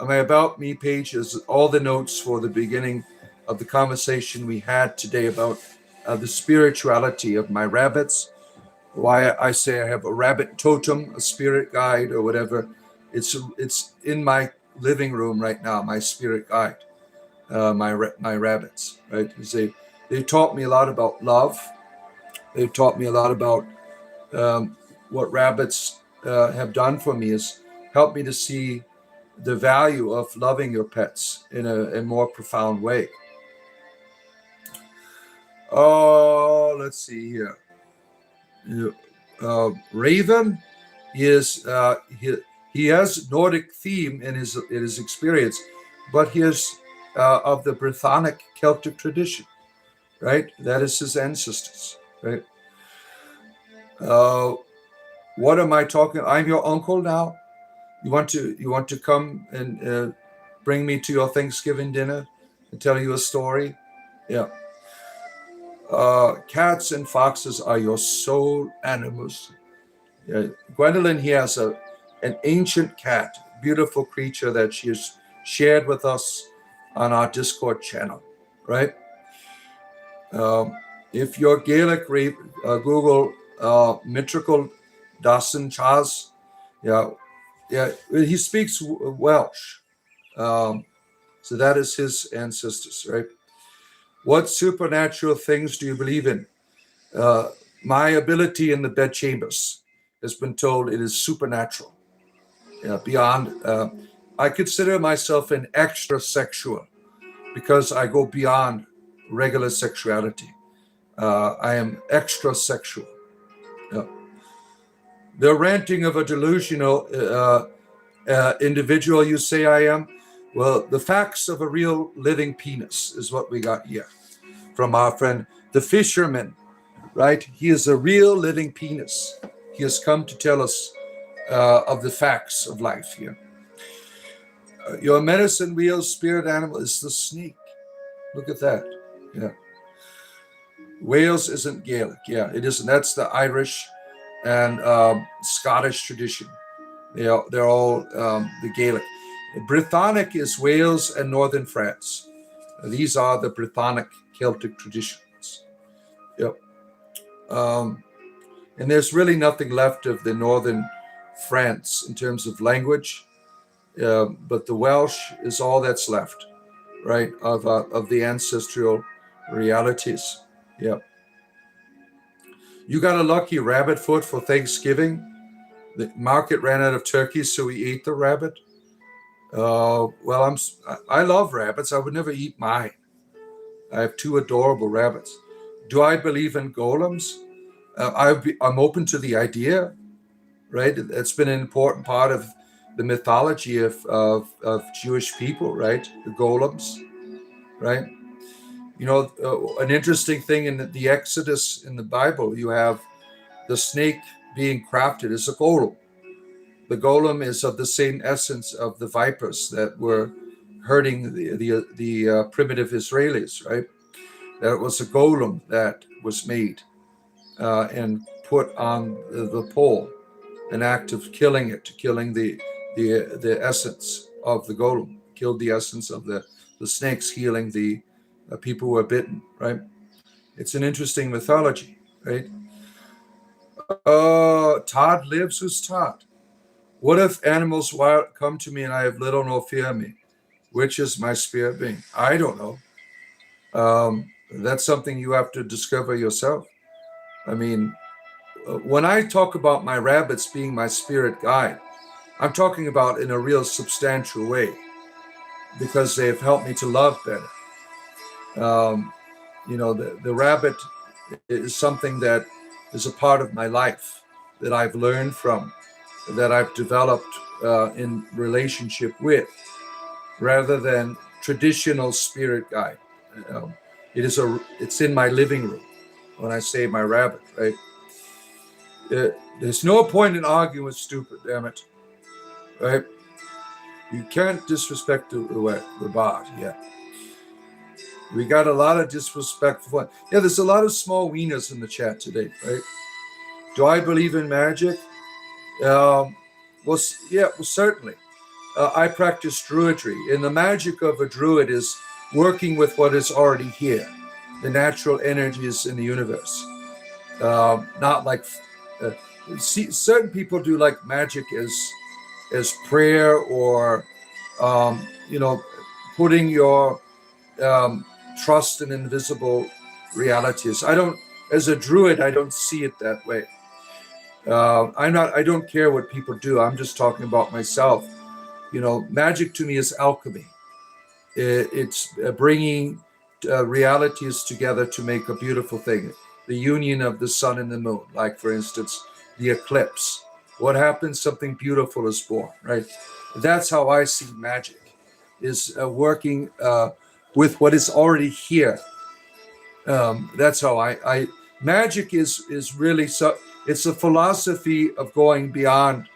On my About Me page is all the notes for the beginning of the conversation we had today about the spirituality of my rabbits. Why I say I have a rabbit totem, a spirit guide, or whatever. It's in my living room right now, my spirit guide. my rabbits, right? Because they taught me a lot about love. They've taught me a lot about what rabbits have done for me is helped me to see the value of loving your pets in a more profound way. Oh, let's see here. Raven is he has Nordic theme in his experience, but he is of the Brythonic Celtic tradition, right? That is his ancestors, right? What am I talking? I'm your uncle now. You want to come and bring me to your Thanksgiving dinner and tell you a story? Yeah. Cats and foxes are your soul animals. Gwendolyn here has an ancient cat, beautiful creature that she has shared with us on our Discord channel, right? If you're Gaelic, Google Mitrical Dawson Chaz. Yeah, he speaks Welsh. So that is his ancestors, right? What supernatural things do you believe in? My ability in the bedchambers has been told it is supernatural. Beyond, I consider myself an extra sexual because I go beyond regular sexuality. I am extra sexual. The ranting of a delusional individual, you say I am? Well, the facts of a real living penis is what we got here from our friend, the fisherman, right? He is a real living penis. He has come to tell us of the facts of life here. Your medicine wheel spirit animal is the snake. Look at that. Yeah. Wales isn't Gaelic. Yeah, it isn't. That's the Irish and Scottish tradition. They're all the Gaelic. Brythonic is Wales and northern France. These are the Brythonic Celtic traditions. Yep. And there's really nothing left of the northern France in terms of language, but the Welsh is all that's left, right, of the ancestral realities. Yep. You got a lucky rabbit foot for Thanksgiving. The market ran out of turkeys, so we ate the rabbit. Well, I love rabbits. I would never eat mine. I have two adorable rabbits. Do I believe in golems? I'm open to the idea, right? It's been an important part of the mythology of Jewish people, right? The golems, right? You know, an interesting thing in the Exodus in the Bible, you have the snake being crafted as a golem. The golem is of the same essence of the vipers that were hurting the primitive Israelis, right? That was a golem that was made and put on the pole, an act of killing the essence of the golem, killed the essence of the snakes, healing the people who were bitten, right? It's an interesting mythology, right? Todd lives. Who's Todd? What if animals wild come to me and I have little no fear of me? Which is my spirit being? I don't know. That's something you have to discover yourself. I mean, when I talk about my rabbits being my spirit guide, I'm talking about in a real substantial way because they've helped me to love better. You know, the rabbit is something that is a part of my life that I've learned from, that I've developed in relationship with, rather than traditional spirit guide. It's in my living room when I say my rabbit, right? There's no point in arguing with stupid, damn it, right? You can't disrespect the bard, yeah. We got a lot of disrespectful. Yeah, there's a lot of small wieners in the chat today, right? Do I believe in magic? Well, certainly. I practice druidry, and the magic of a druid is working with what is already here, the natural energies in the universe. Not like certain people do like magic as prayer or putting your trust in invisible realities. As a druid, I don't see it that way. I don't care what people do. I'm just talking about myself. Magic to me is alchemy. It's bringing realities together to make a beautiful thing. The union of the sun and the moon, like for instance, the eclipse. What happens? Something beautiful is born, right? That's how I see magic, is working with what is already here. That's how I magic is really so. It's a philosophy of going beyond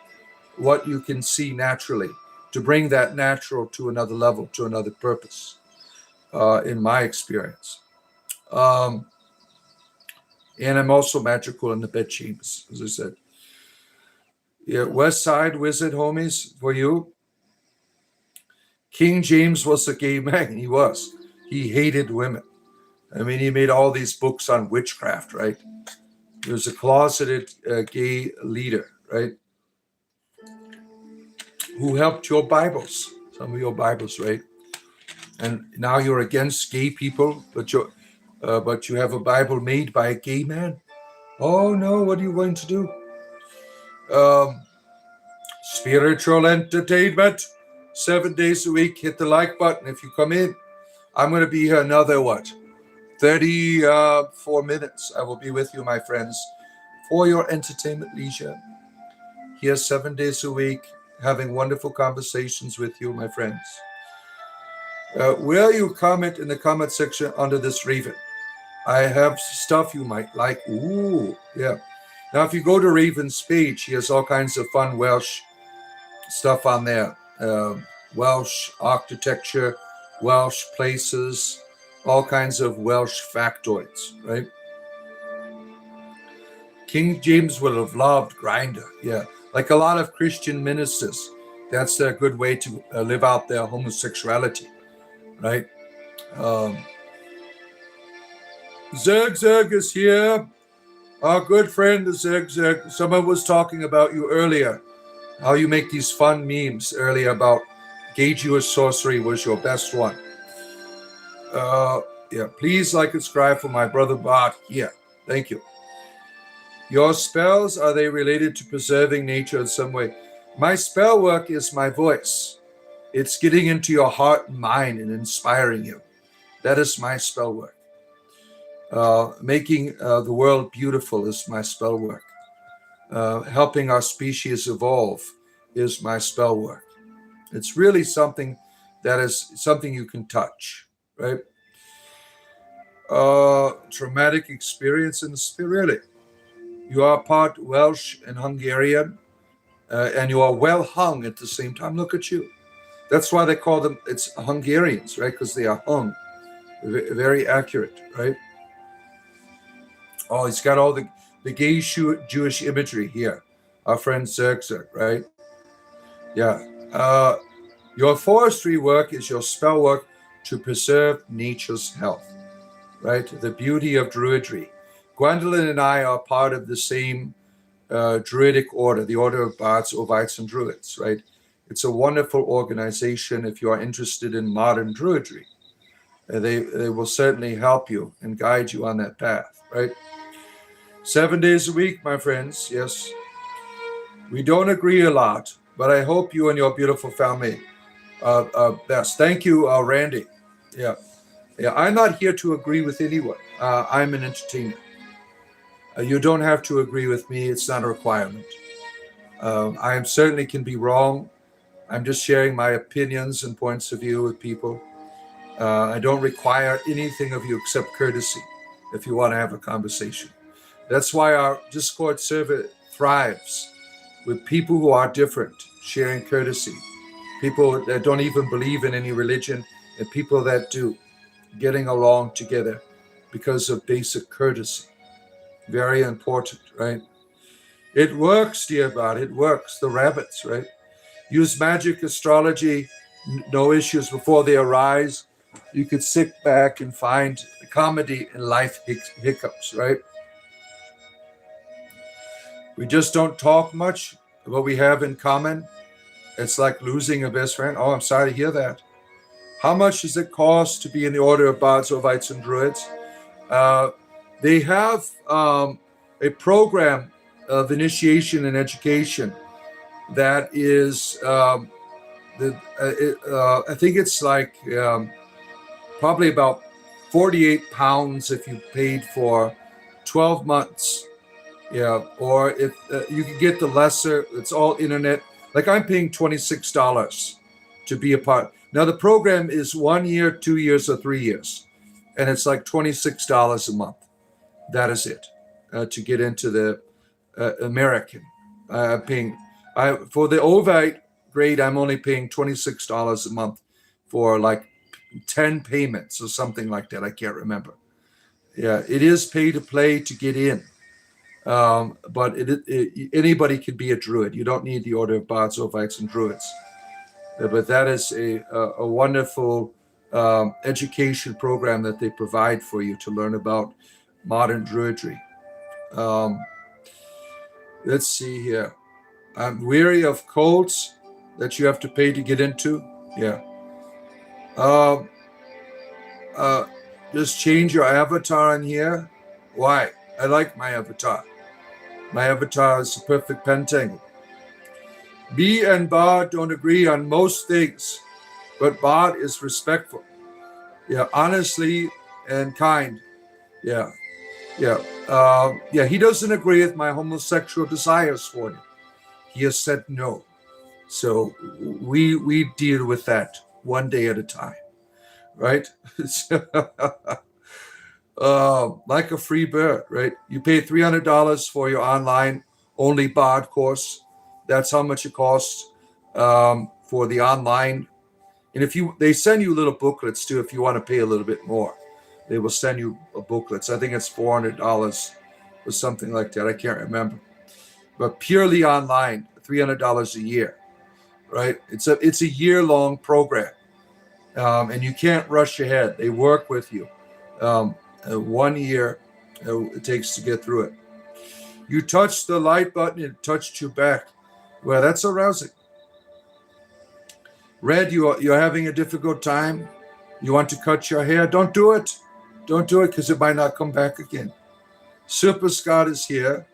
what you can see naturally, to bring that natural to another level, to another purpose, in my experience. And I'm also magical in the bed chambers, as I said. Yeah, West Side Wizard, homies, for you. King James was a gay man. He was. He hated women. I mean, he made all these books on witchcraft, right? He was a closeted gay leader, right? Who helped your Bibles, some of your Bibles, right? And now you're against gay people, but you have a Bible made by a gay man. Oh no, what are you going to do? Spiritual entertainment, 7 days a week. Hit the like button if you come in. I'm going to be here another 34 minutes. I will be with you, my friends, for your entertainment leisure. Here 7 days a week, having wonderful conversations with you, my friends. Will you comment in the comment section under this Raven? I have stuff you might like. Ooh, yeah. Now, if you go to Raven's page, he has all kinds of fun Welsh stuff on there. Welsh architecture, Welsh places, all kinds of Welsh factoids, right? King James would have loved Grindr, yeah. Like a lot of Christian ministers, that's a good way to live out their homosexuality, right? Zerg is here. Our good friend Zerg. Someone was talking about you earlier, how you make these fun memes earlier about gay Jewish sorcery was your best one. Yeah, please like and subscribe for my brother Bart here. Thank you. Your spells, are they related to preserving nature in some way? My spell work is my voice. It's getting into your heart and mind and inspiring you. That is my spell work. Making the world beautiful is my spell work. Helping our species evolve is my spell work. It's really something that is something you can touch, right? Traumatic experience in the spirit. Really. You are part Welsh and Hungarian, and you are well hung at the same time. Look at you. That's why they call them, it's Hungarians, right? Because they are hung. Very accurate, right? Oh, he's got all the gay Jewish imagery here. Our friend Zerg, right? Yeah. Your forestry work is your spell work to preserve nature's health, right? The beauty of druidry. Gwendolyn and I are part of the same druidic order, the Order of Bards, Ovites, and Druids, right? It's a wonderful organization if you are interested in modern druidry. They will certainly help you and guide you on that path, right? 7 days a week, my friends, yes. We don't agree a lot, but I hope you and your beautiful family are best. Thank you, Randy. Yeah, I'm not here to agree with anyone. I'm an entertainer. You don't have to agree with me. It's not a requirement. I certainly can be wrong. I'm just sharing my opinions and points of view with people. I don't require anything of you except courtesy if you want to have a conversation. That's why our Discord server thrives with people who are different, sharing courtesy. People that don't even believe in any religion and people that do, getting along together because of basic courtesy. Very important, right? It works, dear God. It works. The rabbits, right? Use magic, astrology, no issues before they arise. You could sit back and find comedy in life hiccups, right? We just don't talk much. What we have in common, it's like losing a best friend. Oh, I'm sorry to hear that. How much does it cost to be in the Order of Bards, Ovites, and Druids? They have a program of initiation and education that is, I think it's like probably about £48 if you paid for 12 months. Yeah, or if you can get the lesser, it's all internet. Like I'm paying $26 to be a part. Now the program is 1 year, 2 years, or 3 years, and it's like $26 a month. That is it to get into the American. Paying for the Ovite grade, I'm only paying $26 a month for like 10 payments or something like that. I can't remember. Yeah, it is pay to play to get in. But anybody can be a druid. You don't need the Order of Bards, Ovites, and Druids. But that is a wonderful education program that they provide for you to learn about modern druidry. Let's see here. I'm weary of cults that you have to pay to get into. Yeah. Just change your avatar in here. Why? I like my avatar. My avatar is a perfect pentangle. Me and Bard don't agree on most things, but Bard is respectful. Yeah, honestly and kind. Yeah. He doesn't agree with my homosexual desires for you. He has said no. So we deal with that one day at a time, right? Like a free bird, right? You pay $300 for your online only Bard course. That's how much it costs for the online. And they send you little booklets too if you want to pay a little bit more. They will send you booklets. I think it's $400 or something like that. I can't remember. But purely online, $300 a year, right? It's a year-long program, and you can't rush ahead. They work with you. 1 year it takes to get through it. You touch the light button, it touched you back. Well, that's arousing. Red, you're having a difficult time. You want to cut your hair? Don't do it. Don't do it because it might not come back again. Super Scott is here.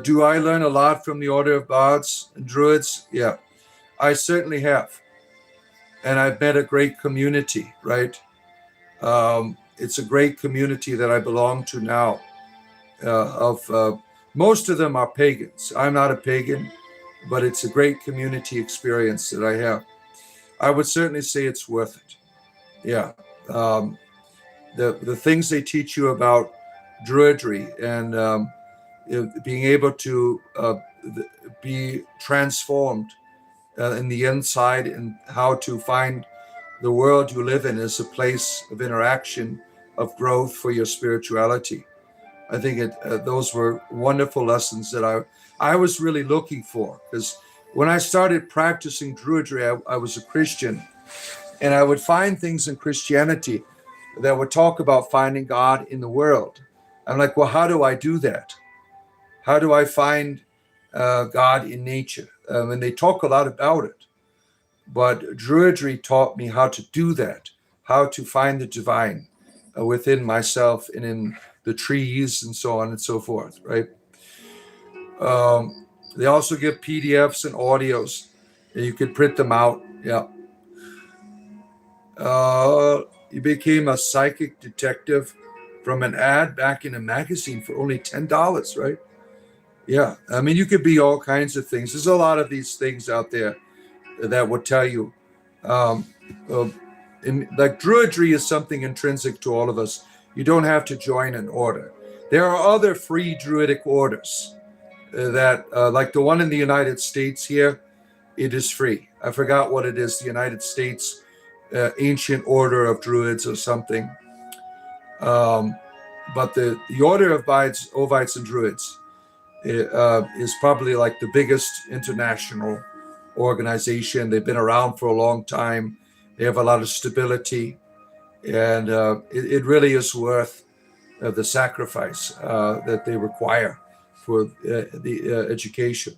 Do I learn a lot from the Order of Bards and Druids? Yeah, I certainly have. And I've met a great community, right? It's a great community that I belong to now. Most of them are pagans. I'm not a pagan, but it's a great community experience that I have. I would certainly say it's worth it. Yeah. The things they teach you about druidry and being able to be transformed in the inside and how to find the world you live in as a place of interaction, of growth for your spirituality. I think those were wonderful lessons that I was really looking for, because when I started practicing druidry, I was a Christian, and I would find things in Christianity that would talk about finding God in the world. I'm like, well, how do I do that? How do I find God in nature? And they talk a lot about it. But druidry taught me how to do that, how to find the divine within myself and in the trees and so on and so forth, right? They also give PDFs and audios. And you can print them out. Yeah. You became a psychic detective from an ad back in a magazine for only $10, right? Yeah. I mean, you could be all kinds of things. There's a lot of these things out there that will tell you. Like druidry is something intrinsic to all of us. You don't have to join an order. There are other free druidic orders that, like the one in the United States here, it is free. I forgot what it is, the United States Ancient Order of Druids or something. But the Order of Bards, Ovites, and Druids is probably like the biggest international organization. They've been around for a long time. They have a lot of stability, and it really is worth the sacrifice that they require for the education.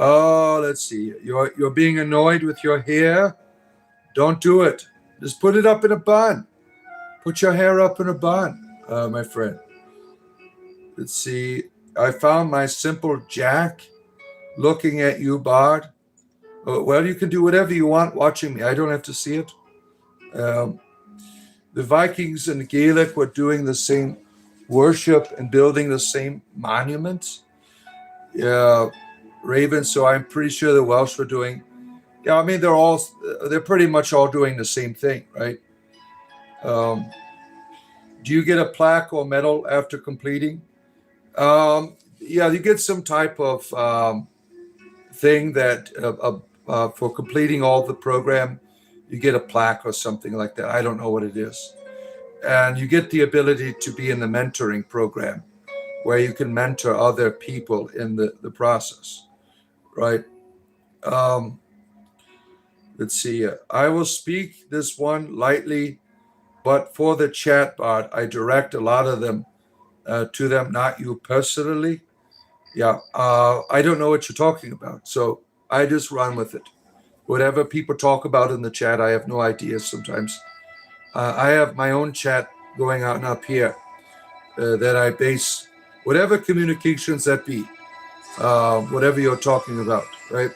Oh, let's see. You're being annoyed with your hair. Don't do it. Just put it up in a bun. Put your hair up in a bun, my friend. Let's see. I found my simple Jack looking at you, Bard. Well, you can do whatever you want watching me. I don't have to see it. Um, the Vikings and Gaelic were doing the same worship and building the same monuments. Raven, so I'm pretty sure the Welsh were doing. Yeah, I mean they're pretty much all doing the same thing, right? Do you get a plaque or medal after completing? Yeah, you get some type of thing that for completing all the program, you get a plaque or something like that. I don't know what it is. And you get the ability to be in the mentoring program where you can mentor other people in the process, right? Let's see. I will speak this one lightly, but for the chat bot, I direct a lot of them to them, not you personally. Yeah, I don't know what you're talking about, so I just run with it. Whatever people talk about in the chat, I have no idea sometimes. I have my own chat going out and up here that I base whatever communications that be, whatever you're talking about, right?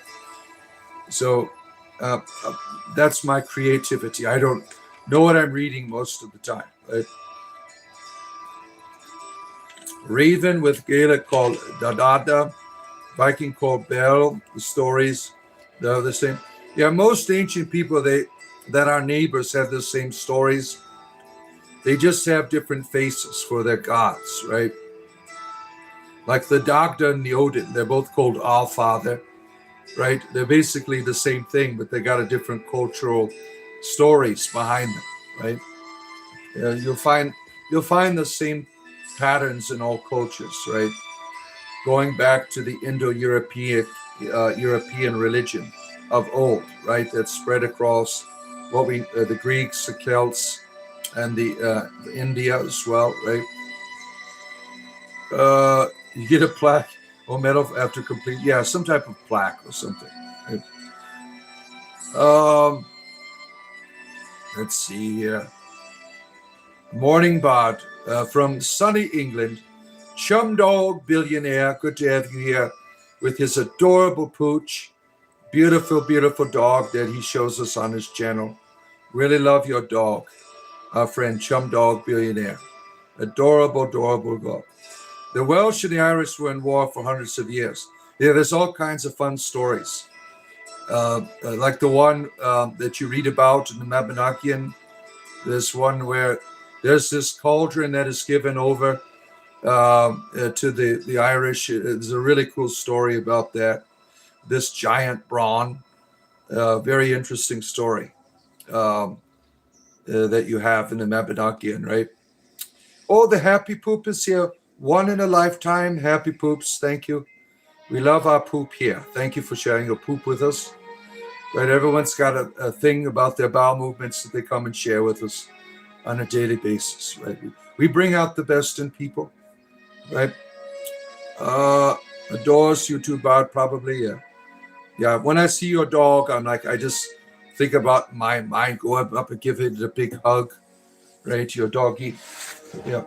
So that's my creativity. I don't know what I'm reading most of the time, right? Raven with Gaelic called Dadada, Viking called Bell. The stories, they're the same. Yeah, most ancient people that are neighbors have the same stories. They just have different faces for their gods, right? Like the Dagda and the Odin, they're both called Allfather, right? They're basically the same thing, but they got a different cultural stories behind them, right? You'll find the same patterns in all cultures, right? Going back to the Indo-European European religion of old, right? That spread across the Greeks, the Celts, and the India as well, right? You get a plaque or medal after complete, yeah, some type of plaque or something. Right? Let's see here. Morning Bard from sunny England. Chum Dog Billionaire, good to have you here with his adorable pooch. Beautiful, beautiful dog that he shows us on his channel. Really love your dog, our friend Chum Dog Billionaire. Adorable, adorable dog. The Welsh and the Irish were in war for hundreds of years. Yeah, there's all kinds of fun stories. Like the one that you read about in the Mabinogion. There's one where there's this cauldron that is given over to the Irish. There's a really cool story about that. This giant brawn, very interesting story that you have in the Mabinogion, right? Oh, the happy poop is here. One in a lifetime. Happy poops. Thank you. We love our poop here. Thank you for sharing your poop with us. Right? Everyone's got a thing about their bowel movements that they come and share with us on a daily basis, right? We bring out the best in people, right? Adores you too, Bart, probably, yeah. Yeah, when I see your dog, I'm like, I just think about my mind, go up and give it a big hug, right? Your doggy, yeah.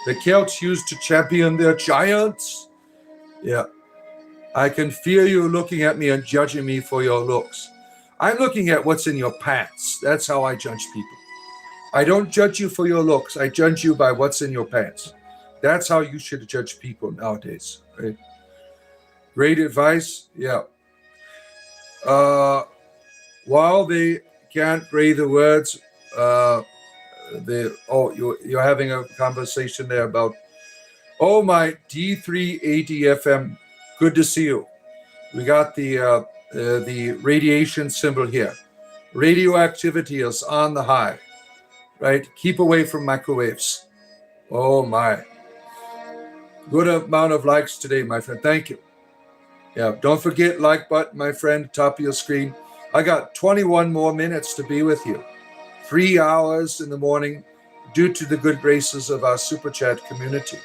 The Celts used to champion their giants. Yeah. I can feel you looking at me and judging me for your looks. I'm looking at what's in your pants. That's how I judge people. I don't judge you for your looks. I judge you by what's in your pants. That's how you should judge people nowadays, right? Great advice. Yeah. While they can't read the words, you're having a conversation there about, oh, my D3ADFM, good to see you. We got the radiation symbol here. Radioactivity is on the high, right? Keep away from microwaves. Oh, my. Good amount of likes today, my friend. Thank you. Yeah, don't forget like button, my friend, top of your screen. I got 21 more minutes to be with you. 3 hours in the morning due to the good graces of our Super Chat community.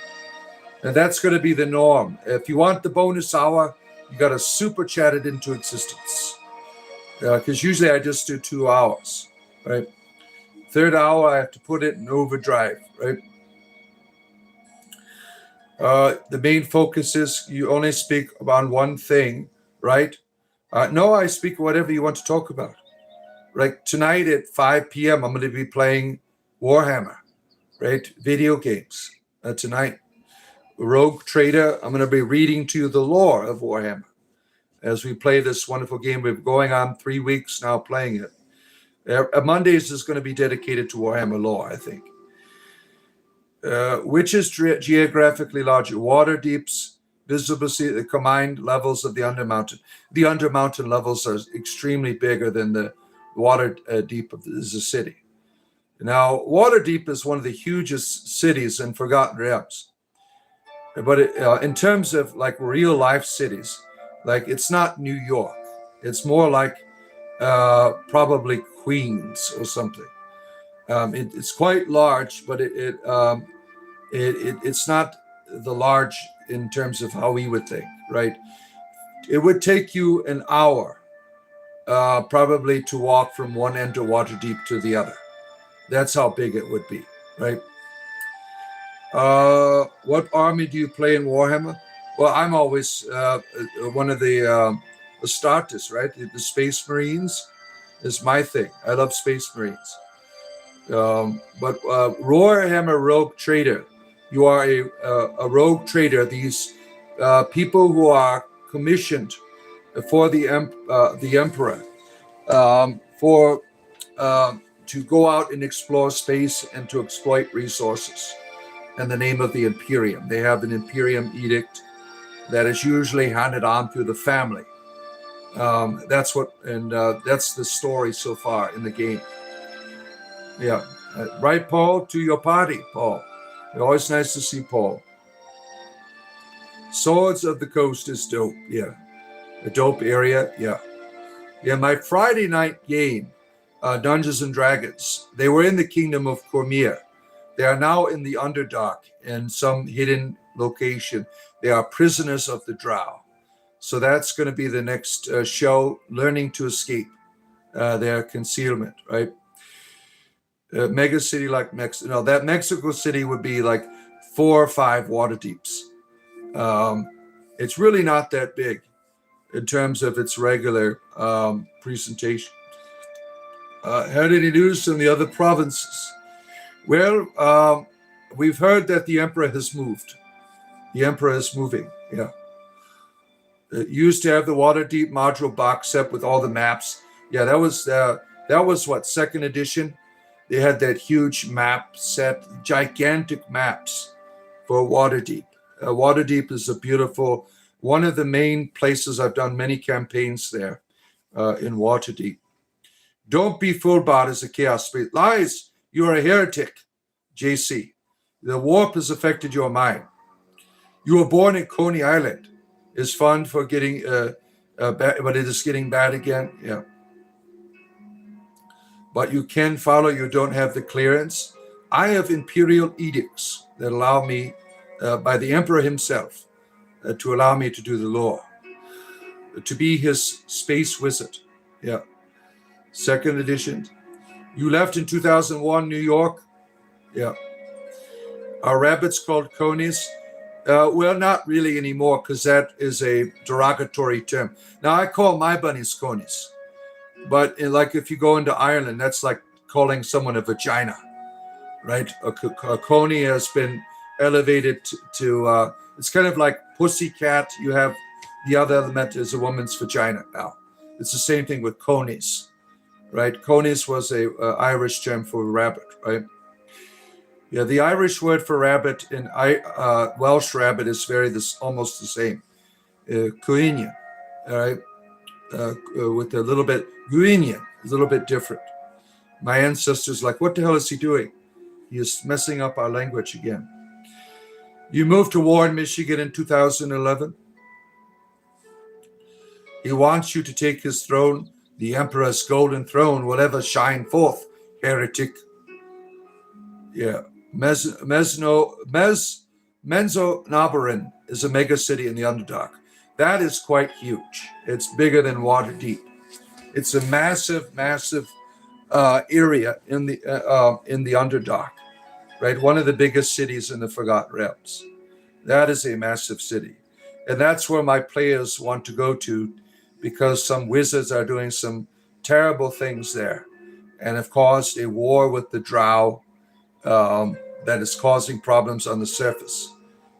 And that's going to be the norm. If you want the bonus hour, you got to super chat it into existence. Because usually I just do 2 hours, right? Third hour, I have to put it in overdrive, right? The main focus is you only speak about one thing, right? No, I speak whatever you want to talk about. Right? Tonight at 5 p.m., I'm going to be playing Warhammer, right? Video games tonight. Rogue Trader, I'm going to be reading to you the lore of Warhammer as we play this wonderful game. We're going on 3 weeks now playing it. Mondays is going to be dedicated to Warhammer lore, I think. Which is geographically larger? Water deeps, visible sea, the combined levels of the Undermountain. The Undermountain levels are extremely bigger than the water deep of the city. Now, Waterdeep is one of the hugest cities in Forgotten Realms. But in terms of like real life cities, like it's not New York. It's more like probably Queens or something. It's quite large, but it's not the large in terms of how we would think, right? It would take you an hour probably to walk from one end of Waterdeep to the other. That's how big it would be, right? What army do you play in Warhammer? Well, I'm always one of the Astartes, right? The Space Marines is my thing. I love Space Marines. But Warhammer Rogue Trader, you are a rogue trader. These people who are commissioned for the Emperor to go out and explore space and to exploit resources in the name of the Imperium. They have an Imperium edict that is usually handed on through the family. That's the story so far in the game. Yeah, right, Paul, to your party, Paul. Always nice to see Paul. Swords of the Coast is dope. Yeah, a dope area. Yeah. My Friday night game, Dungeons and Dragons. They were in the Kingdom of Cormyr. They are now in the Underdark in some hidden location. They are prisoners of the Drow. So that's going to be the next show, learning to escape their concealment, right? Mega city like Mexico. No, that Mexico City would be like 4 or 5 water deeps. It's really not that big in terms of its regular presentation. Heard any news from the other provinces? Well, we've heard that the Emperor has moved. The Emperor is moving, yeah. It used to have the Waterdeep module box set with all the maps. Yeah, that was what, 2nd edition? They had that huge map set, gigantic maps for Waterdeep. Waterdeep is a beautiful, one of the main places. I've done many campaigns there in Waterdeep. Don't be fooled by it as a chaos spirit. Lies, you're a heretic, JC. The warp has affected your mind. You were born in Coney Island. It's fun for getting bad, but it is getting bad again. Yeah. But you can follow, you don't have the clearance. I have imperial edicts that allow me, by the Emperor himself, to allow me to do the law, to be his space wizard. Yeah. 2nd edition. You left in 2001, New York. Yeah. Are rabbits called conies? Well, not really anymore, because that is a derogatory term. Now, I call my bunnies conies. But like if you go into Ireland, that's like calling someone a vagina, right? A coney has been elevated to it's kind of like pussycat. You have the other element is a woman's vagina now. It's the same thing with conies, right? Conies was a Irish term for rabbit, right? Yeah, the Irish word for rabbit in Welsh rabbit is almost the same. Cuinian, all right? With a little bit Guinian, a little bit different. My ancestors like, what the hell is he doing? He is messing up our language again. You moved to Warren, Michigan in 2011. He wants you to take his throne. The Emperor's golden throne will ever shine forth, heretic. Yeah. Mesno Menzonabarin is a mega city in the Underdark. That is quite huge. It's bigger than Waterdeep. It's a massive, massive area in the Underdark, right? One of the biggest cities in the Forgotten Realms. That is a massive city, and that's where my players want to go to, because some wizards are doing some terrible things there, and have caused a war with the Drow that is causing problems on the surface.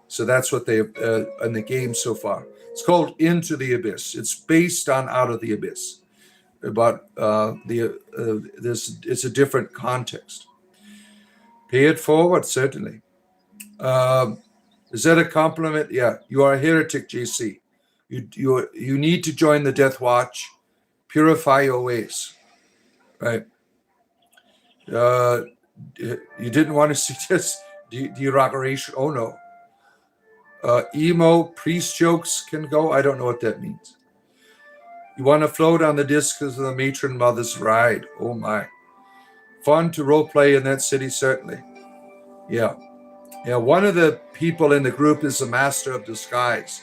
So that's what they in the game so far. It's called Into the Abyss. It's based on Out of the Abyss, but it's a different context. Pay it forward, certainly. Is that a compliment? Yeah, you are a heretic, JC. You need to join the Death Watch. Purify your ways, right? You didn't want to suggest derogation. Oh no. Emo priest jokes can go. I don't know what that means. You want to float on the disc of the matron mother's ride. Oh my. Fun to role play in that city, certainly. Yeah. Yeah, one of the people in the group is a master of disguise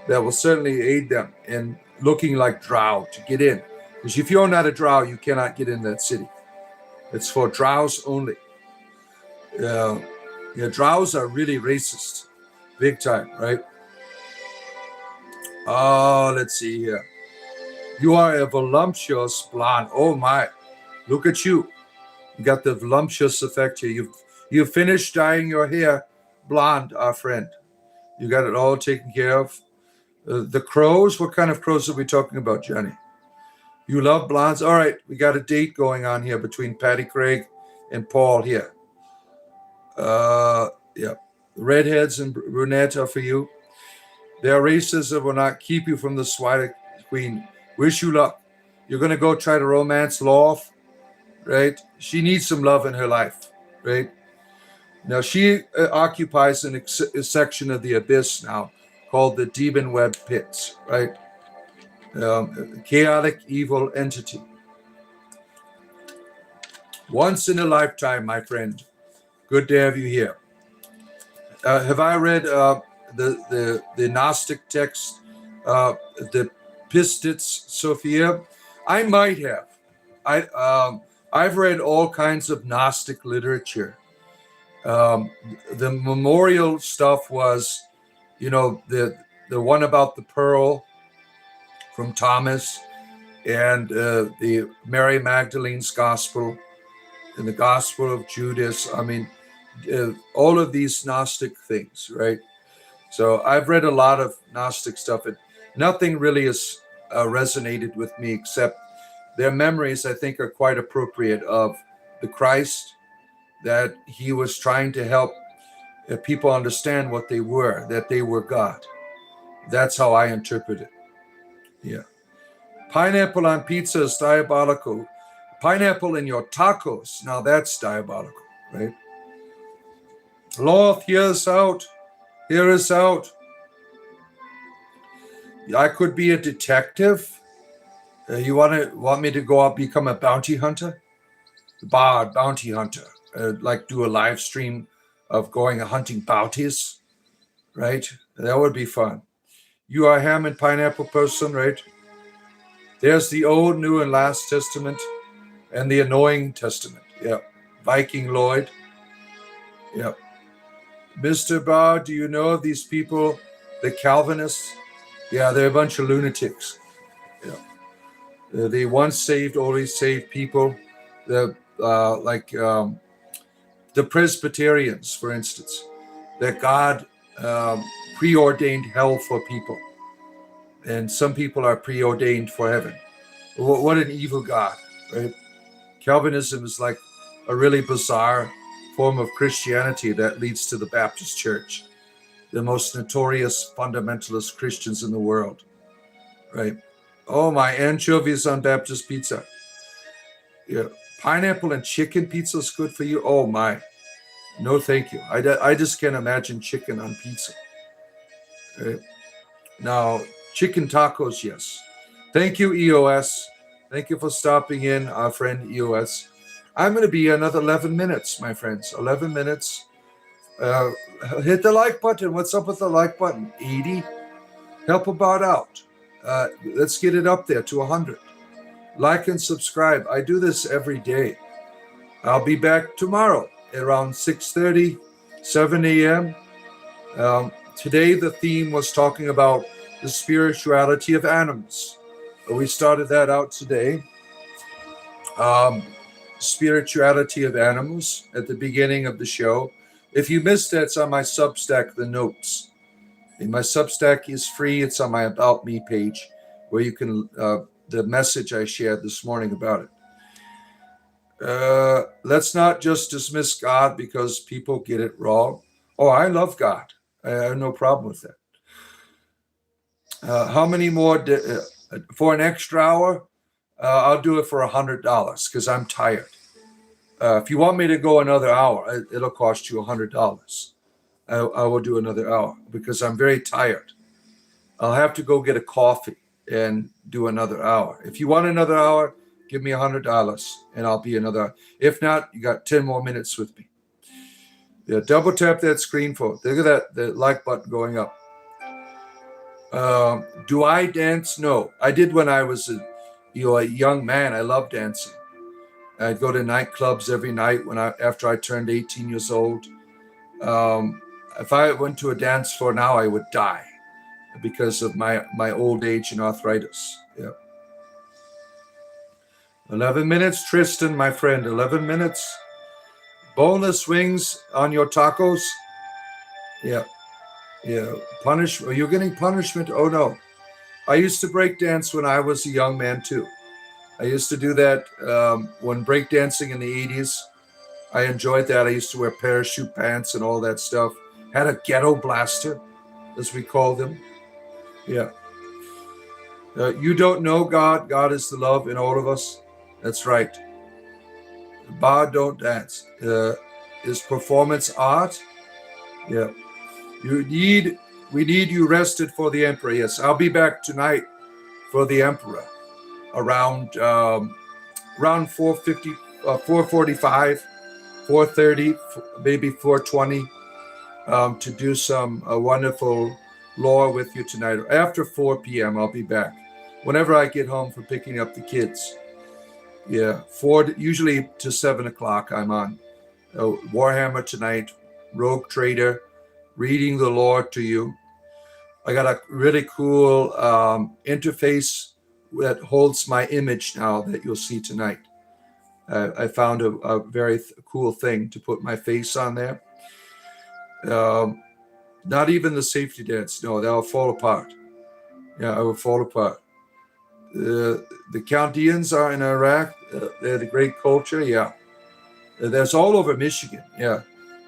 that will certainly aid them in looking like Drow to get in. Because if you're not a Drow, you cannot get in that city. It's for Drows only. Drows are really racist. Big time, right? Oh, let's see here. You are a voluptuous blonde. Oh my, look at you. You got the voluptuous effect here. You've finished dyeing your hair blonde, our friend. You got it all taken care of. The crows, what kind of crows are we talking about, Johnny? You love blondes? All right, we got a date going on here between Patty Craig and Paul here. Yeah. Redheads and brunettes are for you. They are races that will not keep you from the Swider Queen. Wish you luck. You're going to go try to romance Love, right? She needs some love in her life, right? Now, she occupies a section of the abyss now called the Demon Web Pits, right? Chaotic evil entity. Once in a lifetime, my friend. Good to have you here. Have I read the Gnostic text, the Pistis Sophia? I might have. I've read all kinds of Gnostic literature. The memorial stuff was, the one about the pearl from Thomas, and the Mary Magdalene's Gospel, and the Gospel of Judas. I mean, all of these Gnostic things, right? So I've read a lot of Gnostic stuff, and nothing really has resonated with me except their memories, I think, are quite appropriate of the Christ, that he was trying to help people understand what they were, that they were God. That's how I interpret it. Yeah. Pineapple on pizza is diabolical. Pineapple in your tacos, now that's diabolical, right? Loth, hear us out. Hear us out. I could be a detective. You want me to go out become a bounty hunter? Bounty hunter. Like do a live stream of going hunting bounties, right? That would be fun. You are a ham and pineapple person, right? There's the Old, New, and Last Testament, and the Annoying Testament. Yeah. Viking Lloyd. Yeah. Mr. Barr, do you know of these people, the Calvinists? Yeah, they're a bunch of lunatics. Yeah. They once saved, always saved people. The Presbyterians, for instance, that God preordained hell for people, and some people are preordained for heaven. What an evil God, right? Calvinism is like a really bizarre form of Christianity that leads to the Baptist Church, the most notorious fundamentalist Christians in the world, right? Oh, my anchovies on Baptist pizza. Yeah, pineapple and chicken pizza is good for you. Oh my, no, thank you. I just can't imagine chicken on pizza. Right? Now, chicken tacos, yes. Thank you, EOS. Thank you for stopping in, our friend EOS. I'm going to be another 11 minutes, my friends. 11 minutes. Uh, hit the like button. What's up with the like button? 80. Help about out. Let's get it up there to 100. Like and subscribe. I do this every day. I'll be back tomorrow around 6:30, 7 a.m. Today the theme was talking about the spirituality of animals. We started that out today. Spirituality of animals at the beginning of the show. If you missed that, it's on my Substack, the notes. And my Substack is free. It's on my About Me page, where you can, the message I shared this morning about it. Let's not just dismiss God because people get it wrong. Oh, I love God. I have no problem with that. How many more for an extra hour? I'll do it for $100 because I'm tired. If you want me to go another hour, it'll cost you $100. I will do another hour because I'm very tired. I'll have to go get a coffee and do another hour. If you want another hour, give me $100 and I'll be another. If not, you got 10 more minutes with me. Yeah, double tap that screen for. Look at that, the like button going up. Do I dance? No, I did when I was a young man. I love dancing. I'd go to nightclubs every night after I turned 18 years old. If I went to a dance floor now, I would die because of my old age and arthritis. Yeah. 11 minutes, Tristan, my friend. 11 minutes. Boneless wings on your tacos. Yeah. Yeah. Are you getting punishment? Oh, no. I used to break dance when I was a young man, too. I used to do that when breakdancing in the 80s. I enjoyed that. I used to wear parachute pants and all that stuff. Had a ghetto blaster, as we called them. Yeah. You don't know God. God is the love in all of us. That's right. Bar don't dance. Is performance art? Yeah. We need you rested for the Emperor. Yes, I'll be back tonight for the Emperor around 4:50, 4:45, 4:30, maybe 4:20, to do some wonderful lore with you tonight. After 4 p.m., I'll be back. Whenever I get home from picking up the kids. Yeah, usually to 7 o'clock I'm on. Warhammer tonight, Rogue Trader, reading the lore to you. I got a really cool interface that holds my image now that you'll see tonight. I found a very cool thing to put my face on there. Not even the safety dance. No, they'll fall apart. Yeah, I will fall apart. The Chaldeans are in Iraq. They're the great culture. Yeah. There's all over Michigan. Yeah.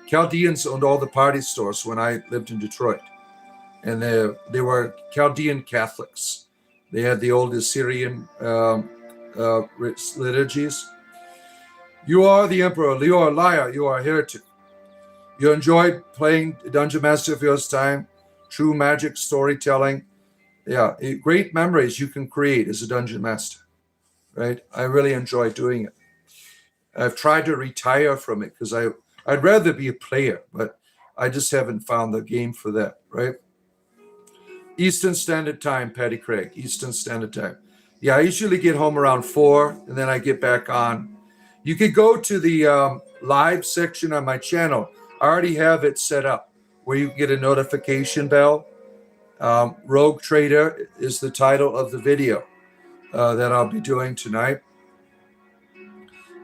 Chaldeans owned all the party stores when I lived in Detroit. And they were Chaldean Catholics. They had the old Assyrian liturgies. You are the Emperor. You are a liar. You are a heretic. You enjoyed playing Dungeon Master of your time. True magic storytelling. Yeah, great memories you can create as a Dungeon Master, right? I really enjoy doing it. I've tried to retire from it because I'd rather be a player, but I just haven't found the game for that, right? Eastern Standard Time, Patty Craig, Eastern Standard Time. Yeah, I usually get home around 4, and then I get back on. You could go to the live section on my channel. I already have it set up where you get a notification bell. Rogue Trader is the title of the video that I'll be doing tonight.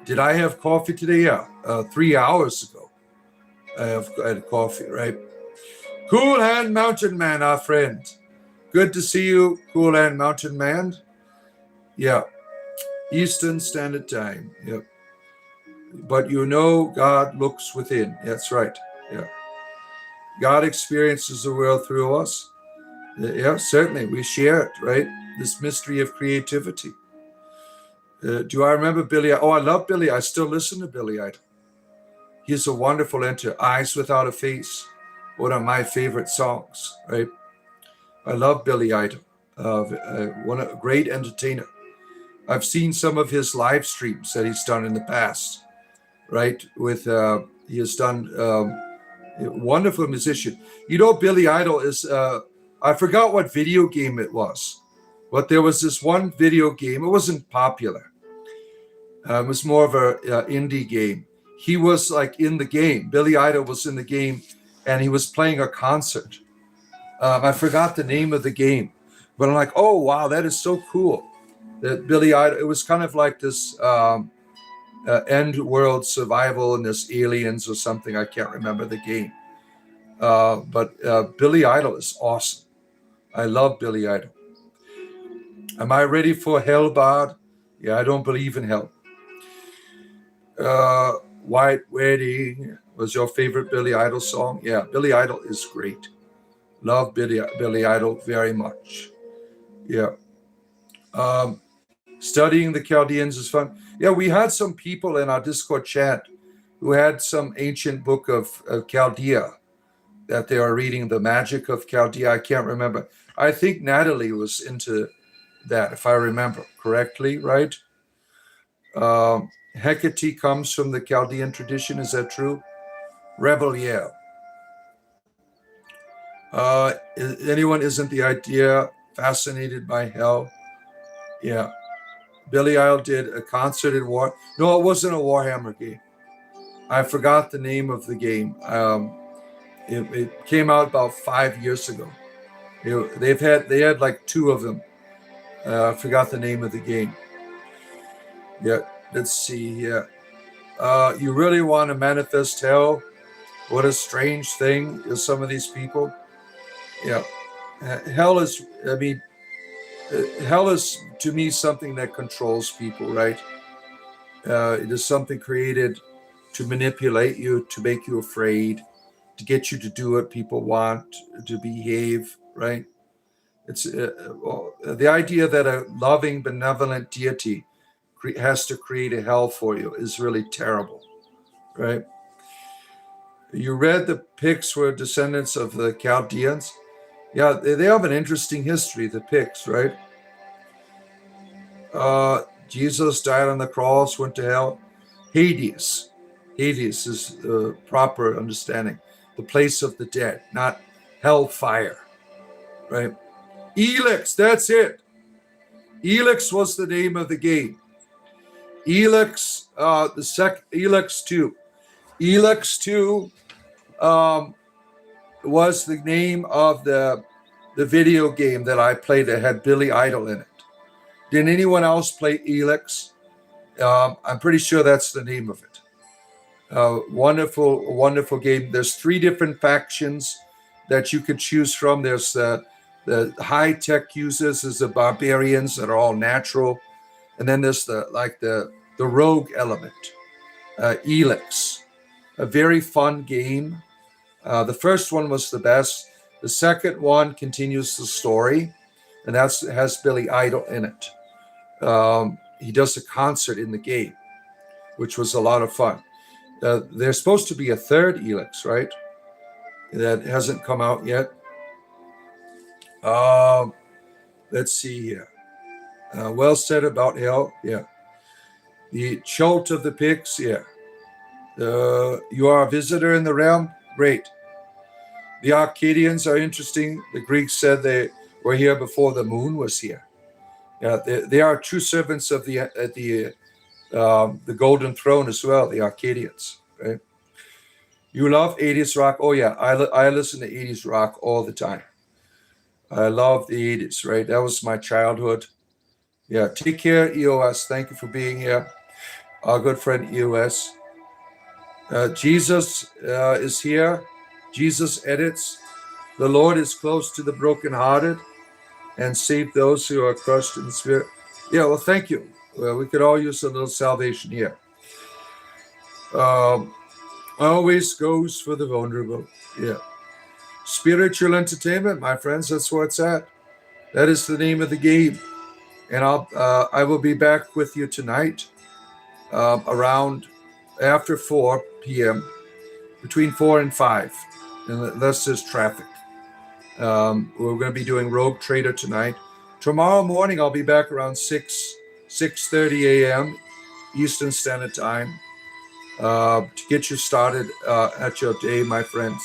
Did I have coffee today? Yeah, 3 hours ago. I had coffee, right? Cool Hand Mountain Man, our friend. Good to see you, Cool Hand Mountain Man. Yeah, Eastern Standard Time. Yep. But you know God looks within. That's right. Yeah. God experiences the world through us. Yeah, certainly. We share it, right? This mystery of creativity. Do I remember Billy? Oh, I love Billy. I still listen to Billy Idol. He's a wonderful enter. Eyes Without a Face. One of my favorite songs, right? I love Billy Idol. A great entertainer. I've seen some of his live streams that he's done in the past, right? He has done A wonderful musician. You know, Billy Idol is, I forgot what video game it was, but there was this one video game. It wasn't popular. It was more of a indie game. He was like in the game. Billy Idol was in the game, and he was playing a concert. I forgot the name of the game, but I'm like, oh wow, that is so cool. That Billy Idol. It was kind of like this end world survival, and there's aliens or something. I can't remember the game. But Billy Idol is awesome. I love Billy Idol. Am I ready for hell, Bard? Yeah, I don't believe in hell. White Wedding was your favorite Billy Idol song? Yeah, Billy Idol is great. Love Billy Idol very much. Yeah. Studying the Chaldeans is fun. Yeah, we had some people in our Discord chat who had some ancient book of Chaldea that they are reading, the magic of Chaldea. I can't remember. I think Natalie was into that, if I remember correctly, right? Hecate comes from the Chaldean tradition. Is that true? Rebel, yeah. Anyone isn't the idea fascinated by hell? Yeah. Billy Idol did a concert in War. No, it wasn't a Warhammer game. I forgot the name of the game. It came out about 5 years ago. They had like two of them. I forgot the name of the game. Yeah, let's see here. You really want to manifest hell? What a strange thing is some of these people. Yeah, hell is. I mean, hell is to me something that controls people, right? It is something created to manipulate you, to make you afraid, to get you to do what people want, to behave, right? It's the idea that a loving, benevolent deity has to create a hell for you is really terrible, right? You read the Picts were descendants of the Chaldeans. Yeah, they have an interesting history, the Picts, right? Jesus died on the cross, went to hell. Hades. Hades is the proper understanding. The place of the dead, not hellfire, right? Elix, that's it. Elix was the name of the game. Elix, Elix 2. Elix 2 was the name of the video game that I played that had Billy Idol in it. Did anyone else play Elix? I'm pretty sure that's the name of it. Wonderful game. There's 3 different factions that you could choose from. There's the high-tech users, there's the barbarians that are all natural, and then there's the rogue element. Elix, a very fun game. The first one was the best. The second one continues the story, and has Billy Idol in it. He does a concert in the game, which was a lot of fun. There's supposed to be a third Elix, right? That hasn't come out yet. Let's see here. Well said about hell. Yeah. The Chult of the Picts. Yeah. You are a visitor in the realm. Great. The Arcadians are interesting. The Greeks said they were here before the moon was here. Yeah, they are true servants of the Golden Throne as well. The Arcadians, right? You love 80s rock. Oh yeah, I listen to 80s rock all the time. I love the 80s, right? That was my childhood. Yeah, take care, EOS. Thank you for being here. Our good friend EOS. Jesus is here. Jesus edits. The Lord is close to the brokenhearted and save those who are crushed in the spirit. Yeah, well, thank you. Well, we could all use a little salvation here. Always goes for the vulnerable. Yeah. Spiritual entertainment, my friends, that's where it's at. That is the name of the game. And I will be back with you tonight around after 4 p.m., between 4 and 5, unless there's traffic. We're going to be doing Rogue Trader tonight. Tomorrow morning, I'll be back around 6:30 a.m. Eastern Standard Time. to get you started at your day, my friends.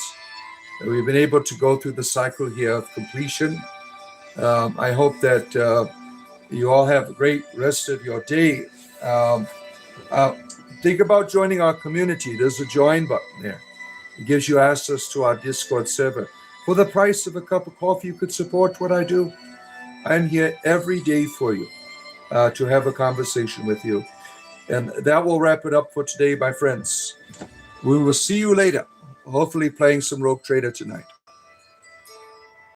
We've been able to go through the cycle here of completion. I hope that you all have a great rest of your day. Um, uh, think about joining our community. There's a join button there. It gives you access to our Discord server. For the price of a cup of coffee, you could support what I do. I'm here every day for you to have a conversation with you. And that will wrap it up for today, my friends. We will see you later, hopefully playing some Rogue Trader tonight.